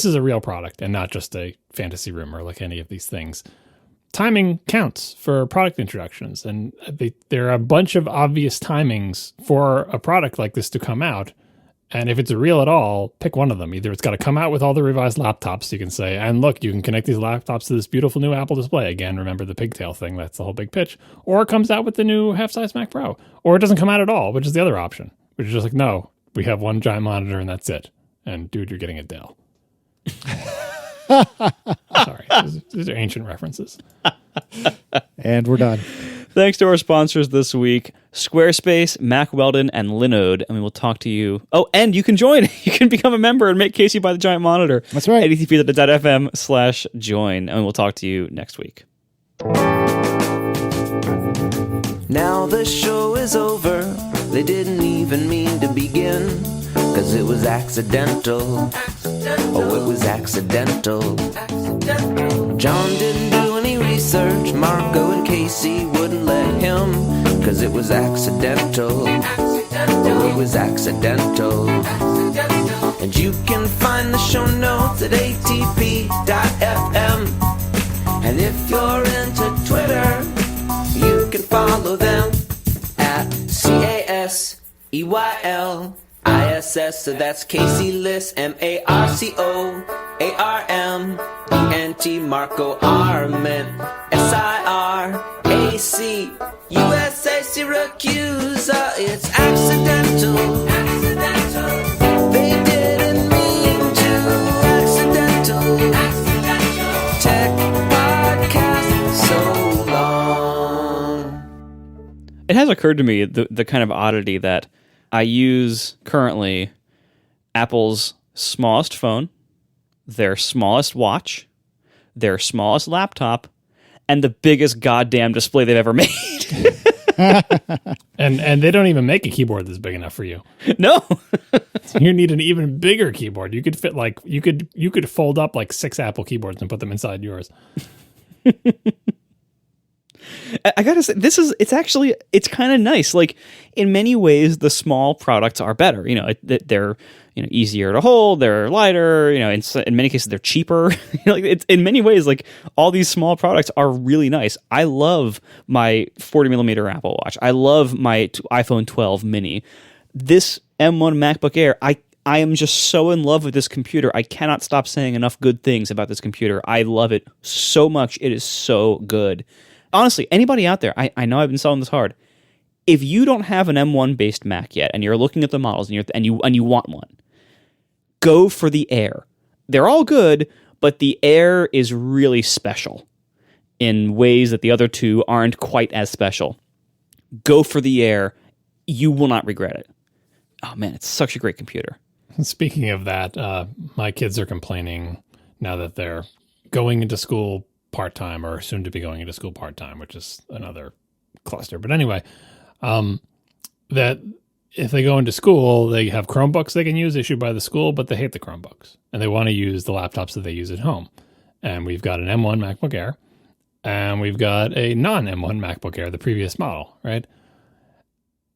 [SPEAKER 2] is a real product and not just a fantasy rumor like any of these things, timing counts for product introductions, and there are a bunch of obvious timings for a product like this to come out. And if it's real at all, pick one of them. Either it's got to come out with all the revised laptops, you can say, and look, you can connect these laptops to this beautiful new Apple display. Again, remember the pigtail thing, that's the whole big pitch. Or it comes out with the new half-size Mac Pro. Or it doesn't come out at all, which is the other option. Which is just like, no, we have one giant monitor and that's it. And dude, you're getting a Dell. Sorry, these are ancient references.
[SPEAKER 1] And we're done.
[SPEAKER 3] Thanks to our sponsors this week, Squarespace, Mack Weldon, and Linode. And we will talk to you. Oh, and you can join. You can become a member and make Casey buy the giant monitor.
[SPEAKER 1] That's right.
[SPEAKER 3] At atp.fm/join. And we'll talk to you next week.
[SPEAKER 4] Now the show is over. They didn't even mean to begin, 'cause it was accidental. Oh, it was accidental. John didn't do any research. Marco and Casey wouldn't let him, 'cause it was accidental. Oh, it was accidental. And you can find the show notes at atp.fm. And if you're into Twitter, you can follow them at EYLISS, so that's Casey List, MARCOARMENT, Marco Arment, SIRAC, USA, Syracuse, it's accidental. They didn't mean to, accidental. Tech podcast so long.
[SPEAKER 3] It has occurred to me the kind of oddity that I use currently Apple's smallest phone, their smallest watch, their smallest laptop, and the biggest goddamn display they've ever made.
[SPEAKER 2] And they don't even make a keyboard that's big enough for you.
[SPEAKER 3] No.
[SPEAKER 2] You need an even bigger keyboard. You could fit like you could fold up like 6 Apple keyboards and put them inside yours.
[SPEAKER 3] I gotta say, it's kind of nice. Like, in many ways, the small products are better. They're easier to hold, they're lighter. In many cases, they're cheaper. In many ways, like, all these small products are really nice. I love my 40mm Apple Watch. I love my iPhone 12 mini. This M1 MacBook Air, I am just so in love with this computer. I cannot stop saying enough good things about this computer. I love it so much. It is so good. Honestly, anybody out there, I know I've been selling this hard. If you don't have an M1 based Mac yet, and you're looking at the models and you want one, go for the Air. They're all good, but the Air is really special in ways that the other two aren't quite as special. Go for the Air. You will not regret it. Oh man, it's such a great computer.
[SPEAKER 2] Speaking of that, my kids are complaining now that they're going into school part-time, or soon to be going into school part-time, which is another cluster. But anyway, that if they go into school, they have Chromebooks they can use issued by the school, but they hate the Chromebooks and they want to use the laptops that they use at home. And we've got an M1 MacBook Air and we've got a non-M1 MacBook Air, the previous model, right?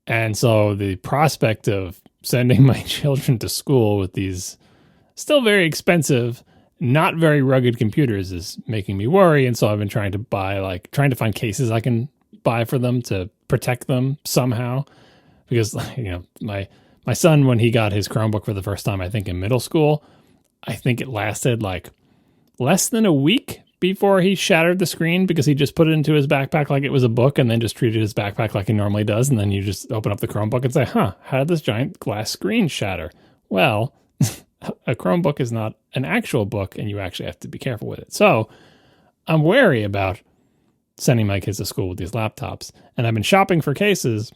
[SPEAKER 2] And so the prospect of sending my children to school with these still very expensive, not very rugged computers is making me worry. And so I've been trying to find cases I can buy for them to protect them somehow. Because, my son, when he got his Chromebook for the first time, I think in middle school, I think it lasted like less than a week before he shattered the screen, because he just put it into his backpack like it was a book and then just treated his backpack like he normally does. And then you just open up the Chromebook and say, how did this giant glass screen shatter? Well, a Chromebook is not an actual book, and you actually have to be careful with it. So I'm wary about sending my kids to school with these laptops. And I've been shopping for cases,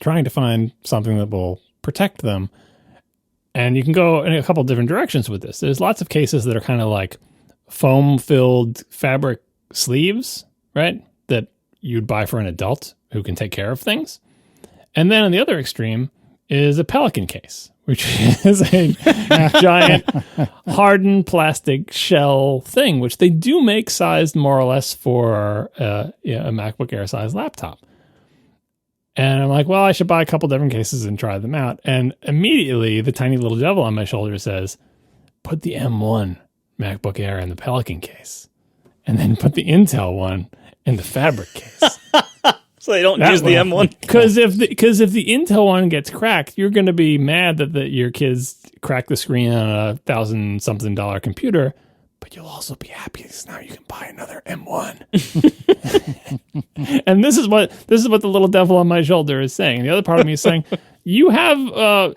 [SPEAKER 2] trying to find something that will protect them. And you can go in a couple different directions with this. There's lots of cases that are kind of like foam-filled fabric sleeves, right? That you'd buy for an adult who can take care of things. And then on the other extreme is a Pelican case, which is a giant hardened plastic shell thing, which they do make sized more or less for a MacBook Air size laptop. And I'm like, well, I should buy a couple different cases and try them out. And immediately the tiny little devil on my shoulder says, put the M1 MacBook Air in the Pelican case, and then put the Intel one in the fabric case.
[SPEAKER 3] So they don't use the M1.
[SPEAKER 2] Because if the Intel one gets cracked, you're going to be mad that your kids cracked the screen on $1,000-something computer, but you'll also be happy because now you can buy another M1. And this is what the little devil on my shoulder is saying. The other part of me is saying, you have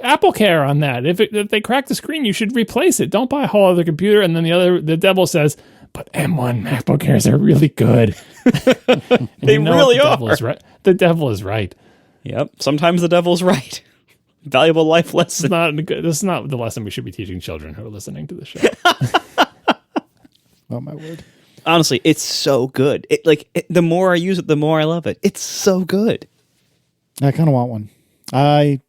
[SPEAKER 2] Apple Care on that. If they crack the screen, you should replace it. Don't buy a whole other computer. And then the devil says, but M1 MacBook Airs are really good.
[SPEAKER 3] They really are.
[SPEAKER 2] The devil is right.
[SPEAKER 3] Yep. Sometimes the devil's right. Valuable life lesson.
[SPEAKER 2] This is not the lesson we should be teaching children who are listening to the show.
[SPEAKER 1] Oh, my word.
[SPEAKER 3] Honestly, it's so good. The more I use it, the more I love it. It's so good.
[SPEAKER 1] I kind of want one. I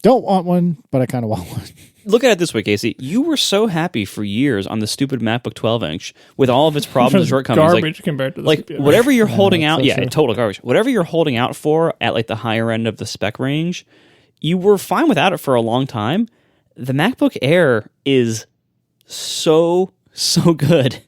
[SPEAKER 1] don't want one, but I kind of want one.
[SPEAKER 3] Look at it this way, Casey. You were so happy for years on the stupid MacBook 12-inch with all of its problems and shortcomings.
[SPEAKER 2] Garbage compared to the computer.
[SPEAKER 3] Whatever you're holding out,
[SPEAKER 1] so true.
[SPEAKER 3] total garbage. Whatever you're holding out for at the higher end of the spec range, you were fine without it for a long time. The MacBook Air is so good.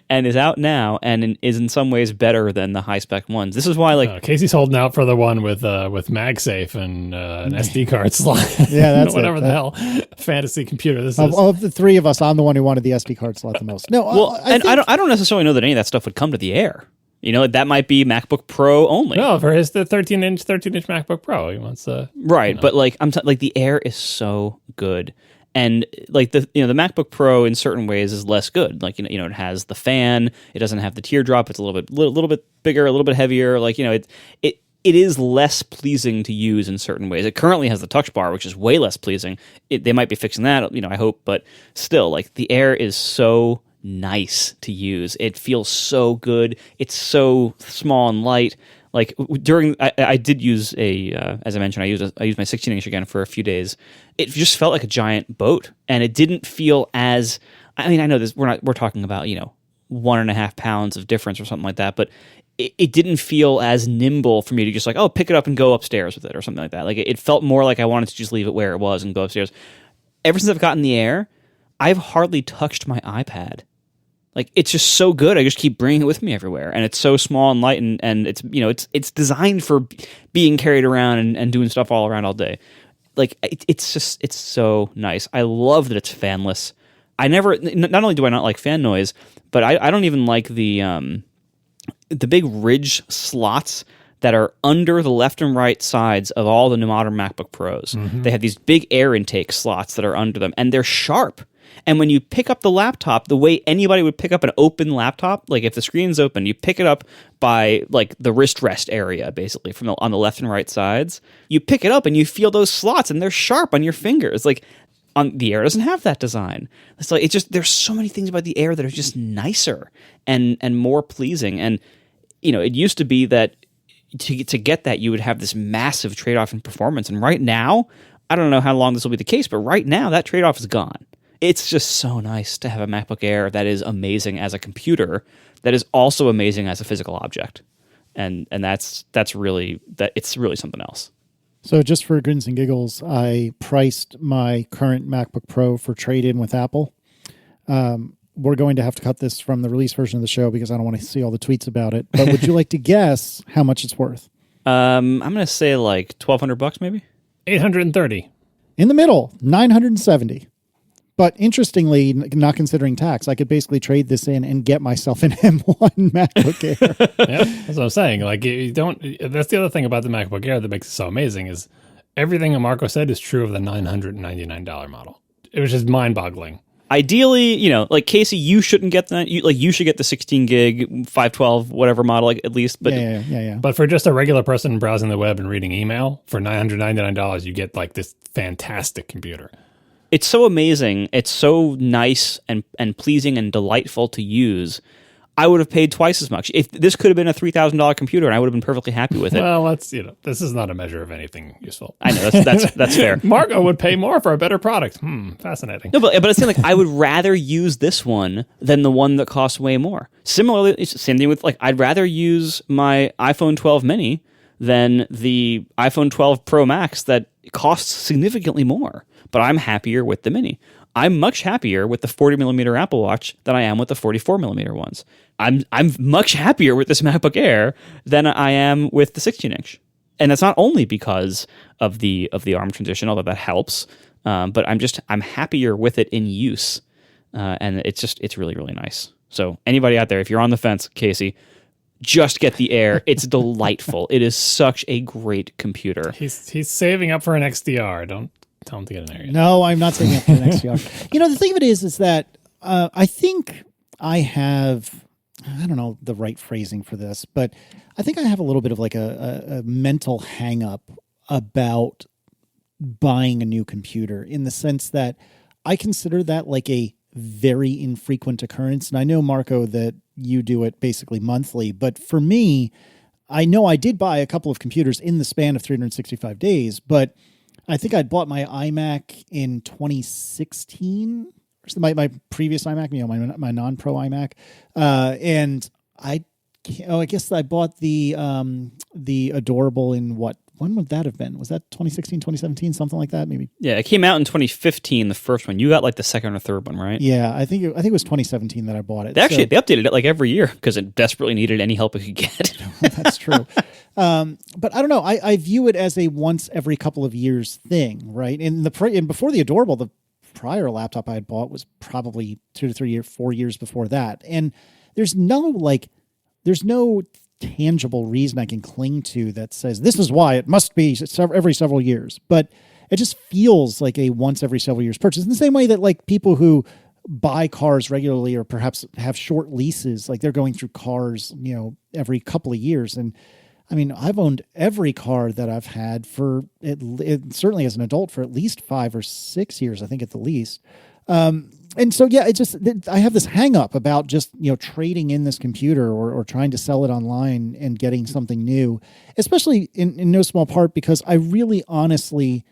[SPEAKER 3] and is out now and is in some ways better than the high spec ones. This is why, like,
[SPEAKER 2] Casey's holding out for the one with MagSafe and an SD card slot.
[SPEAKER 1] Yeah, that's
[SPEAKER 2] whatever the hell fantasy computer this is.
[SPEAKER 1] Of the three of us, I'm the one who wanted the SD card slot the most. No,
[SPEAKER 3] well, I don't necessarily know that any of that stuff would come to the Air. You know, that might be MacBook Pro only.
[SPEAKER 2] No, for the 13-inch MacBook Pro, he wants
[SPEAKER 3] right. But like like the Air is so good, and like the MacBook Pro in certain ways is less good. Like it has the fan, it doesn't have the teardrop. It's a little bit bigger, a little bit heavier. Like it is less pleasing to use in certain ways. It currently has the touch bar, which is way less pleasing. They might be fixing that, I hope, but still, like the Air is so nice to use. It feels so good. It's so small and light. Like I did use as I mentioned, I used my 16-inch again for a few days. It just felt like a giant boat, and it didn't feel as. I mean, I know this. We're talking about 1.5 pounds of difference or something like that, but it didn't feel as nimble for me to just like, pick it up and go upstairs with it or something like that. Like it felt more like I wanted to just leave it where it was and go upstairs. Ever since I've gotten the Air, I've hardly touched my iPad. Like it's just so good. I just keep bringing it with me everywhere, and it's so small and light, and it's it's designed for being carried around and doing stuff all around all day. Like it's so nice. I love that it's fanless. Not only do I not like fan noise, but I don't even like the big ridge slots that are under the left and right sides of all the new modern MacBook Pros. Mm-hmm. They have these big air intake slots that are under them, and they're sharp. And when you pick up the laptop, the way anybody would pick up an open laptop, like if the screen's open, you pick it up by like the wrist rest area, basically on the left and right sides. You pick it up and you feel those slots, and they're sharp on your fingers. Like the Air doesn't have that design. It's like there's so many things about the Air that are just nicer and more pleasing. And it used to be that to get that you would have this massive trade-off in performance. And right now, I don't know how long this will be the case, but right now that trade-off is gone. It's just so nice to have a MacBook Air that is amazing as a computer, that is also amazing as a physical object, and it's really something else.
[SPEAKER 1] So just for grins and giggles, I priced my current MacBook Pro for trade-in with Apple. We're going to have to cut this from the release version of the show because I don't want to see all the tweets about it. But would you like to guess how much it's worth?
[SPEAKER 3] I'm going to say like $1,200 maybe.
[SPEAKER 2] $830.
[SPEAKER 1] In the middle, $970. But interestingly, not considering tax, I could basically trade this in and get myself an M1 MacBook Air.
[SPEAKER 2] Yeah, that's what I'm saying. Like you don't. That's the other thing about the MacBook Air that makes it so amazing is everything that Marco said is true of the $999 model. It was just mind-boggling.
[SPEAKER 3] Ideally, like Casey, you shouldn't get that. You should get the 16 gig, 512, whatever model, like, at least. But
[SPEAKER 1] yeah.
[SPEAKER 2] But for just a regular person browsing the web and reading email, for $999, you get like this fantastic computer.
[SPEAKER 3] It's so amazing. It's so nice and pleasing and delightful to use. I would have paid twice as much. If this could have been a $3,000 computer, and I would have been perfectly happy with it.
[SPEAKER 2] Well, this is not a measure of anything useful.
[SPEAKER 3] I know that's fair.
[SPEAKER 2] Marco would pay more for a better product. Fascinating.
[SPEAKER 3] No, but it's like I would rather use this one than the one that costs way more. Similarly, it's the same thing with like I'd rather use my iPhone 12 mini than the iPhone 12 Pro Max that costs significantly more. But I'm happier with the mini. I'm much happier with the 40mm Apple Watch than I am with the 44mm ones. I'm much happier with this MacBook Air than I am with the 16-inch. And that's not only because of the ARM transition, although that helps, but I'm happier with it in use. And it's really, really nice. So anybody out there, if you're on the fence, Casey, just get the Air. It's delightful. It is such a great computer.
[SPEAKER 2] He's saving up for an XDR. Don't tell him to get an Air yet.
[SPEAKER 1] No, I'm not saving up for the next year. The thing of it is that I think I have, I don't know the right phrasing for this, but I think I have a little bit of like a mental hang up about buying a new computer in the sense that I consider that like a very infrequent occurrence. And I know, Marco, that you do it basically monthly, but for me, I know I did buy a couple of computers in the span of 365 days, but I think I'd bought my iMac in 2016, my previous iMac, my non-pro iMac, and I guess I bought the Adorable in when would that have been? Was that 2016, 2017, something like that? Maybe.
[SPEAKER 3] Yeah, it came out in 2015, the first one. You got like the second or third one, right?
[SPEAKER 1] Yeah, I think it was 2017 that I bought it.
[SPEAKER 3] They updated it like every year because it desperately needed any help it could get.
[SPEAKER 1] That's true. But I don't know. I view it as a once every couple of years thing, right? And before the Adorable, the prior laptop I had bought was probably 2 to 3 years, 4 years before that. And there's no tangible reason I can cling to that says this is why it must be every several years, but it just feels like a once every several years purchase in the same way that like people who buy cars regularly or perhaps have short leases, like they're going through cars, every couple of years. And I mean, I've owned every car that I've had for certainly as an adult for at least 5 or 6 years, I think at the least. And so, yeah, I have this hang up about just, trading in this computer or trying to sell it online and getting something new, especially in no small part because I really honestly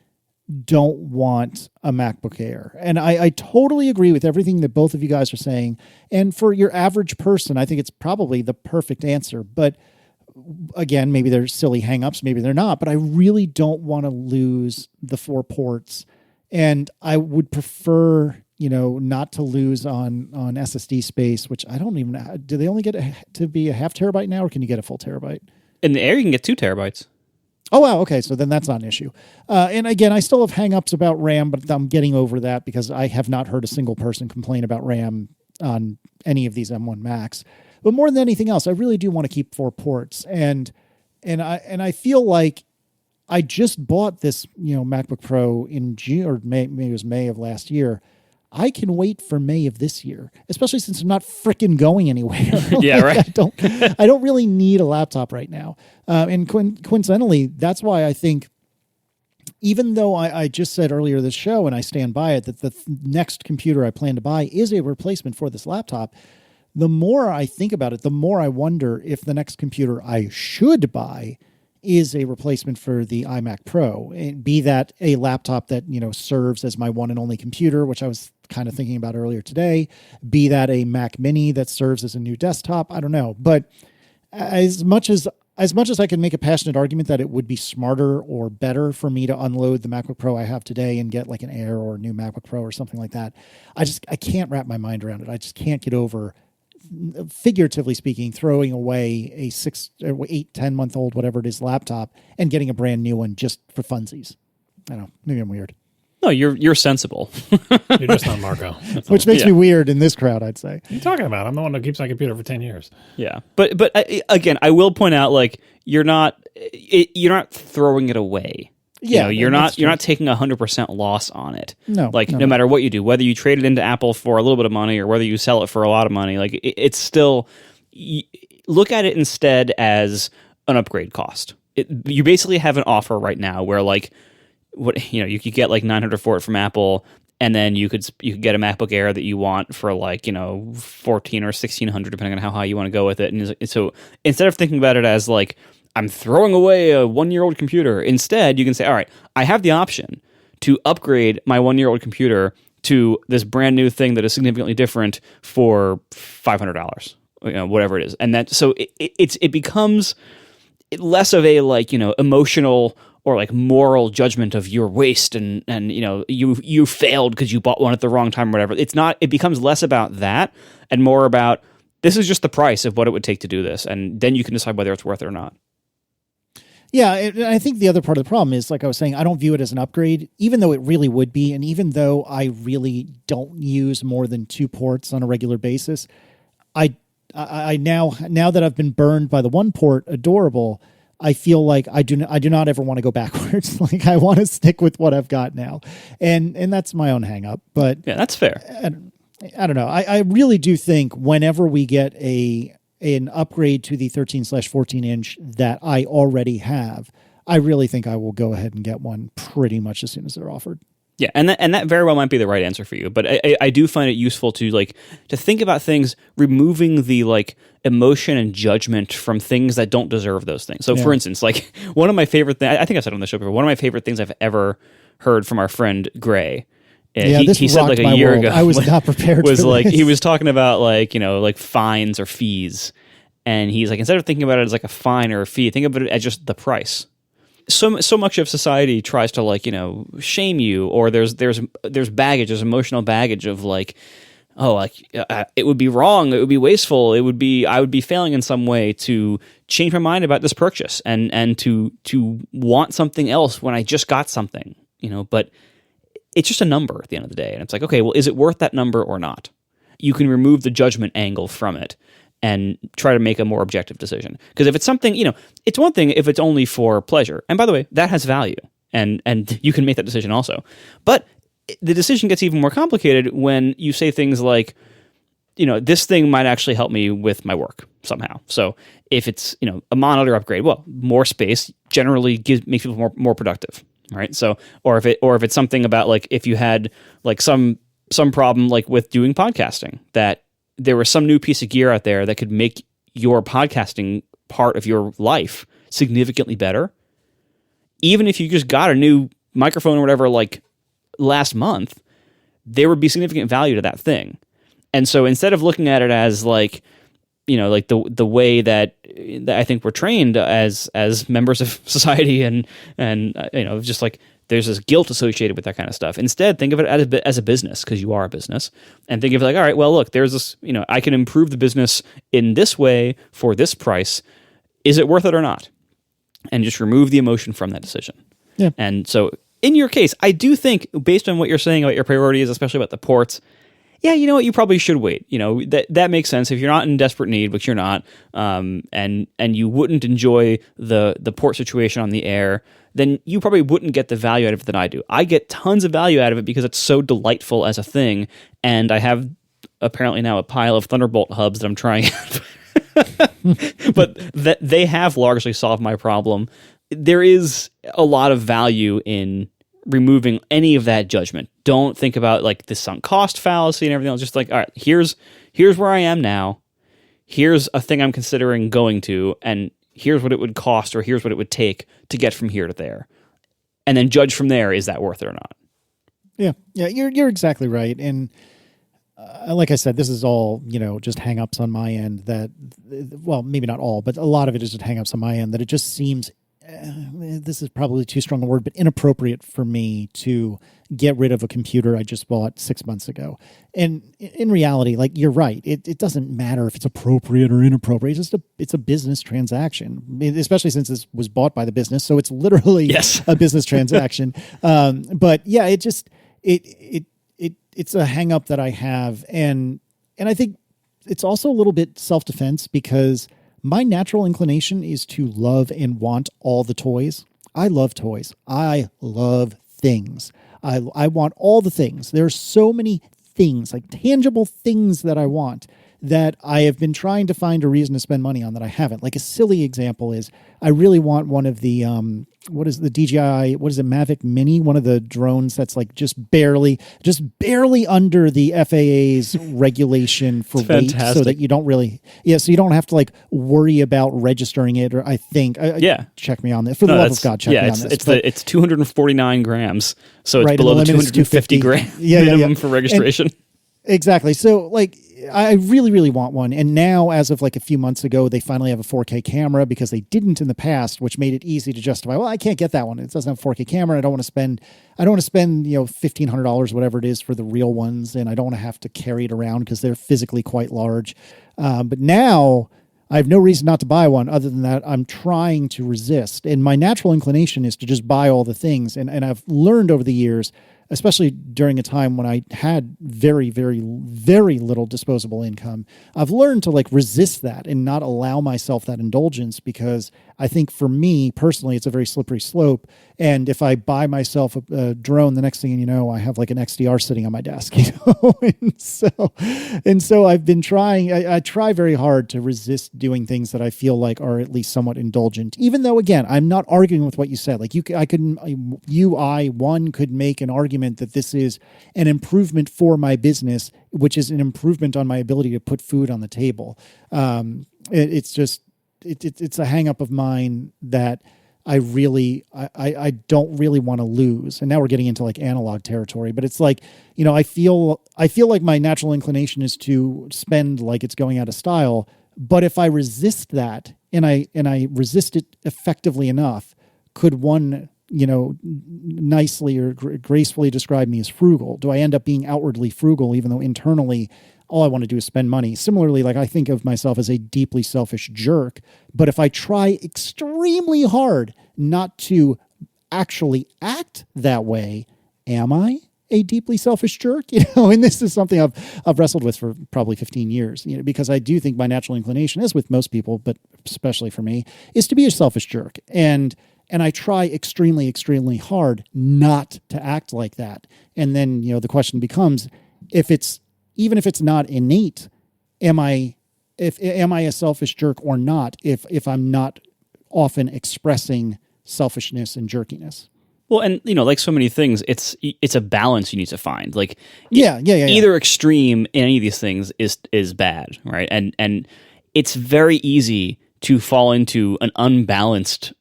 [SPEAKER 1] don't want a MacBook Air. And I totally agree with everything that both of you guys are saying. And for your average person, I think it's probably the perfect answer. But again, maybe they're silly hang-ups, maybe they're not, but I really don't want to lose the 4 ports. And I would prefer, not to lose on SSD space, which I don't even know. Do they only get to be a half terabyte now, or can you get a full terabyte?
[SPEAKER 3] In the Air, you can get 2 terabytes.
[SPEAKER 1] Oh, wow. Okay. So then that's not an issue. And again, I still have hang-ups about RAM, but I'm getting over that because I have not heard a single person complain about RAM on any of these M1 Macs. But more than anything else, I really do want to keep 4 ports. And I feel like I just bought this, MacBook Pro in June or May, maybe it was May of last year. I can wait for May of this year, especially since I'm not fricking going anywhere.
[SPEAKER 3] Yeah, right.
[SPEAKER 1] I don't really need a laptop right now. And coincidentally, that's why I think, even though I just said earlier this show, and I stand by it, that the next computer I plan to buy is a replacement for this laptop, the more I think about it, the more I wonder if the next computer I should buy is a replacement for the iMac Pro, and be that a laptop that, serves as my one and only computer, which I was kind of thinking about earlier today, be that a Mac Mini that serves as a new desktop. I don't know. But as much as I can make a passionate argument that it would be smarter or better for me to unload the MacBook Pro I have today and get like an Air or a new MacBook Pro or something like that, I can't wrap my mind around it. I just can't get over, figuratively speaking, throwing away a 6 or 8, 10-month-old, whatever it is, laptop and getting a brand new one just for funsies. I don't know. Maybe I'm weird.
[SPEAKER 3] No, you're sensible.
[SPEAKER 2] You're just not Marco.
[SPEAKER 1] Which makes me weird in this crowd, I'd say.
[SPEAKER 2] What are you talking about? I'm the one that keeps my computer for 10 years.
[SPEAKER 3] Yeah. But again, I will point out, like, you're not throwing it away.
[SPEAKER 1] Yeah,
[SPEAKER 3] you're not taking 100% loss on it.
[SPEAKER 1] No.
[SPEAKER 3] No matter what you do, whether you trade it into Apple for a little bit of money or whether you sell it for a lot of money, like it's still, look at it instead as an upgrade cost. You basically have an offer right now where like, you could get like $900 for it from Apple, and then you could get a MacBook Air that you want for like, $1,400 or $1,600, depending on how high you want to go with it. And so instead of thinking about it as like, I'm throwing away a 1-year-old computer, instead you can say, all right, I have the option to upgrade my 1-year-old computer to this brand new thing that is significantly different for $500, whatever it is. And that, so it becomes less of a like, emotional or like moral judgment of your waste and you failed because you bought one at the wrong time or whatever. It becomes less about that and more about, this is just the price of what it would take to do this. And then you can decide whether it's worth it or not.
[SPEAKER 1] Yeah, and I think the other part of the problem is, like I was saying, I don't view it as an upgrade, even though it really would be. And even though I really don't use more than 2 ports on a regular basis, I now that I've been burned by the 1-port Adorable, I feel like I do not ever want to go backwards. Like I want to stick with what I've got now. And that's my own hang up. But
[SPEAKER 3] yeah, that's fair.
[SPEAKER 1] I don't know. I really do think whenever we get an upgrade to the 13/14 inch that I already have, I really think I will go ahead and get one pretty much as soon as they're offered.
[SPEAKER 3] Yeah, and that very well might be the right answer for you. But I do find it useful to think about things, removing the like emotion and judgment from things that don't deserve those things. So, for instance, like one of my favorite things, I think I said on the show before, one of my favorite things I've ever heard from our friend Gray.
[SPEAKER 1] Yeah, he said like a year ago. I was not prepared.
[SPEAKER 3] Was
[SPEAKER 1] for
[SPEAKER 3] like
[SPEAKER 1] this.
[SPEAKER 3] He was talking about like fines or fees, and he's like, instead of thinking about it as like a fine or a fee, think about it as just the price. so much of society tries to like, shame you, or there's baggage, there's emotional baggage of like, oh, like it would be wrong, it would be wasteful, I would be failing in some way to change my mind about this purchase and to want something else when I just got something, but it's just a number at the end of the day. And it's like, okay, well, is it worth that number or not? You can remove the judgment angle from it and try to make a more objective decision. Because if it's something, it's one thing if it's only for pleasure. And by the way, that has value. And you can make that decision also. But the decision gets even more complicated when you say things like, this thing might actually help me with my work somehow. So if it's, a monitor upgrade, well, more space generally makes people more productive, right? So, or if it's something about like, if you had like some problem like with doing podcasting, that there was some new piece of gear out there that could make your podcasting part of your life significantly better. Even if you just got a new microphone or whatever, like last month, there would be significant value to that thing. And so instead of looking at it as like, like the way that I think we're trained as members of society and just like there's this guilt associated with that kind of stuff. Instead, think of it as a business, because you are a business, and think of it like, all right, well, look, there's this, I can improve the business in this way for this price. Is it worth it or not? And just remove the emotion from that decision.
[SPEAKER 1] Yeah.
[SPEAKER 3] And so in your case, I do think, based on what you're saying about your priorities, especially about the ports, yeah, you know what, you probably should wait. That makes sense if you're not in desperate need, which you're not, and you wouldn't enjoy the port situation on the Air, then you probably wouldn't get the value out of it that I do. I get tons of value out of it because it's so delightful as a thing, and I have apparently now a pile of Thunderbolt hubs that I'm trying out. But that they have largely solved my problem. There is a lot of value in removing any of that judgment. Don't think about like the sunk cost fallacy and everything else. Just like, all right, here's where I am now. Here's a thing I'm considering going to, and here's what it would cost, or here's what it would take to get from here to there. And then judge from there, is that worth it or not?
[SPEAKER 1] Yeah, you're exactly right. And like I said, this is all, just hang-ups on my end that, well, maybe not all, but a lot of it is just hang-ups on my end that it just seems, this is probably too strong a word, but inappropriate for me to get rid of a computer I just bought 6 months ago. And in reality, like, you're right. It doesn't matter if it's appropriate or inappropriate. It's a business transaction, especially since this was bought by the business. So it's literally a business transaction. But yeah, it's a hang up that I have. And I think it's also a little bit self-defense, because my natural inclination is to love and want all the toys. I love toys. I love things. I want all the things. There's so many things, like tangible things that I want, that I have been trying to find a reason to spend money on that I haven't. Like a silly example is I really want one of the, what is the DJI, Mavic Mini, one of the drones that's like just barely under the FAA's regulation for weight, so that you don't really, so you don't have to like worry about registering it, or I think, check me on this. For the love of God, check me on this.
[SPEAKER 3] It's 249 grams, so it's
[SPEAKER 1] right,
[SPEAKER 3] below the 250 gram minimum for registration.
[SPEAKER 1] Exactly. So like, I really, really want one. And now, as of like a few months ago, they finally have a 4K camera, because they didn't in the past, which made it easy to justify, well, I can't get that one. It doesn't have a 4K camera. I don't want to spend, $1,500, whatever it is, for the real ones. And I don't want to have to carry it around because they're physically quite large. But now I have no reason not to buy one, other than that I'm trying to resist. And my natural inclination is to just buy all the things. And I've learned over the years, especially during a time when I had very, very, very little disposable income, I've learned to like resist that and not allow myself that indulgence, because I think for me personally, it's a very slippery slope. And if I buy myself a drone, the next thing you know, I have like an XDR sitting on my desk, and so I've been trying, I try very hard to resist doing things that I feel like are at least somewhat indulgent, even though, again, I'm not arguing with what you said. Like one could make an argument that this is an improvement for my business, which is an improvement on my ability to put food on the table. It's a hang up of mine that I don't really want to lose. And now we're getting into like analog territory, but it's like, I feel like my natural inclination is to spend like it's going out of style. But if I resist that and I resist it effectively enough, could one, nicely or gracefully describe me as frugal? Do I end up being outwardly frugal, even though internally all I want to do is spend money? Similarly, like I think of myself as a deeply selfish jerk, but if I try extremely hard not to actually act that way, am I a deeply selfish jerk? And this is something I've wrestled with for probably 15 years, because I do think my natural inclination, as with most people, but especially for me, is to be a selfish jerk. And I try extremely, extremely hard not to act like that. And then, the question becomes, even if it's not innate, am I a selfish jerk or not if I'm not often expressing selfishness and jerkiness?
[SPEAKER 3] Well, and like so many things, it's a balance you need to find. Like,
[SPEAKER 1] yeah.
[SPEAKER 3] Either extreme in any of these things is bad, right? And it's very easy to fall into an unbalanced,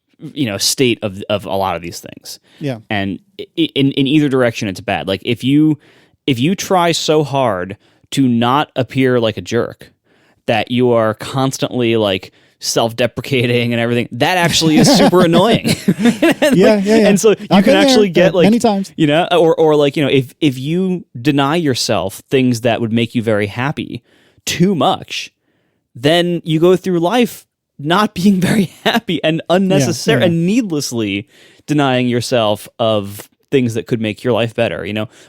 [SPEAKER 3] state of a lot of these things.
[SPEAKER 1] Yeah.
[SPEAKER 3] And in either direction, it's bad. Like if you try so hard to not appear like a jerk that you are constantly like self-deprecating and everything, that actually is super annoying.
[SPEAKER 1] Yeah.
[SPEAKER 3] And so you can actually get like
[SPEAKER 1] many times,
[SPEAKER 3] or like, if you deny yourself things that would make you very happy too much, then you go through life not being very happy and unnecessary and needlessly denying yourself of things that could make your life better,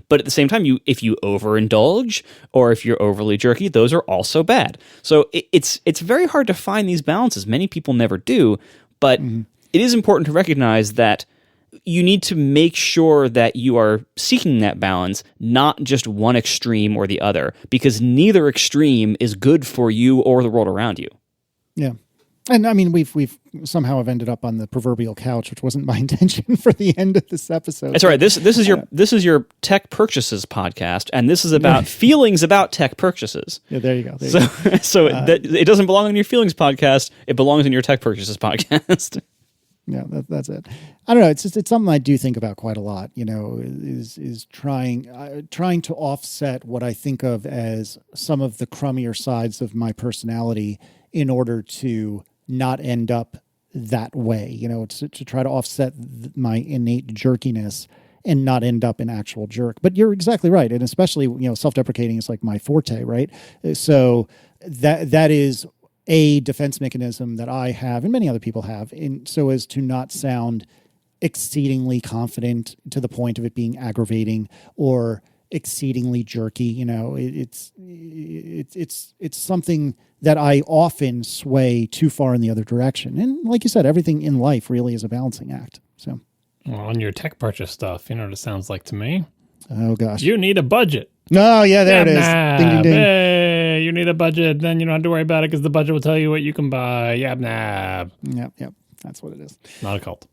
[SPEAKER 3] But at the same time, if you overindulge or if you're overly jerky, those are also bad. So it's very hard to find these balances. Many people never do, but it is important to recognize that you need to make sure that you are seeking that balance, not just one extreme or the other, because neither extreme is good for you or the world around you.
[SPEAKER 1] Yeah. And I mean, we've somehow have ended up on the proverbial couch, which wasn't my intention for the end of this episode.
[SPEAKER 3] That's right. This is your tech purchases podcast, and this is about feelings about tech purchases.
[SPEAKER 1] Yeah, there you go.
[SPEAKER 3] It doesn't belong on your feelings podcast. It belongs in your tech purchases podcast.
[SPEAKER 1] Yeah, that's it. I don't know. It's something I do think about quite a lot. Is trying to offset what I think of as some of the crummier sides of my personality in order to not end up that way, to try to offset my innate jerkiness and not end up an actual jerk. But you're exactly right. And especially, self-deprecating is like my forte, right? So that is a defense mechanism that I have and many other people have, so as to not sound exceedingly confident to the point of it being aggravating or exceedingly jerky. It's something that I often sway too far in the other direction. And like you said, everything in life really is a balancing act. So,
[SPEAKER 2] well, on your tech purchase stuff, what it sounds like to me?
[SPEAKER 1] Oh gosh,
[SPEAKER 2] you need a budget.
[SPEAKER 1] No, yeah, there it is. Ding, ding, ding.
[SPEAKER 2] Hey, you need a budget. Then you don't have to worry about it because the budget will tell you what you can buy. Yab nab.
[SPEAKER 1] Yep. That's what it is.
[SPEAKER 2] Not a cult.